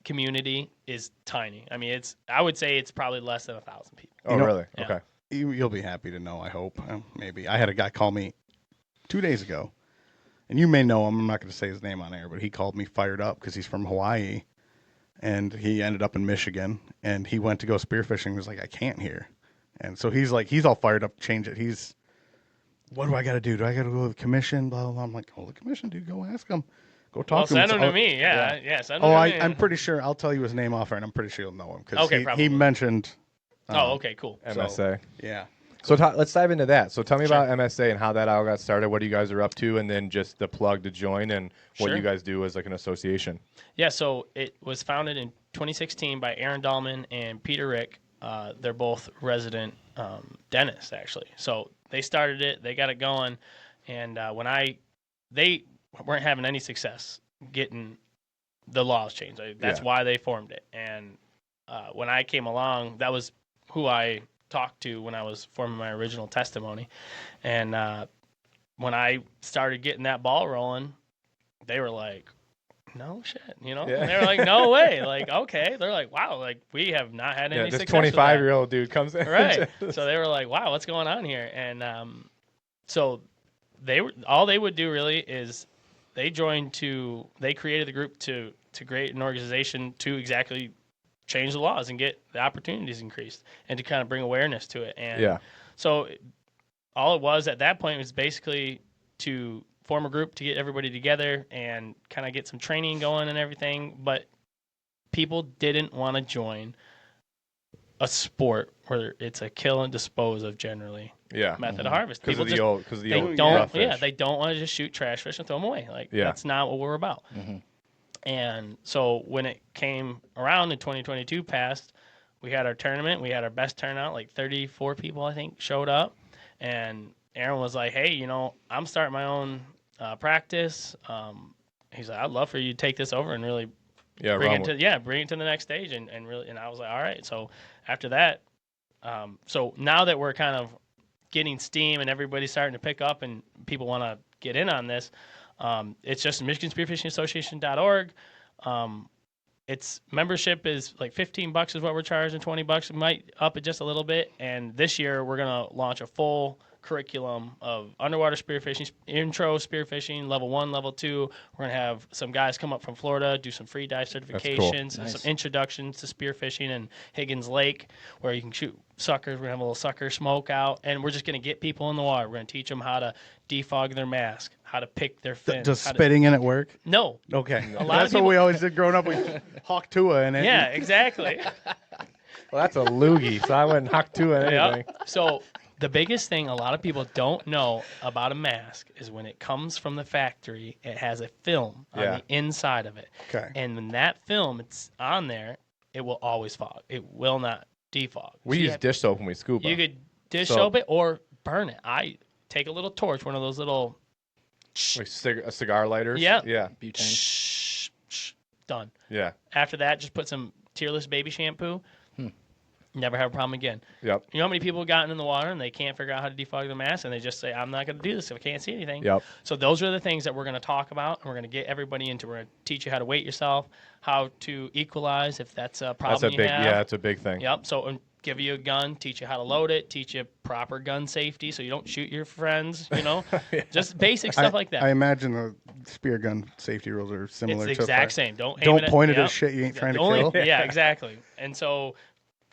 Speaker 2: community is tiny. I mean, I would say it's probably less than 1,000 people.
Speaker 3: Oh,
Speaker 4: know-
Speaker 3: really?
Speaker 2: Yeah.
Speaker 3: Okay.
Speaker 4: You'll be happy to know, I hope. Maybe. I had a guy call me 2 days ago, and you may know him. I'm not going to say his name on air, but he called me fired up because he's from Hawaii, and he ended up in Michigan, and he went to go spearfishing. He was like, I can't here. And so he's all fired up to change it. What do I got to do? Do I got to go to the commission? Blah, blah, blah. I'm like, oh, the commission, dude, go ask him. Go talk
Speaker 2: Well,
Speaker 4: to him.
Speaker 2: send them to me. Yeah. Send them
Speaker 4: Oh,
Speaker 2: to me.
Speaker 4: I'm pretty sure. I'll tell you his name off air, and I'm pretty sure you'll know him because
Speaker 2: Okay,
Speaker 4: he
Speaker 2: probably.
Speaker 4: mentioned.
Speaker 2: Oh, okay, cool.
Speaker 3: MSA.
Speaker 4: Yeah.
Speaker 3: So let's dive into that. So tell me
Speaker 2: Sure.
Speaker 3: about MSA and how that all got started, what you guys are up to, and then just the plug to join and what
Speaker 2: Sure.
Speaker 3: you guys do as like an association.
Speaker 2: Yeah, so it was founded in 2016 by Aaron Dahlman and Peter Rick. They're both resident dentists, actually. So they started it, they got it going, and they weren't having any success getting the laws changed. That's
Speaker 3: Yeah.
Speaker 2: why they formed it. And when I came along, that was who I talked to when I was forming my original testimony. And when I started getting that ball rolling, they were like, no shit,
Speaker 3: Yeah.
Speaker 2: And they were like, no way. Like, okay. They're like, wow, like we have not had any
Speaker 3: this
Speaker 2: success with that.
Speaker 3: 25-year-old dude comes in.
Speaker 2: Right. So they were like, wow, what's going on here? And so all they would do really is they created the group to create an organization to exactly change the laws and get the opportunities increased and to kind of bring awareness to it. And
Speaker 3: Yeah.
Speaker 2: so all it was at that point was basically to form a group to get everybody together and kind of get some training going and everything. But people didn't want to join a sport where it's a kill and dispose of generally
Speaker 3: Yeah.
Speaker 2: method of harvest.
Speaker 3: Because
Speaker 2: People
Speaker 3: of the
Speaker 2: just
Speaker 3: old, because of the
Speaker 2: they
Speaker 3: old
Speaker 2: don't
Speaker 3: rough fish.
Speaker 2: they don't want to just shoot trash fish and throw them away. Like
Speaker 3: Yeah.
Speaker 2: that's not what we're about. And so when it came around in 2022 passed, we had our tournament. We had our best turnout, like 34 people, I think, showed up. And Aaron was like, hey, I'm starting my own practice. He's like, I'd love for you to take this over and really bring it to the next stage. And I was like, all right. So after that, so now that we're kind of getting steam and everybody's starting to pick up and people want to get in on this, it's just Michigan Spearfishing Association.org. Its membership is like $15 is what we're charging, $20. We might up it just a little bit. And this year we're going to launch a full curriculum of underwater spearfishing, intro spearfishing, level 1, level 2. We're going to have some guys come up from Florida, do some free dive certifications,
Speaker 1: Nice.
Speaker 2: some introductions to spearfishing in Higgins Lake, where you can shoot suckers. We're going to have a little sucker smoke out, and we're just going to get people in the water. We're going to teach them how to defog their mask, how to pick their fins.
Speaker 4: Does spitting in it work?
Speaker 2: No.
Speaker 4: Okay.
Speaker 2: A lot of
Speaker 4: That's what
Speaker 2: people-
Speaker 4: we always did growing up. We hawk tua in it.
Speaker 2: Yeah, exactly.
Speaker 3: Well, that's a loogie, so I wouldn't huck to it anything.
Speaker 2: Yep. So the biggest thing a lot of people don't know about a mask is when it comes from the factory, it has a film on the inside of it.
Speaker 4: Okay.
Speaker 2: And when that film it's on there, it will always fog. It will not defog.
Speaker 3: We use dish soap when we scuba.
Speaker 2: You could dish soap it or burn it. I take a little torch, one of those little
Speaker 3: Like cigar lighters.
Speaker 2: Yeah.
Speaker 3: Yeah.
Speaker 1: Butane.
Speaker 2: Done.
Speaker 3: Yeah.
Speaker 2: After that, just put some tearless baby shampoo. Never have a problem again.
Speaker 3: Yep.
Speaker 2: You know how many people have gotten in the water and they can't figure out how to defog their mask and they just say, I'm not going to do this if I can't see anything.
Speaker 3: Yep.
Speaker 2: So those are the things that we're going to talk about and we're going to get everybody into. We're going to teach you how to weight yourself, how to equalize if that's a problem
Speaker 3: That's a big.
Speaker 2: you have.
Speaker 3: Yeah, it's a big thing.
Speaker 2: Yep. So give you a gun, teach you how to load it, teach you proper gun safety so you don't shoot your friends, just basic stuff like that.
Speaker 4: I imagine the spear gun safety rules are similar
Speaker 2: It's
Speaker 4: to
Speaker 2: the exact
Speaker 4: fire.
Speaker 2: same. Don't
Speaker 4: point it
Speaker 2: yep.
Speaker 4: at shit you ain't trying to
Speaker 2: Only-
Speaker 4: kill.
Speaker 2: Yeah, exactly. And so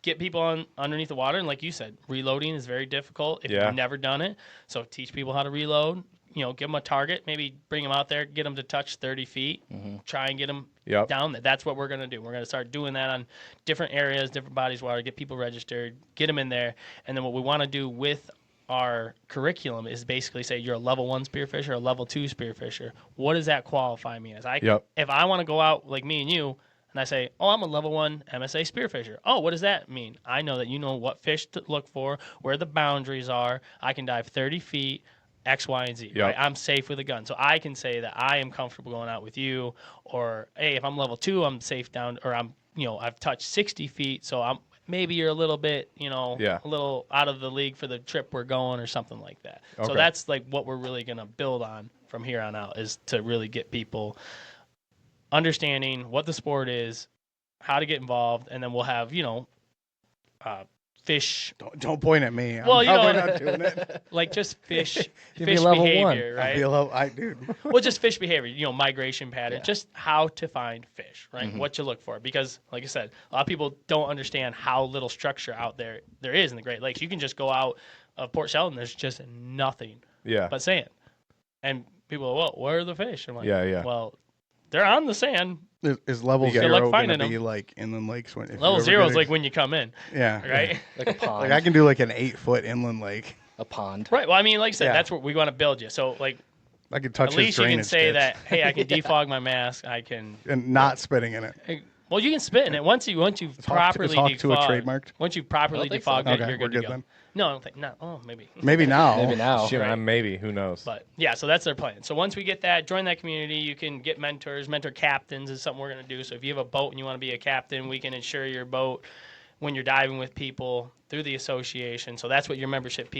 Speaker 2: get people underneath the water. And like you said, reloading is very difficult if
Speaker 3: Yeah.
Speaker 2: you've never done it. So teach people how to reload. Give them a target. Maybe bring them out there, get them to touch 30 feet. Try and get them
Speaker 3: Yep.
Speaker 2: down there. That's what we're going to do. We're going to start doing that on different areas, different bodies of water, get people registered, get them in there. And then what we want to do with our curriculum is basically say you're a level 1 spearfisher, a level 2 spearfisher. What does that qualify me as? If I want to go out like me and you, and I say, oh, I'm a level 1 MSA spearfisher. Oh, what does that mean? I know that you know what fish to look for, where the boundaries are. I can dive 30 feet, X, Y, and Z.
Speaker 3: Yep.
Speaker 2: Right? I'm safe with a gun. So I can say that I am comfortable going out with you. Or, hey, if I'm level 2, I'm safe down, or I've touched 60 feet, so maybe you're a little bit, a little out of the league for the trip we're going or something like that.
Speaker 3: Okay.
Speaker 2: So that's like what we're really going to build on from here on out is to really get people understanding what the sport is, how to get involved, and then we'll have, fish,
Speaker 4: Don't point at me. I'm
Speaker 2: Well,
Speaker 4: probably not doing it.
Speaker 2: like just fish
Speaker 3: Give me
Speaker 2: fish
Speaker 3: level
Speaker 2: behavior,
Speaker 3: one.
Speaker 2: right?
Speaker 4: Dude.
Speaker 2: Well, just fish behavior, migration pattern, just how to find fish, right? What you look for. Because, like I said, a lot of people don't understand how little structure out there is in the Great Lakes. You can just go out of Port Sheldon, there's just nothing but sand. And people are, well, where are the fish? I'm like,
Speaker 3: Yeah.
Speaker 2: well, they're on the sand.
Speaker 4: Is level
Speaker 3: Good
Speaker 4: 0
Speaker 2: luck
Speaker 4: going
Speaker 2: finding
Speaker 4: to be
Speaker 2: them.
Speaker 4: like inland lakes? If
Speaker 2: Level
Speaker 4: you ever
Speaker 2: 0 is
Speaker 4: get
Speaker 2: like when you come in,
Speaker 4: yeah.
Speaker 2: right?
Speaker 1: Like a pond.
Speaker 4: Like I can do like an 8-foot inland lake.
Speaker 1: A pond.
Speaker 2: Right. Well, I mean, like I said,
Speaker 4: Yeah.
Speaker 2: that's what we want to build you. So, like,
Speaker 4: I can touch
Speaker 2: at least
Speaker 4: his
Speaker 2: you can
Speaker 4: drainage
Speaker 2: say
Speaker 4: ditch
Speaker 2: that, hey, I can defog my mask. I can.
Speaker 4: and not spitting in it.
Speaker 2: Well, you can spit in it once you've properly
Speaker 4: Hawk Tua
Speaker 2: defogged.
Speaker 4: trademarked?
Speaker 2: Once you've properly
Speaker 1: I don't think so.
Speaker 2: defogged it,
Speaker 4: Okay,
Speaker 2: you're
Speaker 4: we're
Speaker 2: good to
Speaker 4: good
Speaker 2: go.
Speaker 4: then.
Speaker 2: No, I don't think not. Oh, maybe.
Speaker 4: Maybe now.
Speaker 1: Maybe now.
Speaker 3: Shit,
Speaker 2: Right.
Speaker 3: I'm maybe. Who knows?
Speaker 2: But yeah, so that's their plan. So once we get that, join that community. You can get mentors. Mentor captains is something we're going to do. So if you have a boat and you want to be a captain, we can insure your boat when you're diving with people through the association. So that's what your membership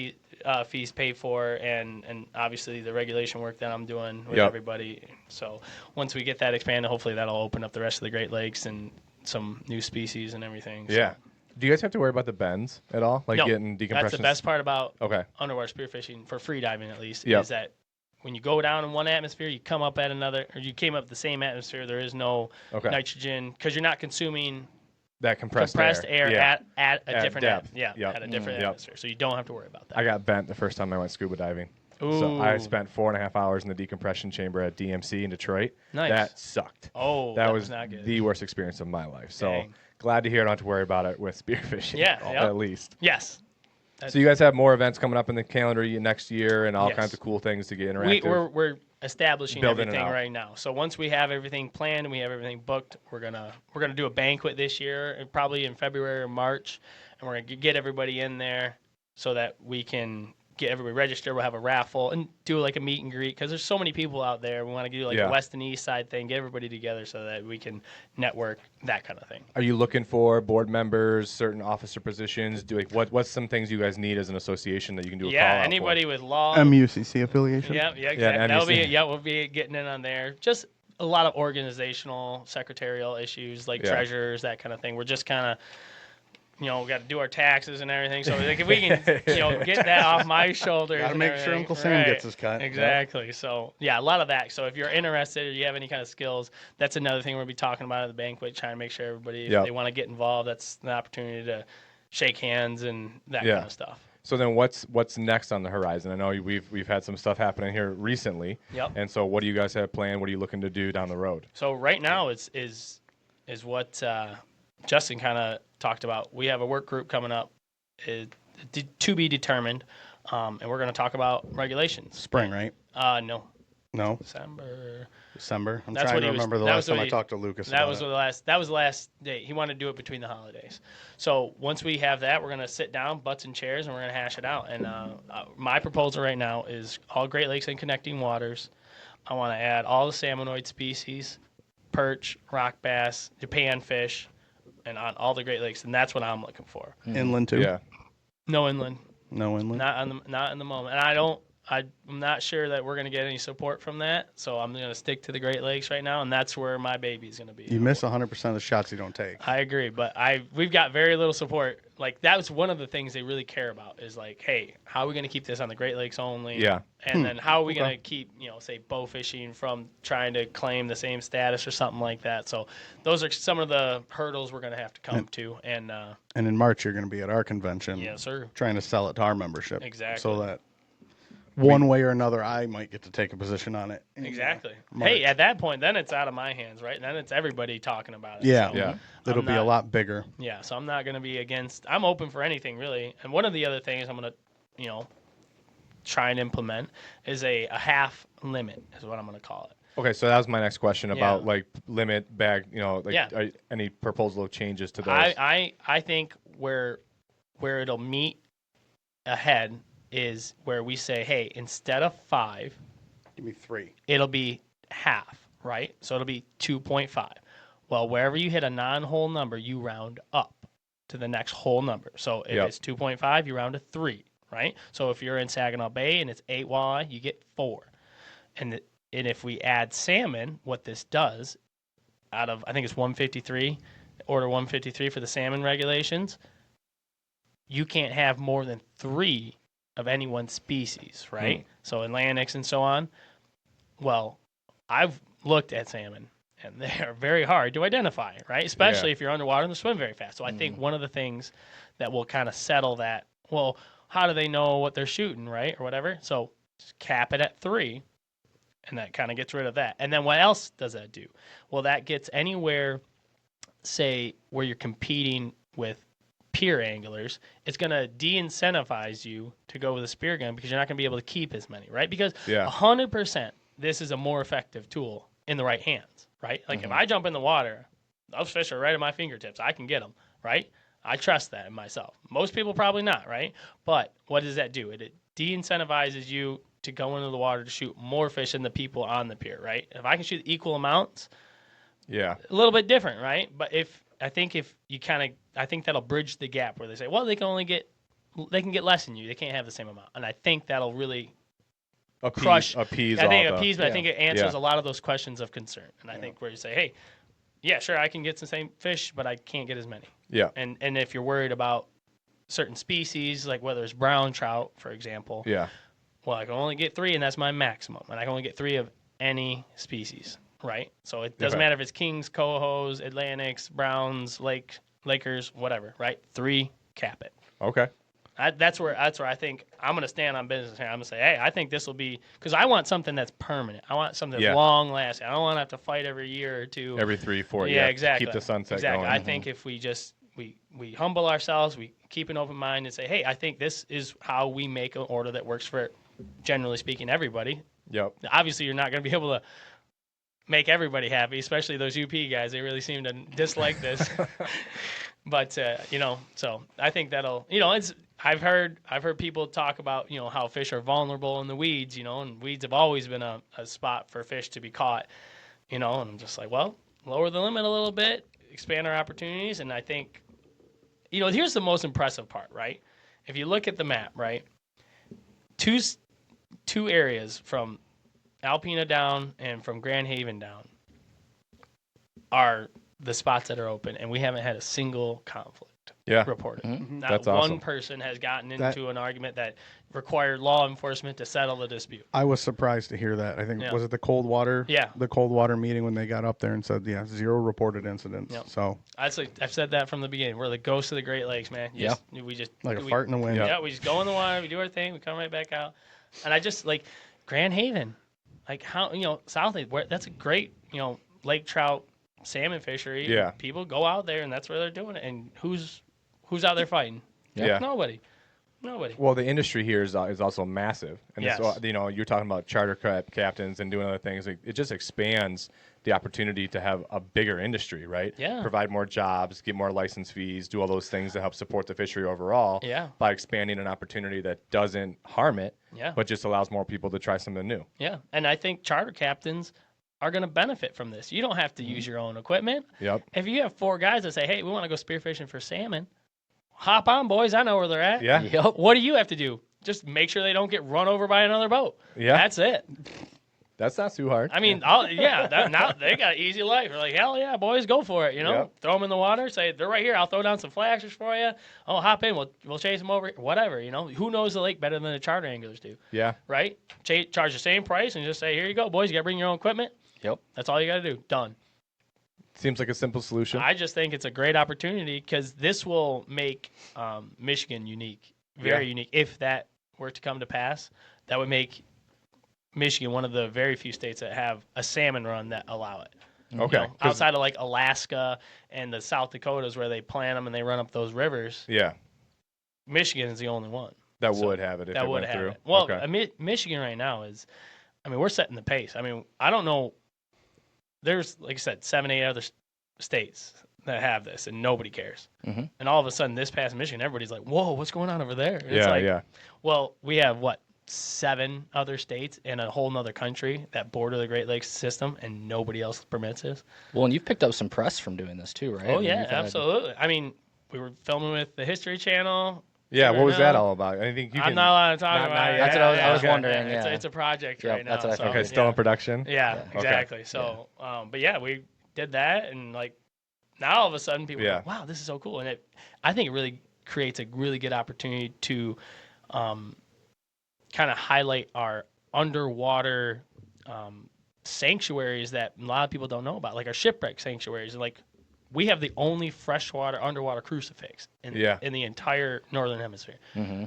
Speaker 2: fees pay for, and obviously the regulation work that I'm doing with everybody. So once we get that expanded, hopefully that'll open up the rest of the Great Lakes and some new species and everything. So.
Speaker 3: Yeah. Do you guys have to worry about the bends at all? Like
Speaker 2: No,
Speaker 3: getting decompression?
Speaker 2: that's the best part about
Speaker 3: Okay.
Speaker 2: underwater spearfishing for free diving, at least,
Speaker 3: Yep.
Speaker 2: is that when you go down in one atmosphere, you come up at another, or you came up the same atmosphere. There is no nitrogen because you're not consuming
Speaker 3: That compressed
Speaker 2: air
Speaker 3: Yeah.
Speaker 2: at a different
Speaker 3: depth.
Speaker 2: at a different
Speaker 3: Yep.
Speaker 2: atmosphere. So you don't have to worry about that.
Speaker 3: I got bent the first time I went scuba diving. So I spent 4.5 hours in the decompression chamber at DMC in Detroit.
Speaker 2: Nice.
Speaker 3: That sucked.
Speaker 2: Oh,
Speaker 3: that
Speaker 2: was
Speaker 3: was
Speaker 2: not good.
Speaker 3: the worst experience of my life. So
Speaker 2: Dang.
Speaker 3: glad to hear I don't have to worry about it with spearfishing.
Speaker 2: Yeah, yep.
Speaker 3: At least.
Speaker 2: Yes.
Speaker 3: So you guys have more events coming up in the calendar next year and all
Speaker 2: Yes.
Speaker 3: kinds of cool things to get interactive.
Speaker 2: We're establishing
Speaker 3: Building it
Speaker 2: everything
Speaker 3: out.
Speaker 2: right now. So once we have everything planned and we have everything booked, we're gonna do a banquet this year, probably in February or March, and we're gonna get everybody in there so that we can get everybody registered. We'll have a raffle and do like a meet and greet because there's so many people out there. We want to do like
Speaker 3: Yeah.
Speaker 2: a west and east side thing, get everybody together so that we can network, that kind of thing.
Speaker 3: Are you looking for board members, certain officer positions? What's some things you guys need as an association that you can do a call
Speaker 2: Yeah,
Speaker 3: out
Speaker 2: anybody with law.
Speaker 4: MUCC affiliation.
Speaker 2: Yeah, exactly. That'll be
Speaker 3: MUC.
Speaker 2: we'll be getting in on there. Just a lot of organizational, secretarial issues like
Speaker 3: Yeah.
Speaker 2: treasurers, that kind of thing. We're just kind of, we got to do our taxes and everything. So like if we can, get that off my shoulders.
Speaker 4: Got to
Speaker 2: and
Speaker 4: make sure
Speaker 2: everything.
Speaker 4: Uncle Sam
Speaker 2: Right.
Speaker 4: gets his cut.
Speaker 2: Exactly. So yeah, a lot of that. So if you're interested or you have any kind of skills, that's another thing we'll be talking about at the banquet. Trying to make sure everybody, if
Speaker 3: Yep.
Speaker 2: they want to get involved, that's the opportunity to shake hands and that
Speaker 3: Yeah.
Speaker 2: kind of stuff.
Speaker 3: So then what's next on the horizon? I know we've had some stuff happening here recently.
Speaker 2: Yep.
Speaker 3: And so what do you guys have planned? What are you looking to do down the road?
Speaker 2: So right now is what Justin kind of talked about. We have a work group coming up, to be determined, and we're going to talk about regulations.
Speaker 4: Spring, right?
Speaker 2: No,
Speaker 4: No,
Speaker 2: December.
Speaker 4: I'm
Speaker 2: That's
Speaker 4: trying
Speaker 2: what
Speaker 4: to
Speaker 2: he was-
Speaker 4: remember the
Speaker 2: that
Speaker 4: last
Speaker 2: was what
Speaker 4: time I
Speaker 2: he-
Speaker 4: talked to Lucas.
Speaker 2: That
Speaker 4: about
Speaker 2: was
Speaker 4: it.
Speaker 2: the last date. He wanted to do it between the holidays. So once we have that, we're going to sit down, butts and chairs, and we're going to hash it out. And my proposal right now is all Great Lakes and connecting waters. I want to add all the salmonoid species, perch, rock bass, Japan fish, and on all the Great Lakes. And that's what I'm looking for.
Speaker 4: Inland too.
Speaker 3: Yeah.
Speaker 2: No inland.
Speaker 4: No inland.
Speaker 2: Not in the moment. And I'm not sure that we're going to get any support from that. So I'm going to stick to the Great Lakes right now, and that's where my baby's going to be.
Speaker 4: You miss 100% of the shots you don't take.
Speaker 2: I agree, but we've got very little support. Like that was one of the things they really care about is like, hey, how are we going to keep this on the Great Lakes only?
Speaker 3: Yeah.
Speaker 2: And then how are we going to keep, say bow fishing from trying to claim the same status or something like that. So those are some of the hurdles we're going to have to come to. And
Speaker 4: And in March, you're going to be at our convention.
Speaker 2: yes, sir.
Speaker 4: Trying to sell it to our membership.
Speaker 2: Exactly.
Speaker 4: So that one way or another, I might get to take a position on it. in,
Speaker 2: Exactly.
Speaker 4: March.
Speaker 2: Hey, at that point, then it's out of my hands, right? Then it's everybody talking about it.
Speaker 4: Yeah.
Speaker 2: So,
Speaker 3: Yeah.
Speaker 4: It'll
Speaker 2: I'm
Speaker 4: be a
Speaker 2: not-
Speaker 4: lot bigger.
Speaker 2: Yeah, so I'm not going to be against. I'm open for anything really. And one of the other things I'm going to, try and implement is a half limit is what I'm going to call it.
Speaker 3: Okay, so that was my next question about
Speaker 2: Yeah.
Speaker 3: like limit bag,
Speaker 2: Yeah.
Speaker 3: any proposal of changes to those.
Speaker 2: I think where it'll meet ahead is where we say, hey, instead of 5,
Speaker 4: Give me 3.
Speaker 2: it'll be half, right? So it'll be 2.5. Well, wherever you hit a non-whole number, you round up to the next whole number. So if
Speaker 3: Yep.
Speaker 2: it's 2.5, you round to 3, right? So if you're in Saginaw Bay and it's 8 walleye, you get 4. And if we add salmon, what this does, out of, I think it's 153, order 153 for the salmon regulations, you can't have more than 3 of any one species, right? So Atlantics and so on. Well, I've looked at salmon, and they are very hard to identify, right? Especially if you're underwater and they swim very fast. So I think one of the things that will kind of settle that, well, how do they know what they're shooting, right, or whatever? So just cap it at 3, and that kind of gets rid of that. And then what else does that do? Well, that gets anywhere, say, where you're competing with peer anglers, it's going to de-incentivize you to go with a spear gun because you're not going to be able to keep as many, right? Because 100%, this is a more effective tool in the right hands, right? Like if I jump in the water, those fish are right at my fingertips. I can get them, right? I trust that in myself. Most people probably not, right? But what does that do? It de-incentivizes you to go into the water to shoot more fish than the people on the pier, right? If I can shoot equal amounts,
Speaker 3: Yeah.
Speaker 2: a little bit different, right? But I think that'll bridge the gap where they say, well, they can get less than you. They can't have the same amount. And I think that'll really crush.
Speaker 3: Appease
Speaker 2: I think
Speaker 3: all the-
Speaker 2: appease, but I think it answers
Speaker 3: Yeah.
Speaker 2: a lot of those questions of concern. And I think where you say, hey, yeah, sure, I can get the same fish, but I can't get as many.
Speaker 3: Yeah.
Speaker 2: And if you're worried about certain species, like whether it's brown trout, for example,
Speaker 3: Yeah.
Speaker 2: well, I can only get 3, and that's my maximum. And I can only get 3 of any species, right? So it doesn't
Speaker 3: Okay.
Speaker 2: matter if it's kings, cohos, Atlantics, browns, Lakers, whatever, right? 3, cap it.
Speaker 3: Okay.
Speaker 2: That's where I think I'm going to stand on business here. I'm going to say, hey, I think this will be – because I want something that's permanent. I want something that's long-lasting. I don't want to have to fight every year or two.
Speaker 3: Every 3, 4
Speaker 2: Yeah,
Speaker 3: years.
Speaker 2: exactly.
Speaker 3: Keep the sunset
Speaker 2: exactly.
Speaker 3: going.
Speaker 2: I think if we just we humble ourselves, we keep an open mind and say, hey, I think this is how we make an order that works for, generally speaking, everybody.
Speaker 3: Yep.
Speaker 2: Obviously, you're not going to be able to make everybody happy, especially those UP guys. They really seem to dislike this. But so I think that'll, I've heard people talk about, how fish are vulnerable in the weeds, and weeds have always been a spot for fish to be caught, and I'm just like, well, lower the limit a little bit, expand our opportunities, and I think, here's the most impressive part, right? If you look at the map, right, two areas from Alpena down and from Grand Haven down are the spots that are open, and we haven't had a single conflict reported.
Speaker 1: Mm-hmm.
Speaker 2: Not
Speaker 3: That's
Speaker 2: one
Speaker 3: awesome.
Speaker 2: person has gotten into an argument that required law enforcement to settle the dispute.
Speaker 4: I was surprised to hear that. I think, was it the cold water?
Speaker 2: Yeah.
Speaker 4: The cold water meeting when they got up there and said, 0 reported incidents.
Speaker 2: Yep.
Speaker 4: So,
Speaker 2: I've said that from the beginning. We're the ghosts of the Great Lakes, man. We just
Speaker 4: like a fart in the wind.
Speaker 2: Yeah, we just go in the water, we do our thing, we come right back out. And I just, like, Grand Haven, like, how, South Lake, that's a great, lake trout salmon fishery.
Speaker 3: Yeah.
Speaker 2: People go out there, and that's where they're doing it. And who's out there fighting?
Speaker 3: Yeah.
Speaker 2: Nobody.
Speaker 3: Well, the industry here is also massive, and
Speaker 2: Yes.
Speaker 3: you're talking about charter captains and doing other things. It just expands the opportunity to have a bigger industry, right?
Speaker 2: Yeah.
Speaker 3: Provide more jobs, get more license fees, do all those things to help support the fishery overall.
Speaker 2: Yeah.
Speaker 3: By expanding an opportunity that doesn't harm it,
Speaker 2: Yeah.
Speaker 3: but just allows more people to try something new.
Speaker 2: Yeah, and I think charter captains are going to benefit from this. You don't have to use your own equipment.
Speaker 3: Yep.
Speaker 2: If you have 4 guys that say, hey, we want to go spearfishing for salmon, hop on, boys. I know where they're at.
Speaker 3: Yeah.
Speaker 1: Yep.
Speaker 2: What do you have to do? Just make sure they don't get run over by another boat.
Speaker 3: Yeah.
Speaker 2: That's it.
Speaker 3: That's not too hard.
Speaker 2: I mean, now they got an easy life. They're like, hell yeah, boys, go for it.
Speaker 3: Yep.
Speaker 2: Throw them in the water. Say they're right here. I'll throw down some flashers for you. Oh, hop in. We'll chase them over. Whatever. Who knows the lake better than the charter anglers do?
Speaker 3: Yeah.
Speaker 2: Right? Charge the same price and just say, here you go, boys. You got to bring your own equipment.
Speaker 1: Yep.
Speaker 2: That's all you got to do. Done.
Speaker 3: Seems like a simple solution.
Speaker 2: I just think it's a great opportunity because this will make Michigan unique, very unique. If that were to come to pass, that would make Michigan one of the very few states that have a salmon run that allow it.
Speaker 3: Okay.
Speaker 2: Outside of like Alaska and the South Dakotas where they plant them and they run up those rivers,
Speaker 3: Yeah.
Speaker 2: Michigan is the only one
Speaker 3: That would have it if
Speaker 2: that
Speaker 3: it
Speaker 2: would
Speaker 3: went
Speaker 2: have
Speaker 3: through.
Speaker 2: it. Well,
Speaker 3: Okay.
Speaker 2: Michigan right now is, we're setting the pace. I don't know. There's, like I said, 7, 8 other states that have this, and nobody cares.
Speaker 1: Mm-hmm.
Speaker 2: And all of a sudden, this past Michigan, everybody's like, "Whoa, what's going on over there?" And
Speaker 3: Yeah.
Speaker 2: Well, we have 7 other states and a whole nother country that border the Great Lakes system, and nobody else permits this.
Speaker 1: Well, and you've picked up some press from doing this too, right?
Speaker 2: Oh
Speaker 1: I mean,
Speaker 2: yeah,
Speaker 1: you've had-
Speaker 2: absolutely. We were filming with the History Channel.
Speaker 3: Yeah.
Speaker 2: Right
Speaker 3: What was that
Speaker 2: now.
Speaker 3: all about? I think you
Speaker 2: I'm
Speaker 3: can.
Speaker 2: not allowed to talk
Speaker 3: Not-
Speaker 2: about
Speaker 3: not
Speaker 2: it.
Speaker 3: yet.
Speaker 1: That's what I was
Speaker 2: Okay.
Speaker 1: wondering,
Speaker 2: It's,
Speaker 1: yeah.
Speaker 2: it's a project
Speaker 1: Yep,
Speaker 2: right now.
Speaker 1: that's what I
Speaker 2: so,
Speaker 1: figured.
Speaker 3: Okay. Still
Speaker 2: yeah.
Speaker 3: in production.
Speaker 2: Yeah, exactly. So, but yeah, we did that, and now all of a sudden people are like, wow, this is so cool, and I think it really creates a really good opportunity to kind of highlight our underwater sanctuaries that a lot of people don't know about, like our shipwreck sanctuaries, and we have the only freshwater underwater crucifix in the entire northern hemisphere.
Speaker 1: Mm-hmm.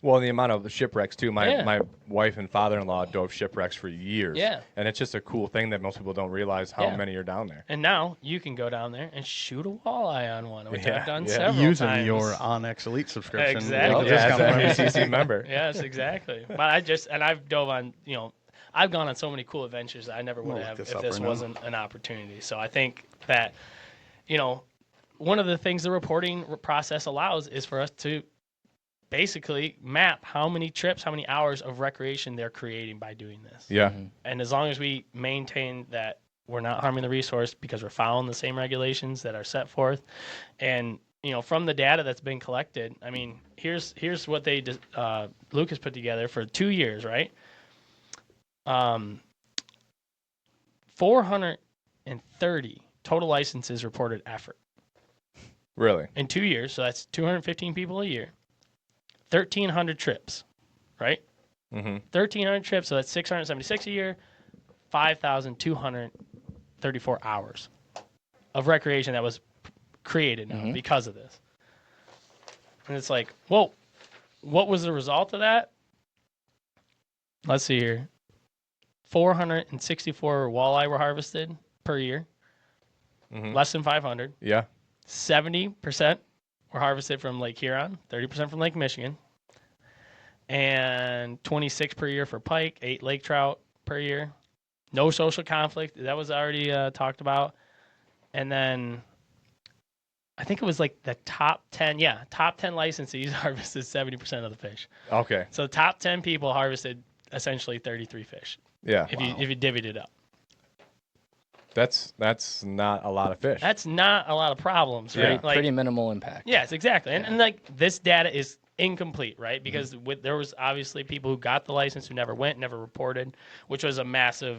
Speaker 3: Well, the amount of shipwrecks too. My
Speaker 2: Yeah.
Speaker 3: my wife and father-in-law dove shipwrecks for years.
Speaker 2: Yeah.
Speaker 3: And it's just a cool thing that most people don't realize how
Speaker 2: Yeah.
Speaker 3: many are down there.
Speaker 2: And now you can go down there and shoot a walleye on one, which
Speaker 3: Yeah,
Speaker 2: I've done
Speaker 3: yeah.
Speaker 2: several
Speaker 4: Using
Speaker 2: times.
Speaker 4: your Onyx Elite subscription.
Speaker 2: Exactly.
Speaker 4: with a
Speaker 3: Yeah, as
Speaker 4: discount
Speaker 3: an
Speaker 4: price.
Speaker 3: MUCC member.
Speaker 2: Yes, exactly. But I've dove on, I've gone on so many cool adventures that I never would
Speaker 4: Look
Speaker 2: have
Speaker 4: this
Speaker 2: if
Speaker 4: up
Speaker 2: this
Speaker 4: right now.
Speaker 2: wasn't an opportunity. So I think that, one of the things the reporting process allows is for us to basically map how many trips, how many hours of recreation they're creating by doing this.
Speaker 3: Yeah.
Speaker 2: And as long as we maintain that we're not harming the resource because we're following the same regulations that are set forth, and from the data that's been collected, here's what they Lucas put together for 2 years, right? 430 total licenses reported effort
Speaker 3: Really.
Speaker 2: in 2 years, so that's 215 people a year. 1,300 trips, right?
Speaker 3: Mm-hmm.
Speaker 2: 1,300 trips, so that's 676 a year, 5,234 hours of recreation that was created now because of this. And it's like, whoa, what was the result of that? Let's see here. 464 walleye were harvested per year,
Speaker 3: Mm-hmm.
Speaker 2: less than 500.
Speaker 3: Yeah.
Speaker 2: 70% were harvested from Lake Huron, 30% from Lake Michigan, and 26 per year for pike, 8 lake trout per year. No social conflict. That was already talked about. And then I think it was like the top 10. Yeah, top 10 licensees harvested 70% of the fish.
Speaker 3: Okay.
Speaker 2: So top 10 people harvested essentially 33 fish.
Speaker 3: Yeah.
Speaker 2: If you divvied it up.
Speaker 3: That's not a lot of fish.
Speaker 2: That's not a lot of problems,
Speaker 3: Yeah.
Speaker 2: right? Like,
Speaker 1: Pretty minimal impact.
Speaker 2: yes, exactly. And like this data is incomplete, right? Because there was obviously people who got the license who never went, never reported, which was a massive,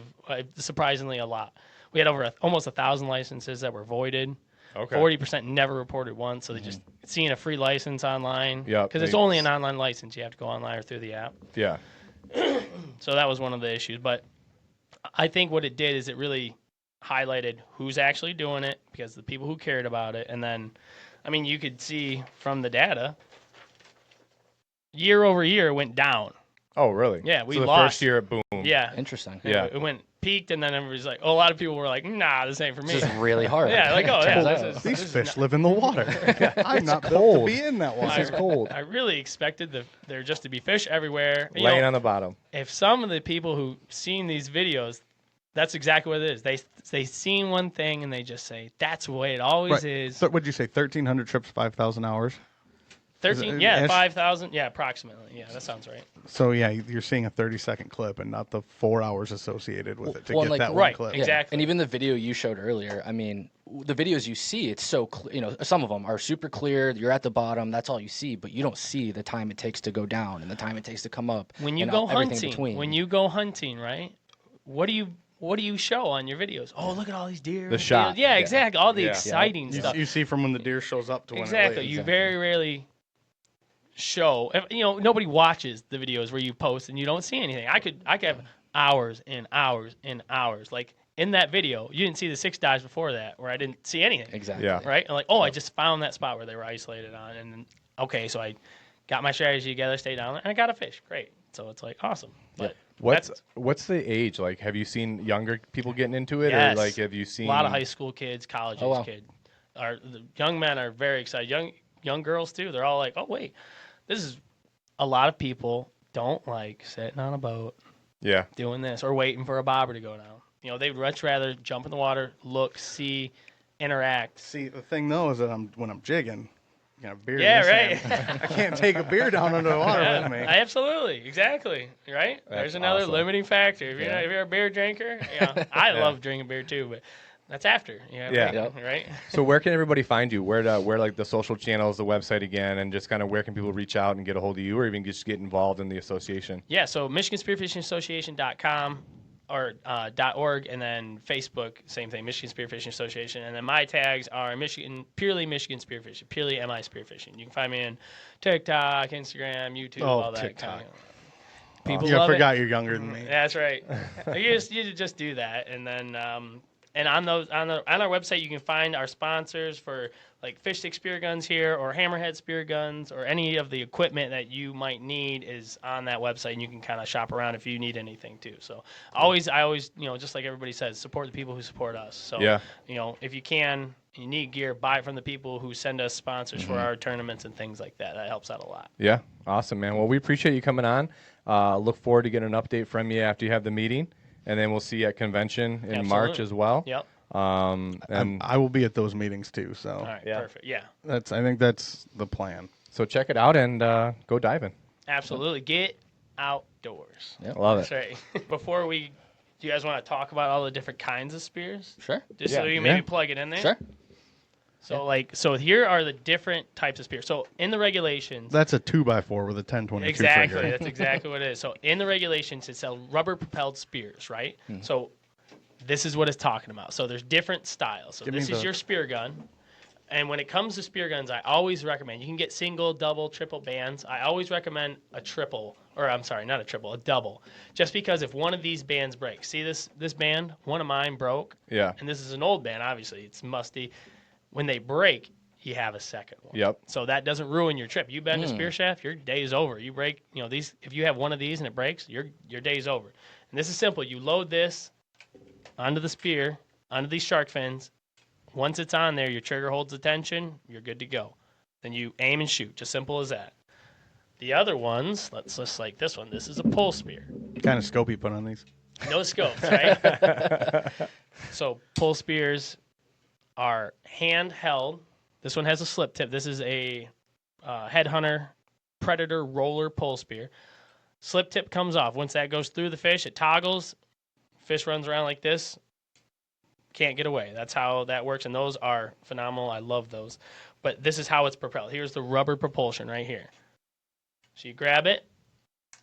Speaker 2: surprisingly a lot. We had over almost 1,000 licenses that were voided.
Speaker 3: Okay.
Speaker 2: 40% never reported once, so they just seeing a free license online.
Speaker 3: Yep,
Speaker 2: Because it's only an online license. You have to go online or through the app.
Speaker 3: Yeah.
Speaker 2: So that was one of the issues. But I think what it did is it really highlighted who's actually doing it, because the people who cared about it. And then, I mean, you could see from the data, year over year it went down.
Speaker 3: Oh, really?
Speaker 2: Yeah, we
Speaker 3: so the
Speaker 2: lost.
Speaker 3: first year it boomed.
Speaker 2: Yeah.
Speaker 1: Interesting.
Speaker 3: Yeah.
Speaker 2: It went peaked, and then everybody's like, oh, a lot of people were like, nah, this ain't for me.
Speaker 1: This is really hard.
Speaker 2: Yeah, like, oh, yeah,
Speaker 1: Turns
Speaker 2: this
Speaker 1: out.
Speaker 2: is-
Speaker 4: These fish live in the water. I'm not built to
Speaker 3: cold.
Speaker 4: be in that water.
Speaker 3: This is cold.
Speaker 2: I really expected there just to be fish everywhere. You
Speaker 3: Laying
Speaker 2: know,
Speaker 3: on the bottom.
Speaker 2: if some of the people who seen these videos, that's exactly what it is. They seen one thing and they just say, that's the way it always
Speaker 4: Right.
Speaker 2: is.
Speaker 4: So what'd you say? 1,300 trips, 5,000 hours.
Speaker 2: 13,
Speaker 4: it-
Speaker 2: yeah,
Speaker 4: ish?
Speaker 2: 5,000, yeah, approximately. Yeah, that sounds right.
Speaker 4: So yeah, you're seeing a 30-second clip and not the 4 hours associated with it to
Speaker 1: Well,
Speaker 4: get
Speaker 1: like-
Speaker 4: that one
Speaker 2: right,
Speaker 4: clip.
Speaker 1: Yeah.
Speaker 2: exactly.
Speaker 1: And even the video you showed earlier, I mean, the videos you see, it's so some of them are super clear. You're at the bottom, that's all you see, but you don't see the time it takes to go down and the time it takes to come up.
Speaker 2: When you
Speaker 1: and
Speaker 2: go
Speaker 1: everything
Speaker 2: hunting,
Speaker 1: between.
Speaker 2: right? What do you show on your videos? Oh, look at all these deer.
Speaker 3: The shot.
Speaker 2: Yeah, exactly. All the
Speaker 3: Yeah.
Speaker 2: exciting stuff.
Speaker 4: You see from when the deer shows up to when
Speaker 2: Exactly.
Speaker 4: it lays.
Speaker 2: You very rarely show. Nobody watches the videos where you post and you don't see anything. I could have hours and hours and hours. Like in that video, you didn't see the 6 dives before that where I didn't see anything.
Speaker 1: Exactly.
Speaker 3: Yeah.
Speaker 2: Right? And like, oh, I just found that spot where they were isolated on, and then, okay, so I got my strategy together, stayed down there, and I got a fish. Great. So it's like awesome. But
Speaker 3: What's the age? Like, have you seen younger people getting into it,
Speaker 2: Yes.
Speaker 3: or like have you seen
Speaker 2: a lot of high school kids, college
Speaker 1: Oh, wow.
Speaker 2: kids. The young men are very excited. Young girls too. They're all like, oh wait, this is a lot of people don't like sitting on a boat
Speaker 3: Yeah.
Speaker 2: doing this or waiting for a bobber to go down. They'd much rather jump in the water, look, see, interact.
Speaker 4: See, the thing though is that when I'm jigging, you know, beer. in
Speaker 2: Yeah,
Speaker 4: this
Speaker 2: right.
Speaker 4: hand, I can't take a beer down under the water with me.
Speaker 2: Absolutely, exactly. Right. There's another
Speaker 3: awesome.
Speaker 2: limiting factor. If
Speaker 3: Yeah.
Speaker 2: you're a beer drinker, I love drinking beer too, but that's after.
Speaker 3: Yeah.
Speaker 2: Right.
Speaker 3: So where can everybody find you? Where like the social channels, the website again, and just kind of where can people reach out and get a hold of you, or even just get involved in the association?
Speaker 2: Yeah, so Michigan Spearfishing Association.com or .org, and then Facebook, same thing, Michigan Spearfishing Association. And then my tags are purely Michigan Spearfishing, purely MI Spearfishing. You can find me on TikTok, Instagram, YouTube, all that
Speaker 4: TikTok.
Speaker 2: kind of. People
Speaker 4: Yeah, I
Speaker 2: love
Speaker 4: forgot
Speaker 2: it.
Speaker 4: you're younger than me.
Speaker 2: That's right. you just do that, and then and on our website you can find our sponsors for like fish stick spear guns here, or hammerhead spear guns, or any of the equipment that you might need is on that website, and you can kind of shop around if you need anything too. So I always just like everybody says, support the people who support us. So
Speaker 3: Yeah.
Speaker 2: if you need gear, buy it from the people who send us sponsors for our tournaments and things like that. That helps out a lot.
Speaker 3: Yeah. Awesome, man. Well, we appreciate you coming on. Look forward to getting an update from you after you have the meeting, and then we'll see you at convention in March
Speaker 2: Absolutely.
Speaker 3: as well.
Speaker 2: Yep.
Speaker 3: And
Speaker 4: I will be at those meetings too. So
Speaker 2: All right.
Speaker 3: Yeah.
Speaker 2: Perfect. Yeah.
Speaker 4: I think that's the plan.
Speaker 3: so check it out and go diving.
Speaker 2: Absolutely. Get outdoors.
Speaker 1: Yep.
Speaker 3: Love
Speaker 2: That's
Speaker 3: it.
Speaker 2: right. Do you guys want to talk about all the different kinds of spears?
Speaker 1: Sure.
Speaker 2: Just
Speaker 3: Yeah.
Speaker 2: so you
Speaker 3: Yeah.
Speaker 2: maybe plug it in there?
Speaker 1: Sure.
Speaker 2: So here are the different types of spears. So in the regulations,
Speaker 4: That's a 2x4 with a 1022
Speaker 2: exactly,
Speaker 4: trigger.
Speaker 2: that's exactly what it is. So in the regulations, it says rubber propelled spears, right? So this is what it's talking about. So there's different styles. So
Speaker 4: Give me
Speaker 2: this is
Speaker 4: the-
Speaker 2: your spear gun. And when it comes to spear guns, I always recommend, you can get single, double, triple bands. I always recommend a double. Just because if one of these bands breaks, see this band, one of mine broke,
Speaker 3: Yeah.
Speaker 2: and this is an old band, obviously, it's musty. When they break, you have a second one.
Speaker 3: Yep.
Speaker 2: So that doesn't ruin your trip. You bend a spear shaft, your day's over. You break, these. If you have one of these and it breaks, your day's over. And this is simple. You load this onto the spear, onto these shark fins. Once it's on there, your trigger holds the tension. You're good to go. Then you aim and shoot. Just simple as that. The other ones, let's just like this one. This is a pull spear.
Speaker 4: What kind of scope you put on these?
Speaker 2: No scopes, right? So pole spears are handheld. This one has a slip tip. This is a Headhunter Predator roller pole spear. Slip tip comes off. Once that goes through the fish, it toggles. Fish runs around like this. Can't get away. That's how that works, and those are phenomenal. I love those. But this is how it's propelled. Here's the rubber propulsion right here. So you grab it,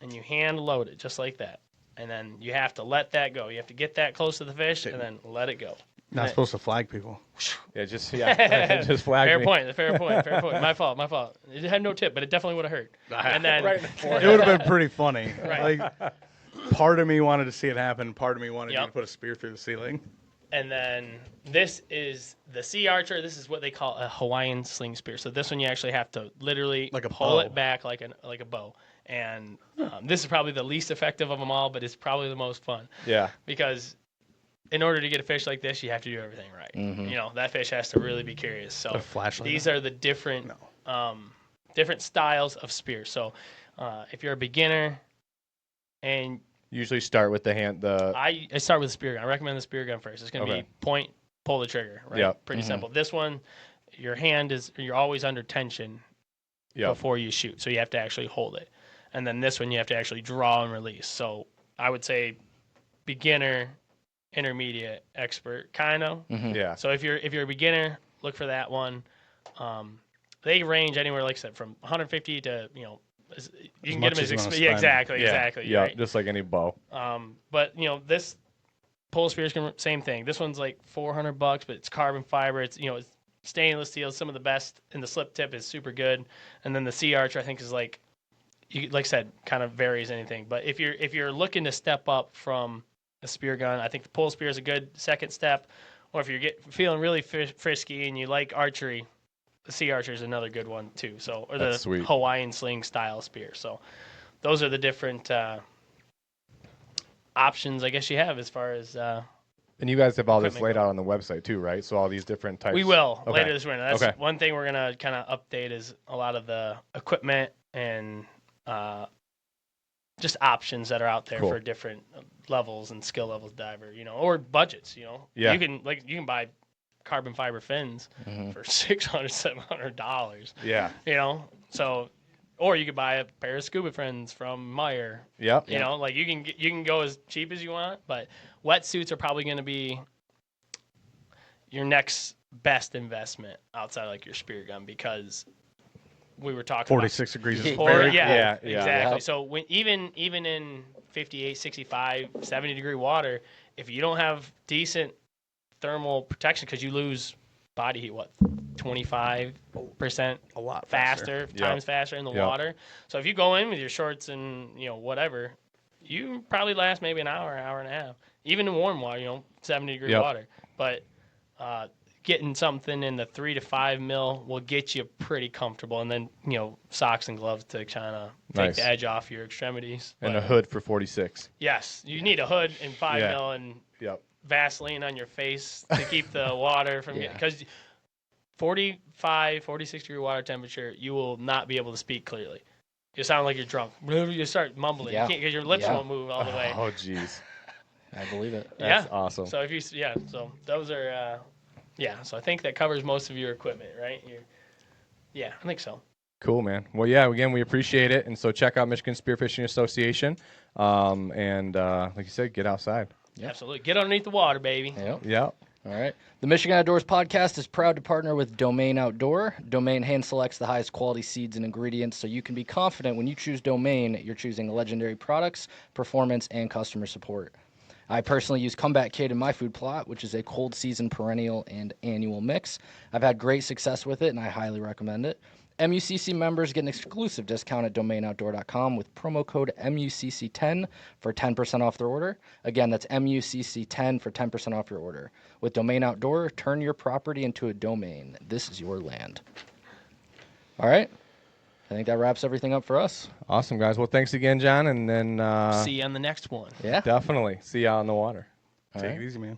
Speaker 2: and you hand load it just like that. And then you have to let that go. You have to get that close to the fish, and then let it go.
Speaker 4: Not supposed to flag people.
Speaker 3: just flag
Speaker 2: Fair
Speaker 3: me.
Speaker 2: point. Fair point. My fault. It had no tip, but it definitely would have hurt. And then
Speaker 3: Right in the forehead.
Speaker 4: It would have been pretty funny.
Speaker 2: Right.
Speaker 4: Like, part of me wanted to see it happen. Part of me wanted you
Speaker 2: Yep.
Speaker 4: to put a spear through the ceiling.
Speaker 2: And then this is the Sea Archer. This is what they call a Hawaiian sling spear. So this one you actually have to literally
Speaker 4: Like a
Speaker 2: pull
Speaker 4: bow.
Speaker 2: it back like a bow. And this is probably the least effective of them all, but it's probably the most fun
Speaker 3: Yeah.
Speaker 2: because in order to get a fish like this, you have to do everything right. You know, that fish has to really be curious. So
Speaker 4: A flashlight.
Speaker 2: these are the different different styles of spear. So if you're a beginner and
Speaker 3: Usually start with the hand.
Speaker 2: I start with the spear gun. I recommend the spear gun first. It's going to
Speaker 3: Okay.
Speaker 2: be point, pull the trigger, right?
Speaker 3: Yep.
Speaker 2: Pretty simple. This one, you're always under tension before you shoot. So you have to actually hold it. And then this one, you have to actually draw and release. So I would say beginner, intermediate, expert, kind of.
Speaker 3: Yeah.
Speaker 2: So if you're a beginner, look for that one. They range anywhere, like I said, from 150 to, you can get
Speaker 4: much
Speaker 2: them
Speaker 4: as you wanna
Speaker 2: yeah,
Speaker 4: spend.
Speaker 2: exactly.
Speaker 3: Yeah.
Speaker 2: Right?
Speaker 3: Just like any bow.
Speaker 2: But this pole spears can same thing. This one's like $400, but it's carbon fiber. It's it's stainless steel, some of the best, and the slip tip is super good. And then the Sea Archer I think is like I said, kind of varies anything. But if you're looking to step up from a spear gun, I think the pole spear is a good second step. Or if you're feeling really frisky and you like archery, the Sea Archer is another good one too. So or
Speaker 3: That's
Speaker 2: the
Speaker 3: sweet.
Speaker 2: Hawaiian sling style spear. So those are the different options I guess you have as far as
Speaker 3: And you guys have all this
Speaker 2: Equipment
Speaker 3: laid out on the website too, right? So all these different types.
Speaker 2: we will
Speaker 3: Okay.
Speaker 2: later this winter. That's
Speaker 3: Okay.
Speaker 2: one thing we're gonna kind of update is a lot of the equipment and just options that are out there
Speaker 3: Cool.
Speaker 2: for different levels and skill levels diver, or budgets.
Speaker 3: Yeah.
Speaker 2: You can buy carbon fiber fins for $600-$700.
Speaker 3: Yeah.
Speaker 2: So or you could buy a pair of scuba fins from Meyer.
Speaker 3: Yep.
Speaker 2: You can go as cheap as you want, but wetsuits are probably going to be your next best investment outside of like your spear gun because we were talking
Speaker 4: 46 degrees is
Speaker 2: about,
Speaker 4: very
Speaker 3: Yeah,
Speaker 2: exactly.
Speaker 3: yeah.
Speaker 2: So when even in 58, 65, 70 degree water, if you don't have decent thermal protection because you lose body heat 25%
Speaker 4: a lot
Speaker 2: faster, times faster in the
Speaker 3: Yep.
Speaker 2: water. So if you go in with your shorts and whatever, you probably last maybe an hour and a half, even in warm water, 70 degree
Speaker 3: Yep.
Speaker 2: water. But getting something in the 3 to 5 mil will get you pretty comfortable, and then socks and gloves to kind of take
Speaker 3: Nice.
Speaker 2: the edge off your extremities.
Speaker 3: And
Speaker 2: But,
Speaker 3: a hood for 46.
Speaker 2: yes, you need a hood in 5
Speaker 3: Yeah.
Speaker 2: mil and
Speaker 3: Yep.
Speaker 2: Vaseline on your face to keep the water from
Speaker 1: Yeah.
Speaker 2: because 45, 46 degree water temperature, you will not be able to speak clearly. You sound like you're drunk. You start mumbling.
Speaker 1: Yeah.
Speaker 2: You can't because your lips
Speaker 1: Yeah.
Speaker 2: won't move all the way.
Speaker 3: Oh, jeez.
Speaker 1: I believe it.
Speaker 3: That's
Speaker 2: Yeah.
Speaker 3: awesome.
Speaker 2: So so those are so I think that covers most of your equipment, right? I think so.
Speaker 3: Cool, man. Well, yeah, again, we appreciate it. And so check out Michigan Spearfishing Association. And like you said, get outside.
Speaker 1: Yeah.
Speaker 2: Absolutely. Get underneath the water, baby.
Speaker 1: Yep.
Speaker 3: Yep.
Speaker 1: All right. The Michigan Outdoors podcast is proud to partner with Domain Outdoor. Domain hand selects the highest quality seeds and ingredients, so you can be confident when you choose Domain, you're choosing legendary products, performance, and customer support. I personally use Comeback Kid in my food plot, which is a cold season perennial and annual mix. I've had great success with it, and I highly recommend it. MUCC members get an exclusive discount at domainoutdoor.com with promo code MUCC10 for 10% off their order. Again, that's MUCC10 for 10% off your order. With Domain Outdoor, turn your property into a domain. This is your land. All right. I think that wraps everything up for us.
Speaker 3: Awesome, guys. Well, thanks again, John. And then
Speaker 2: See you on the next one.
Speaker 1: Yeah.
Speaker 3: definitely see you out on the water.
Speaker 1: All
Speaker 4: Take
Speaker 1: right.
Speaker 4: it easy, man.